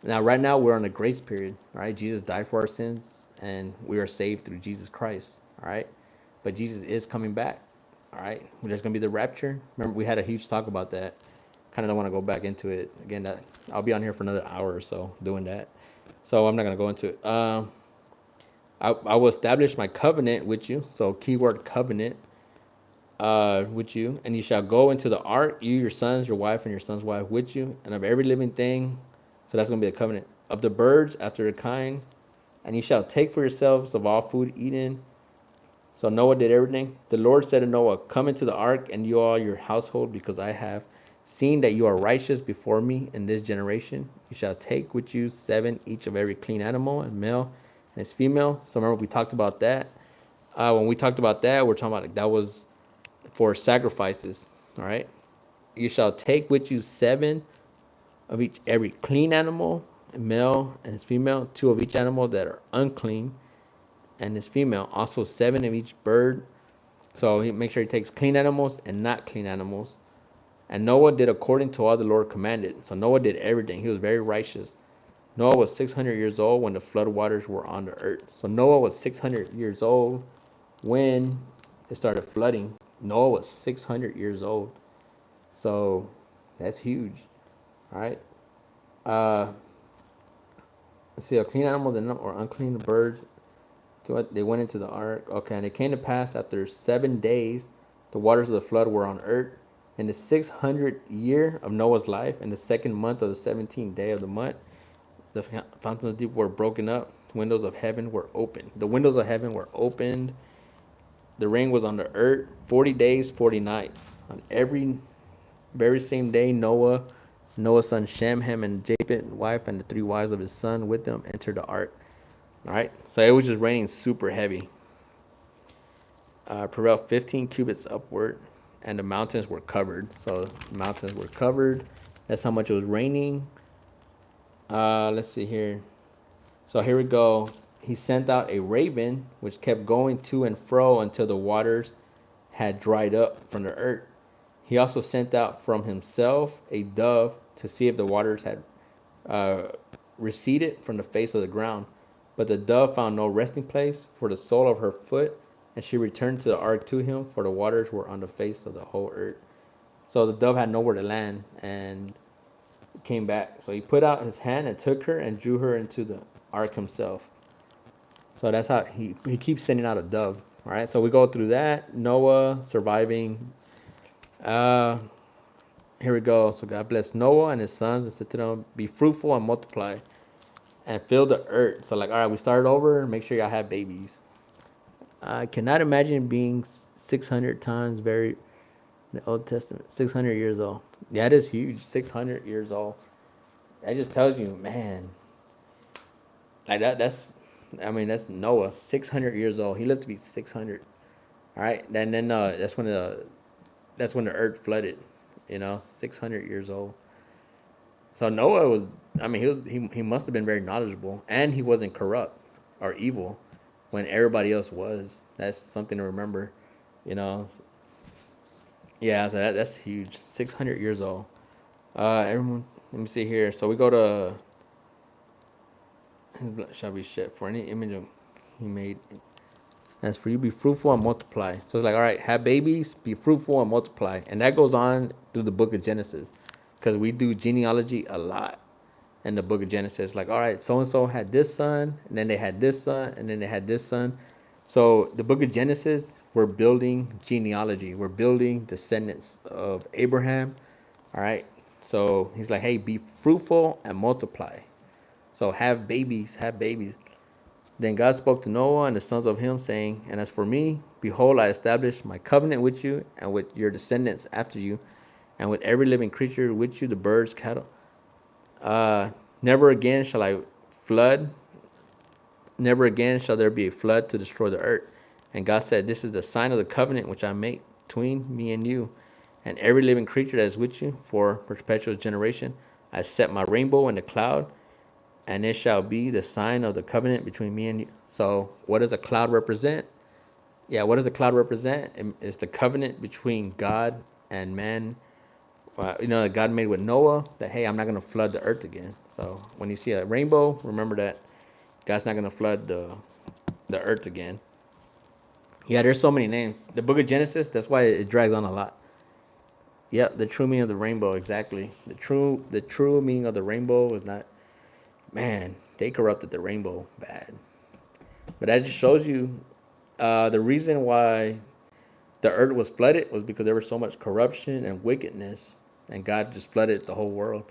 Now, right now, we're on a grace period. Right? Jesus died for our sins, and we are saved through Jesus Christ. All right, but Jesus is coming back. All right, there's gonna be the rapture. Remember, we had a huge talk about that. Kind of don't want to go back into it again. That I'll be on here for another hour or so doing that, so I'm not gonna go into it. I will establish my covenant with you. So keyword covenant with you, and you shall go into the ark, you, your sons, your wife, and your son's wife with you, and of every living thing. So that's gonna be a covenant of the birds after their kind, and you shall take for yourselves of all food eaten. So Noah did everything. The Lord said to Noah, come into the ark, and you all your household, because I have seen that you are righteous before me in this generation. You shall take with you 7 each of every clean animal, and male and his female. So remember, we talked about that. When we talked about that, we're talking about like that was for sacrifices. All right. You shall take with you 7 of each every clean animal, male and his female, 2 of each animal that are unclean, and his female. Also 7 of each bird. So he make sure he takes clean animals and not clean animals. And Noah did according to all the Lord commanded. So Noah did everything. He was very righteous. Noah was 600 years old when the flood waters were on the earth. So Noah was 600 years old when it started flooding. Noah was 600 years old. So that's huge. All right. Let's see, a clean animal or unclean birds. They went into the ark. Okay, and it came to pass after 7 days, the waters of the flood were on earth. In the 600th year of Noah's life, in the 2nd month of the 17th day of the month, the fountains of deep were broken up. The windows of heaven were opened. The windows of heaven were opened. The rain was on the earth 40 days, 40 nights. On every very same day, Noah's son Shem, Ham, and Japheth, wife, and the 3 wives of his son with them entered the ark. All right, so it was just raining super heavy. prevailed 15 cubits upward, and the mountains were covered. So the mountains were covered. That's how much it was raining. Let's see here. So here we go. He sent out a raven, which kept going to and fro until the waters had dried up from the earth. He also sent out from himself a dove to see if the waters had uh, receded from the face of the ground. But the dove found no resting place for the sole of her foot, and she returned to the ark to him, for the waters were on the face of the whole earth. So the dove had nowhere to land and came back. So he put out his hand and took her and drew her into the ark himself. So that's how he keeps sending out a dove. All right. So we go through that. Noah surviving. Uh, Here we go. So God blessed Noah and his sons and said to them, "Be fruitful and multiply, and fill the earth." So like, all right, we started over. Make sure y'all have babies. I cannot imagine being 600 times buried in the Old Testament. 600 years old. Yeah, that is huge. 600 years old. That just tells you, man, like I mean, that's Noah, 600 years old. He lived to be 600. All right, and then that's when the earth flooded. 600 years old. So Noah was, I mean, he must have been very knowledgeable, and he wasn't corrupt or evil when everybody else was. That's something to remember. You know, yeah. So that's huge. 600 years old. Everyone, let me see here. So we go to his blood shall be shed for any image of he made. As for you, be fruitful and multiply. So it's like, all right, have babies, be fruitful and multiply, and that goes on through the book of Genesis, because we do genealogy a lot in the book of Genesis. Like, all right, so and so had this son, and then they had this son, and then they had this son. So the book of Genesis, we're building genealogy. We're building descendants of Abraham. All right. So he's like, hey, be fruitful and multiply. So have babies, have babies. Then God spoke to Noah and the sons of him, saying, "And as for me, behold, I establish my covenant with you and with your descendants after you, and with every living creature with you, the birds, cattle. Never again shall I flood. Never again shall there be a flood to destroy the earth." And God said, "This is the sign of the covenant which I make between me and you, and every living creature that is with you for perpetual generation. I set my rainbow in the cloud, and it shall be the sign of the covenant between me and you." So, what does a cloud represent? Yeah, what does a cloud represent? It's the covenant between God and man. That God made with Noah that, hey, I'm not going to flood the earth again. So, when you see a rainbow, remember that God's not going to flood the earth again. Yeah, there's so many names. The book of Genesis, that's why it drags on a lot. Yep, the true meaning of the rainbow, exactly. The true meaning of the rainbow is not, man, they corrupted the rainbow bad. But that just shows you the reason why the earth was flooded was because there was so much corruption and wickedness, and God just flooded the whole world.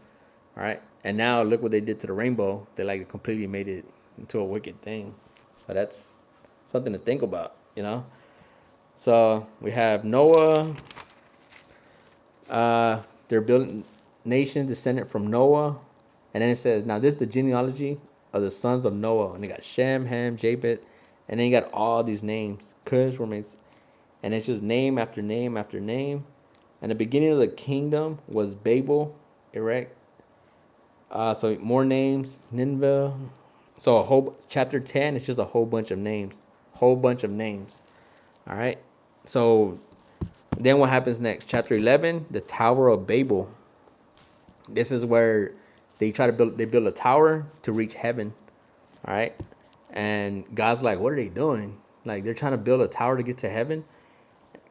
All right, and now look what they did to the rainbow. They like completely made it into a wicked thing. So that's something to think about, So we have Noah. They're building nation descendant from Noah, and then it says, now this is the genealogy of the sons of Noah, and they got Shem, Ham, Japheth, and then you got all these names. Cush remains, and it's just name after name after name. And the beginning of the kingdom was Babel, Erech. So more names, Nineveh. So a whole chapter 10 is just a whole bunch of names, whole bunch of names. All right. So then what happens next? Chapter 11, the Tower of Babel. This is where they build a tower to reach heaven. All right. And God's like, what are they doing? Like, they're trying to build a tower to get to heaven.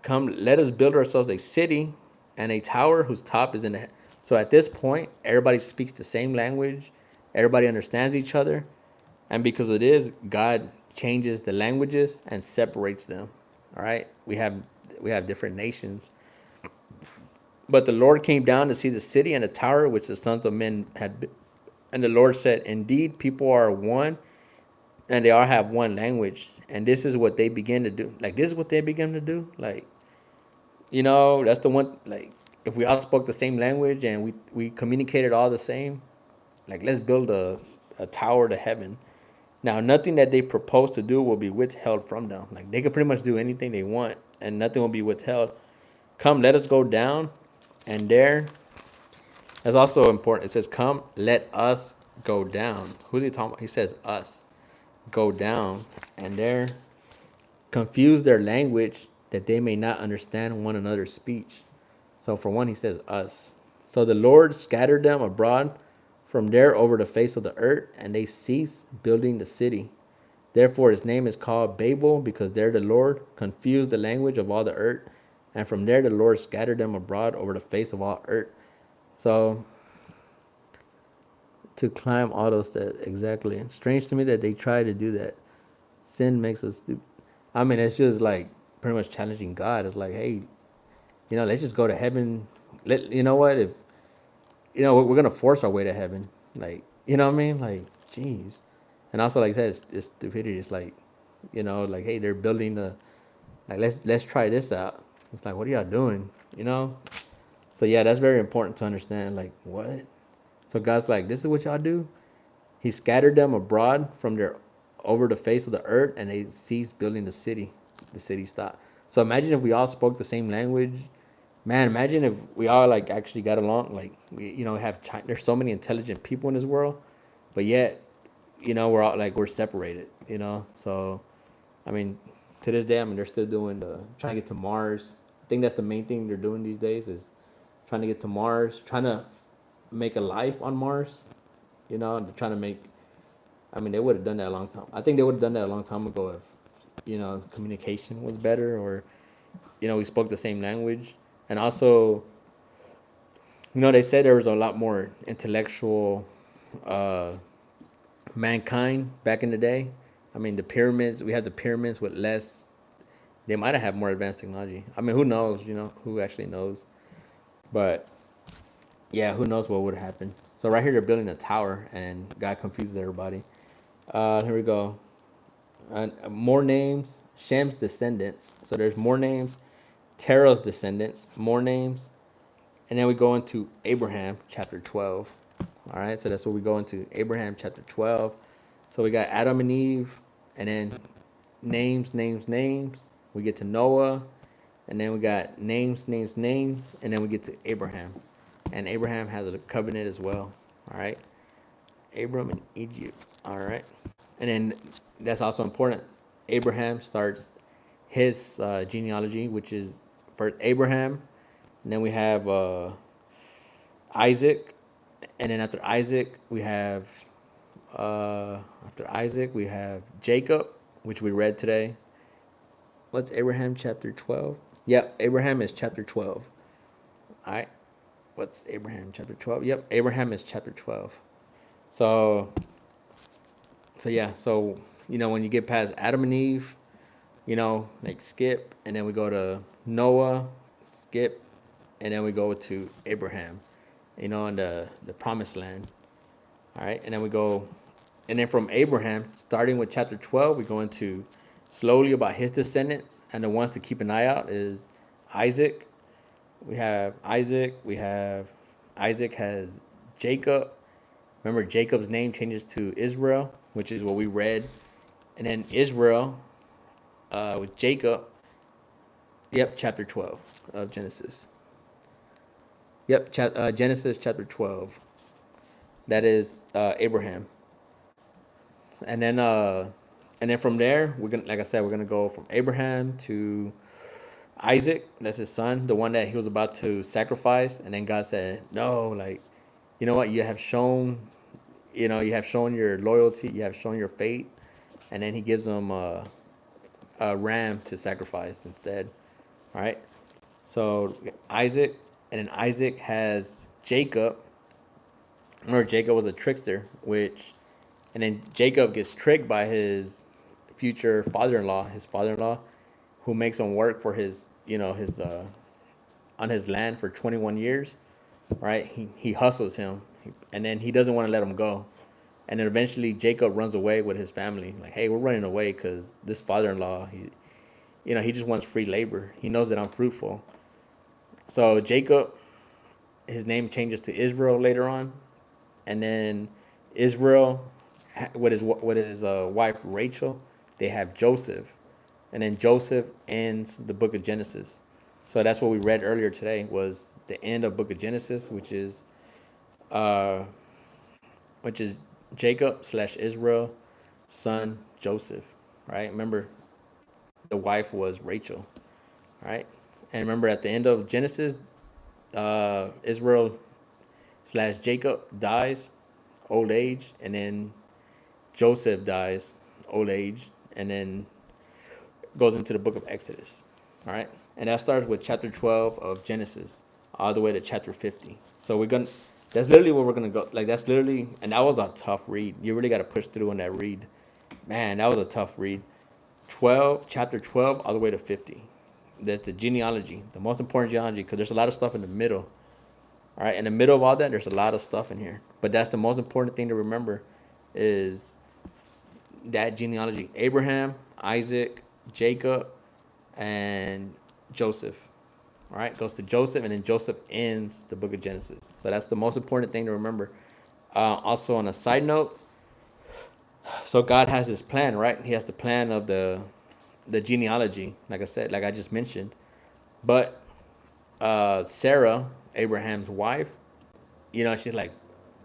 Come, let us build ourselves a city and a tower whose top is in the. So at this point, everybody speaks the same language. Everybody understands each other. And because it is, God changes the languages and separates them. All right. We have different nations. But the Lord came down to see the city and the tower which the sons of men had. And the Lord said, indeed, people are one, and they all have one language. And this is what they begin to do. Like, this is what they begin to do. Like, that's the one. Like, if we all spoke the same language and we communicated all the same, like, let's build a tower to heaven. Now, nothing that they propose to do will be withheld from them. Like they can pretty much do anything they want, and nothing will be withheld. Come, let us go down, and there. That's also important. It says, "Come, let us go down." Who's he talking about? He says, "Us go down," and there confuse their language that they may not understand one another's speech. So for one, he says, "Us." So the Lord scattered them abroad from there over the face of the earth, and they ceased building the city. Therefore, his name is called Babel, because there the Lord confused the language of all the earth, and from there the Lord scattered them abroad over the face of all earth. So, to climb all those steps, exactly. It's strange to me that they try to do that. Sin makes us stupid. I mean, it's just like pretty much challenging God. It's like, hey, let's just go to heaven. You know what? If we're gonna force our way to heaven, like, you know what I mean? Like, jeez. And also, like I said, it's stupidity. It's like, like, hey, they're building the, like, let's try this out. It's like, what are y'all doing? You know? So yeah, that's very important to understand. Like, what? So God's like, this is what y'all do. He scattered them abroad from their over the face of the earth, and they ceased building the city. The city stopped. So imagine if we all spoke the same language. Man, imagine if we all like actually got along. Like we, have China. There's so many intelligent people in this world, but yet, we're all like we're separated. So I mean, to this day, I mean, they're still doing the trying to get to Mars. I think that's the main thing they're doing these days is trying to get to Mars, trying to make a life on Mars. And they're trying to make. I mean, they would have done that a long time. I think they would have done that a long time ago if, communication was better or, we spoke the same language. And also, they said there was a lot more intellectual uh, mankind back in the day. I mean, the pyramids, we had the pyramids with less, they might have had more advanced technology. I mean, who knows, who actually knows. But yeah, who knows what would happen. So right here, they're building a tower and God confuses everybody. Here we go. More names. Shem's descendants. So there's more names. Terah's descendants. More names. And then we go into Abraham chapter 12. All right. So that's what we go into. Abraham chapter 12. So we got Adam and Eve. And then names, names, names. We get to Noah. And then we got names, names, names. And then we get to Abraham. And Abraham has a covenant as well. All right. Abram and Egypt. All right. And then that's also important. Abraham starts his genealogy, which is first Abraham, and then we have Isaac, and then after Isaac we have Jacob, which we read today. What's Abraham chapter 12? Yep, Abraham is chapter 12. All right. What's Abraham chapter 12? Yep, Abraham is chapter 12. So yeah, so when you get past Adam and Eve, like skip, and then we go to Noah, skip, and then we go to Abraham, in the promised land. All right, and then we go, and then from Abraham, starting with chapter 12, we go into slowly about his descendants, and the ones to keep an eye out is Isaac. We have Isaac. Isaac has Jacob. Remember, Jacob's name changes to Israel, which is what we read. And then Israel with Jacob. Yep, chapter 12 of Genesis. Yep, Genesis chapter 12. That is Abraham. And then from there, we're gonna, like I said, we're gonna go from Abraham to Isaac. That's his son, the one that he was about to sacrifice. And then God said, "No, like, you know what? You have shown your loyalty. You have shown your faith." And then he gives him a ram to sacrifice instead. All right. So Isaac, and then Isaac has Jacob. Remember, Jacob was a trickster, and then Jacob gets tricked by his future father-in-law, who makes him work for his on his land for 21 years. Right? He hustles him, and then he doesn't want to let him go. And then eventually Jacob runs away with his family. Like, hey, we're running away because this father-in-law, he just wants free labor. He knows that I'm fruitful. So Jacob, his name changes to Israel later on, and then Israel with his wife Rachel, they have Joseph, and then Joseph ends the book of Genesis. So that's what we read earlier today was the end of book of Genesis, uh, which is Jacob slash Israel, son Joseph, right? Remember, the wife was Rachel, right? And remember, at the end of Genesis, Israel slash Jacob dies, old age, and then Joseph dies, old age, and then goes into the book of Exodus. All right, and that starts with chapter 12 of Genesis, all the way to chapter 50. So we're gonna. That's literally what we're gonna go. Like that's literally, and that was a tough read. You really got to push through on that read. Man, that was a tough read. 12, chapter 12, all the way to 50. That's the genealogy, the most important genealogy, because there's a lot of stuff in the middle. All right, in the middle of all that, there's a lot of stuff in here. But that's the most important thing to remember is that genealogy. Abraham, Isaac, Jacob, and Joseph. All right, goes to Joseph, and then Joseph ends the book of Genesis. So that's the most important thing to remember. Also, on a side note, so God has this plan, right? He has the plan of the genealogy, like I said, like I just mentioned. But Sarah, Abraham's wife, she's like,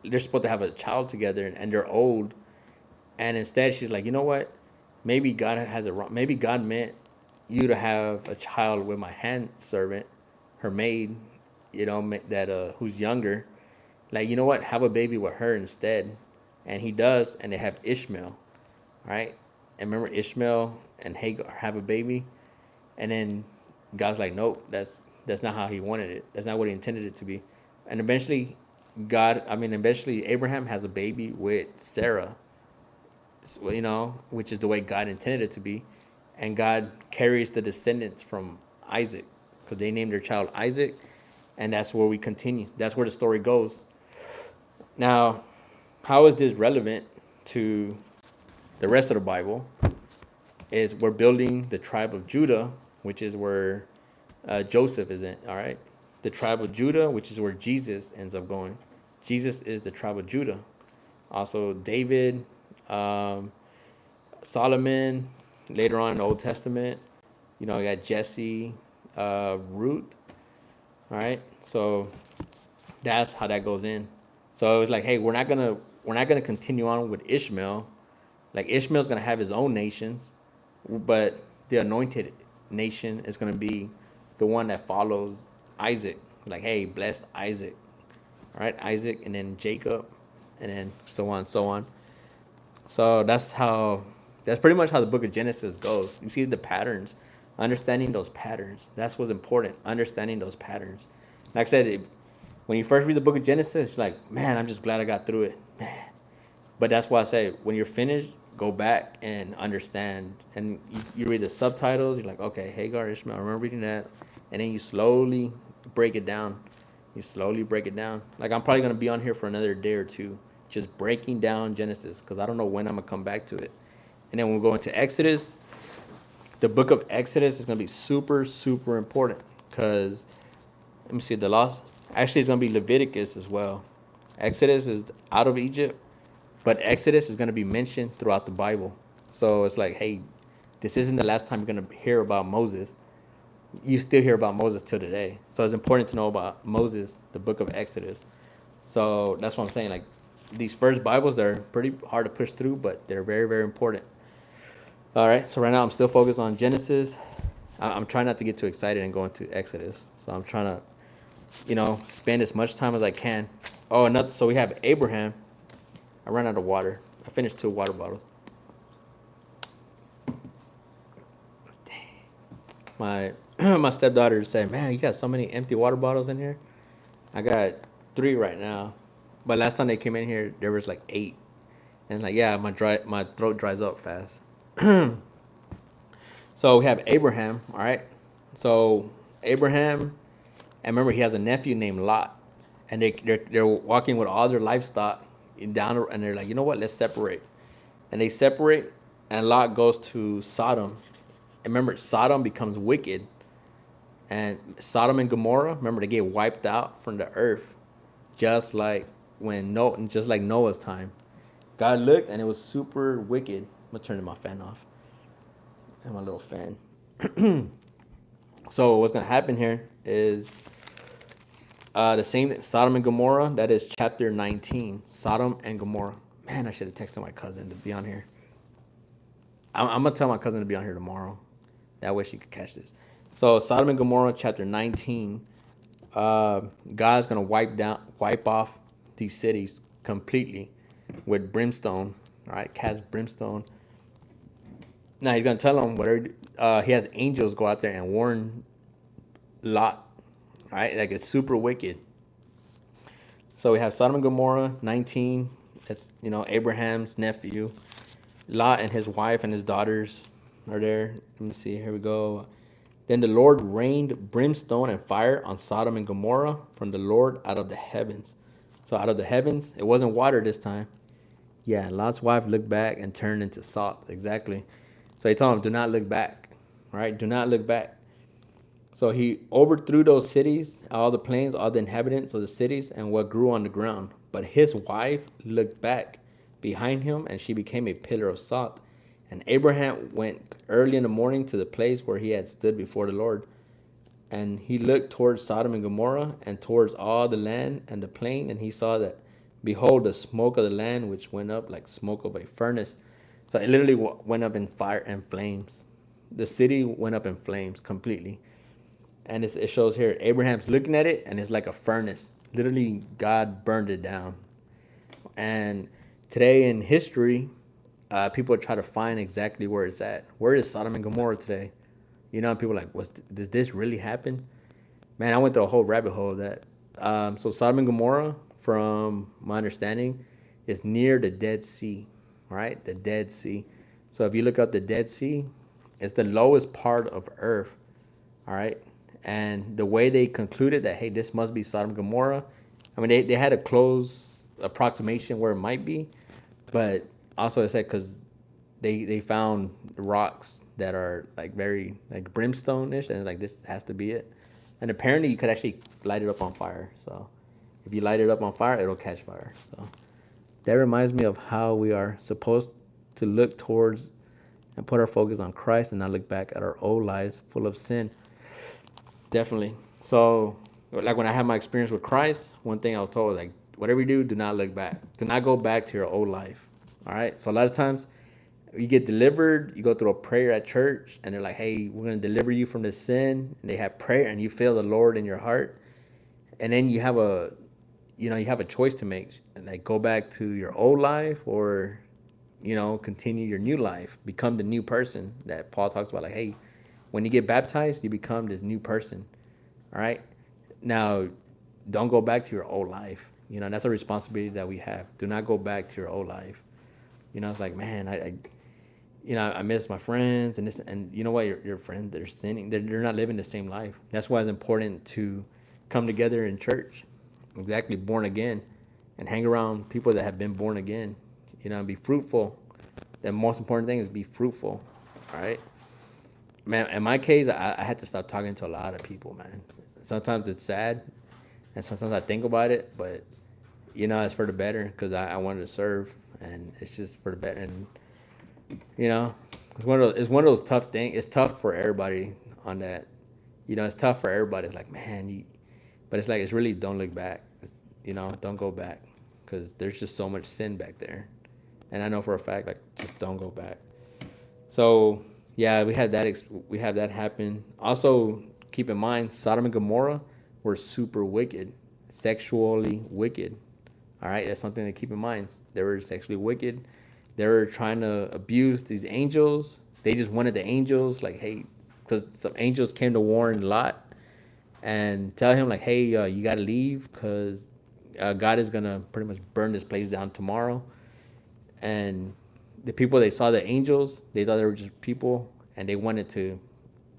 they're supposed to have a child together, and they're old, and instead she's like, you know what? Maybe God has it wrong. Maybe God meant you to have a child with my hand servant, her maid, that who's younger. Like, you know what? Have a baby with her instead. And he does, and they have Ishmael, right? And remember, Ishmael and Hagar have a baby, and then God's like, nope, that's not how he wanted it. That's not what he intended it to be. And eventually Abraham has a baby with Sarah, which is the way God intended it to be. And God carries the descendants from Isaac because they named their child Isaac. And that's where we continue. That's where the story goes. Now, how is this relevant to the rest of the Bible? Is we're building the tribe of Judah, which is where Joseph is in, all right? The tribe of Judah, which is where Jesus ends up going. Jesus is the tribe of Judah. Also, David, Solomon, later on in the Old Testament, you got Jesse, Ruth, all right? So that's how that goes in. So it's like, hey, we're not gonna continue on with Ishmael. Like Ishmael's gonna have his own nations, but the anointed nation is gonna be the one that follows Isaac. Like, hey, bless Isaac. All right, Isaac, and then Jacob, and then so on, so on. So that's pretty much how the book of Genesis goes. You see the patterns, understanding those patterns. That's what's important, understanding those patterns. Like I said, when you first read the book of Genesis, it's like, man, I'm just glad I got through it, man. But that's why I say, when you're finished, go back and understand. And you read the subtitles, you're like, okay, Hagar, Ishmael, I remember reading that. And then you slowly break it down. Like, I'm probably going to be on here for another day or two, just breaking down Genesis, because I don't know when I'm going to come back to it. And then we'll go into Exodus. The book of Exodus is going to be super, super important, because, let me see, actually it's going to be Leviticus as well. Exodus is out of Egypt, but Exodus is going to be mentioned throughout the Bible. So it's like, hey, this isn't the last time you're going to hear about Moses. You still hear about Moses till today. So it's important to know about Moses, the book of Exodus. So that's what I'm saying. Like, these first Bibles, they're pretty hard to push through, but they're very, very important. All right, so right now I'm still focused on Genesis. I'm trying not to get too excited and go into Exodus. So I'm trying to, spend as much time as I can. Oh, so we have Abraham. I ran out of water. I finished 2 water bottles. My my stepdaughter said, "Man, you got so many empty water bottles in here." I got 3 right now, but last time they came in here, there was like 8, and like, yeah, my throat dries up fast. So we have Abraham, all right. So Abraham, and remember, he has a nephew named Lot, and they're walking with all their livestock down, and they're like, you know what? Let's separate, and they separate, and Lot goes to Sodom. And remember, Sodom becomes wicked, and Sodom and Gomorrah, remember, they get wiped out from the earth, just like Noah's time. God looked, and it was super wicked. I'm gonna turn my fan off. And my little fan. So what's gonna happen here is the same Sodom and Gomorrah. That is chapter 19. Sodom and Gomorrah. Man, I should have texted my cousin to be on here. I'm gonna tell my cousin to be on here tomorrow. That way she could catch this. So Sodom and Gomorrah, chapter 19. God's gonna wipe off these cities completely with brimstone. All right, cast brimstone. Now he's gonna tell them whatever. He has angels go out there and warn Lot. All right, like it's super wicked. So we have Sodom and Gomorrah 19. That's Abraham's nephew. Lot and his wife and his daughters are there. Let me see. Here we go. Then the Lord rained brimstone and fire on Sodom and Gomorrah from the Lord out of the heavens. So out of the heavens, it wasn't water this time. Yeah, Lot's wife looked back and turned into salt. Exactly. So he told him, do not look back. Right? Do not look back. So he overthrew those cities, all the plains, all the inhabitants of the cities, and what grew on the ground. But his wife looked back behind him, and she became a pillar of salt. And Abraham went early in the morning to the place where he had stood before the Lord. And he looked towards Sodom and Gomorrah, and towards all the land and the plain, and he saw that, behold, the smoke of the land which went up like smoke of a furnace. So it literally went up in fire and flames. The city went up in flames completely. And it shows here Abraham's looking at it, and it's like a furnace. Literally, God burned it down. And today in history, people try to find exactly where it's at. Where is Sodom and Gomorrah today? People are like, does this really happen? Man, I went through a whole rabbit hole of that. So Sodom and Gomorrah, from my understanding, is near the Dead Sea, right? The Dead Sea. So if you look up the Dead Sea, it's the lowest part of Earth, all right? And the way they concluded that, hey, this must be Sodom and Gomorrah, I mean, they had a close approximation where it might be, but also it said because they found rocks that are like very like brimstone-ish, and like this has to be it. And apparently you could actually light it up on fire. So if you light it up on fire, it'll catch fire. So that reminds me of how we are supposed to look towards and put our focus on Christ and not look back at our old lives full of sin. Definitely. So, like when I had my experience with Christ, one thing I was told was like, whatever you do not look back. Do not go back to your old life. All right. So a lot of times, you get delivered. You go through a prayer at church, and they're like, "Hey, we're gonna deliver you from this sin." And they have prayer, and you feel the Lord in your heart, and then you have a choice to make, and like go back to your old life or, continue your new life, become the new person that Paul talks about. Like, hey, when you get baptized, you become this new person. All right. Now, don't go back to your old life. That's a responsibility that we have. Do not go back to your old life. It's like, man, I miss my friends and this, and you know what, your friends, they're sinning. They're not living the same life. That's why it's important to come together in church, exactly, born again, and hang around people that have been born again. And be fruitful. The most important thing is be fruitful. All right. Man, in my case, I had to stop talking to a lot of people, man. Sometimes it's sad, and sometimes I think about it, but it's for the better because I wanted to serve, and it's just for the better. And it's one of those tough things. It's tough for everybody on that. It's tough for everybody. It's like, man, but it's like it's really don't look back. Don't go back because there's just so much sin back there, and I know for a fact, like, just don't go back. So yeah, we had that happen. Also, keep in mind, Sodom and Gomorrah were super wicked, sexually wicked. All right, that's something to keep in mind. They were sexually wicked. They were trying to abuse these angels. They just wanted the angels, like, hey, because some angels came to warn Lot and tell him, like, hey, you got to leave because God is going to pretty much burn this place down tomorrow. And the people, they saw the angels, they thought they were just people, and they wanted to,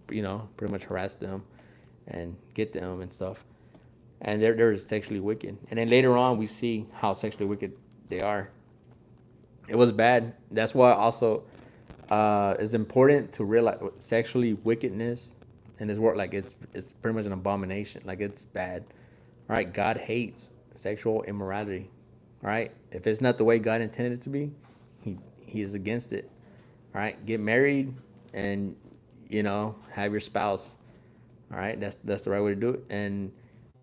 pretty much harass them and get them and stuff. And they're sexually wicked. And then later on, we see how sexually wicked they are. It was bad. That's why also it's important to realize sexually wickedness in this world, like it's pretty much an abomination. Like, it's bad. All right, God hates sexual immorality. All right. If it's not the way God intended it to be, he is against it. All right. Get married and have your spouse. All right. That's the right way to do it. And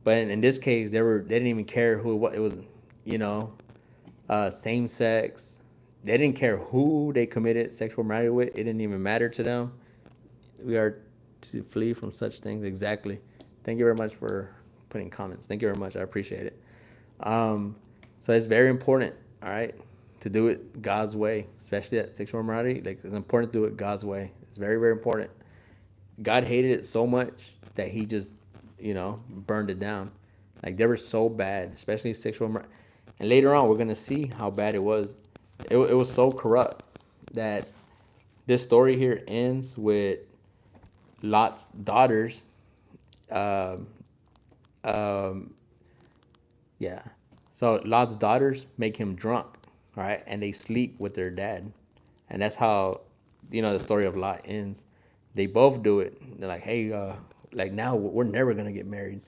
but in this case, they didn't even care who it was. You know, same sex. They didn't care who they committed sexual immorality with. It didn't even matter to them. We are to flee from such things. Exactly. Thank you very much for putting comments. Thank you very much. I appreciate it. Um, so it's very important, all right, to do it God's way, especially that sexual immorality. Like it's important to do it God's way. It's very, very important. God hated it so much that He just, burned it down. Like they were so bad, especially sexual immorality. And later on, we're gonna see how bad it was. It was so corrupt that this story here ends with Lot's daughters. Um, um, yeah. So Lot's daughters make him drunk, all right, and they sleep with their dad, and that's how the story of Lot ends. They both do it. They're like, hey, like now we're never gonna get married.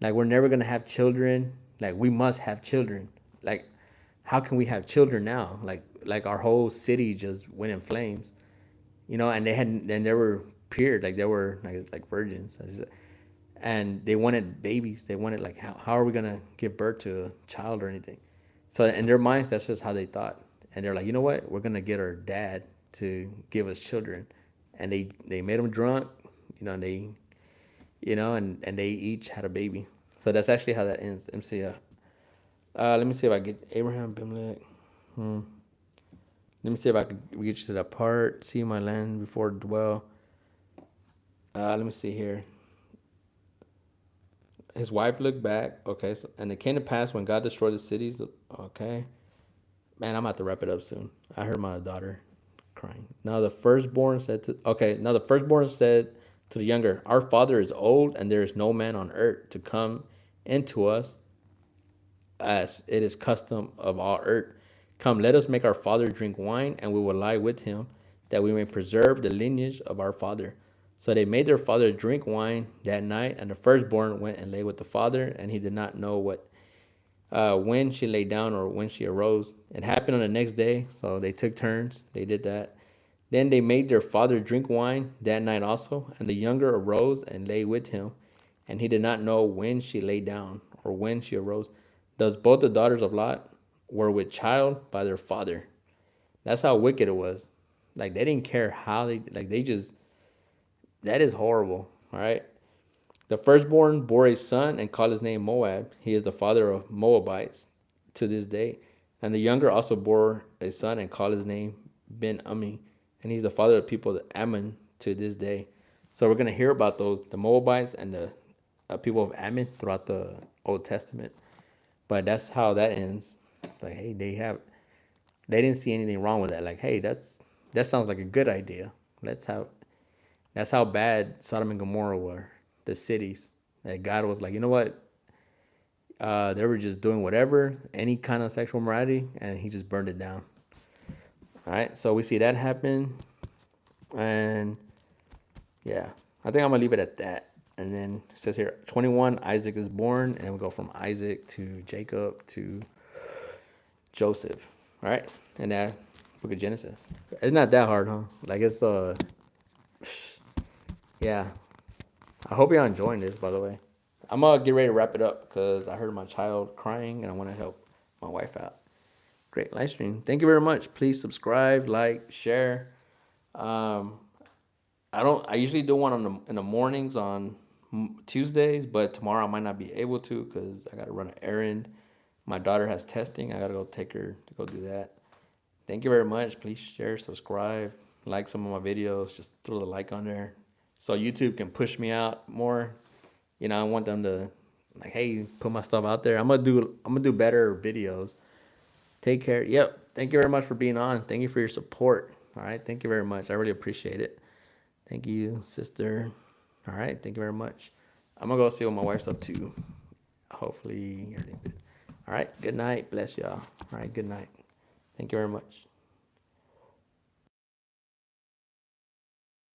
Like we're never gonna have children. Like we must have children. Like how can we have children now? Like our whole city just went in flames, and they were pure, like they were like virgins, and they wanted babies. They wanted like how are we gonna give birth to a child or anything? So in their minds, that's just how they thought, and they're like, you know what? We're gonna get our dad to give us children, and they made him drunk, and and they each had a baby. So that's actually how that ends. Let me see if I get Abraham Abimelech. Hmm. Let me see if I could reach to that part. See my land before dwell. Let me see here. His wife looked back. Okay, so, and it came to pass when God destroyed the cities. Okay, man, I'm about to wrap it up soon. I heard my daughter crying. Now the firstborn said to. Okay, now the firstborn said to the younger, "Our father is old, and there is no man on earth to come into us, as it is custom of all earth. Come, let us make our father drink wine, and we will lie with him, that we may preserve the lineage of our father." So they made their father drink wine that night, and the firstborn went and lay with the father, and he did not know when she lay down or when she arose. It happened on the next day, so they took turns. They did that. Then they made their father drink wine that night also, and the younger arose and lay with him, and he did not know when she lay down or when she arose. Thus both the daughters of Lot were with child by their father. That's how wicked it was. Like they didn't care how they just, that is horrible. All right. The firstborn bore a son and called his name Moab. He is the father of Moabites to this day. And the younger also bore a son and called his name Ben Ami. And he's the father of the people of Ammon to this day. So we're going to hear about the Moabites and the people of Ammon throughout the Old Testament. But that's how that ends. It's like, hey, they didn't see anything wrong with that. Like, hey, that sounds like a good idea. That's how bad Sodom and Gomorrah were, the cities. That God was like, you know what? They were just doing whatever, any kind of sexual morality, and He just burned it down. All right, so we see that happen, and yeah, I think I'm gonna leave it at that. And then it says here, 21, Isaac is born, and we go from Isaac to Jacob to Joseph. All right, and that Book of Genesis. It's not that hard, huh? Like it's yeah. I hope y'all enjoying this, by the way. I'm gonna get ready to wrap it up because I heard my child crying and I want to help my wife out. Great live stream. Thank you very much. Please subscribe, like, share. Um, I usually do one in the mornings on Tuesdays, but tomorrow I might not be able to because I gotta run an errand. My daughter has testing. I gotta go take her to go do that. Thank you very much. Please share, subscribe, like some of my videos. Just throw the like on there so YouTube can push me out more. I want them to like, hey, put my stuff out there. I'm gonna do better videos. Take care. Yep. Thank you very much for being on. Thank you for your support. All right. Thank you very much. I really appreciate it. Thank you, sister. All right. Thank you very much. I'm gonna go see what my wife's up to. Hopefully everything's good. All right. Good night. Bless y'all. All right. Good night. Thank you very much.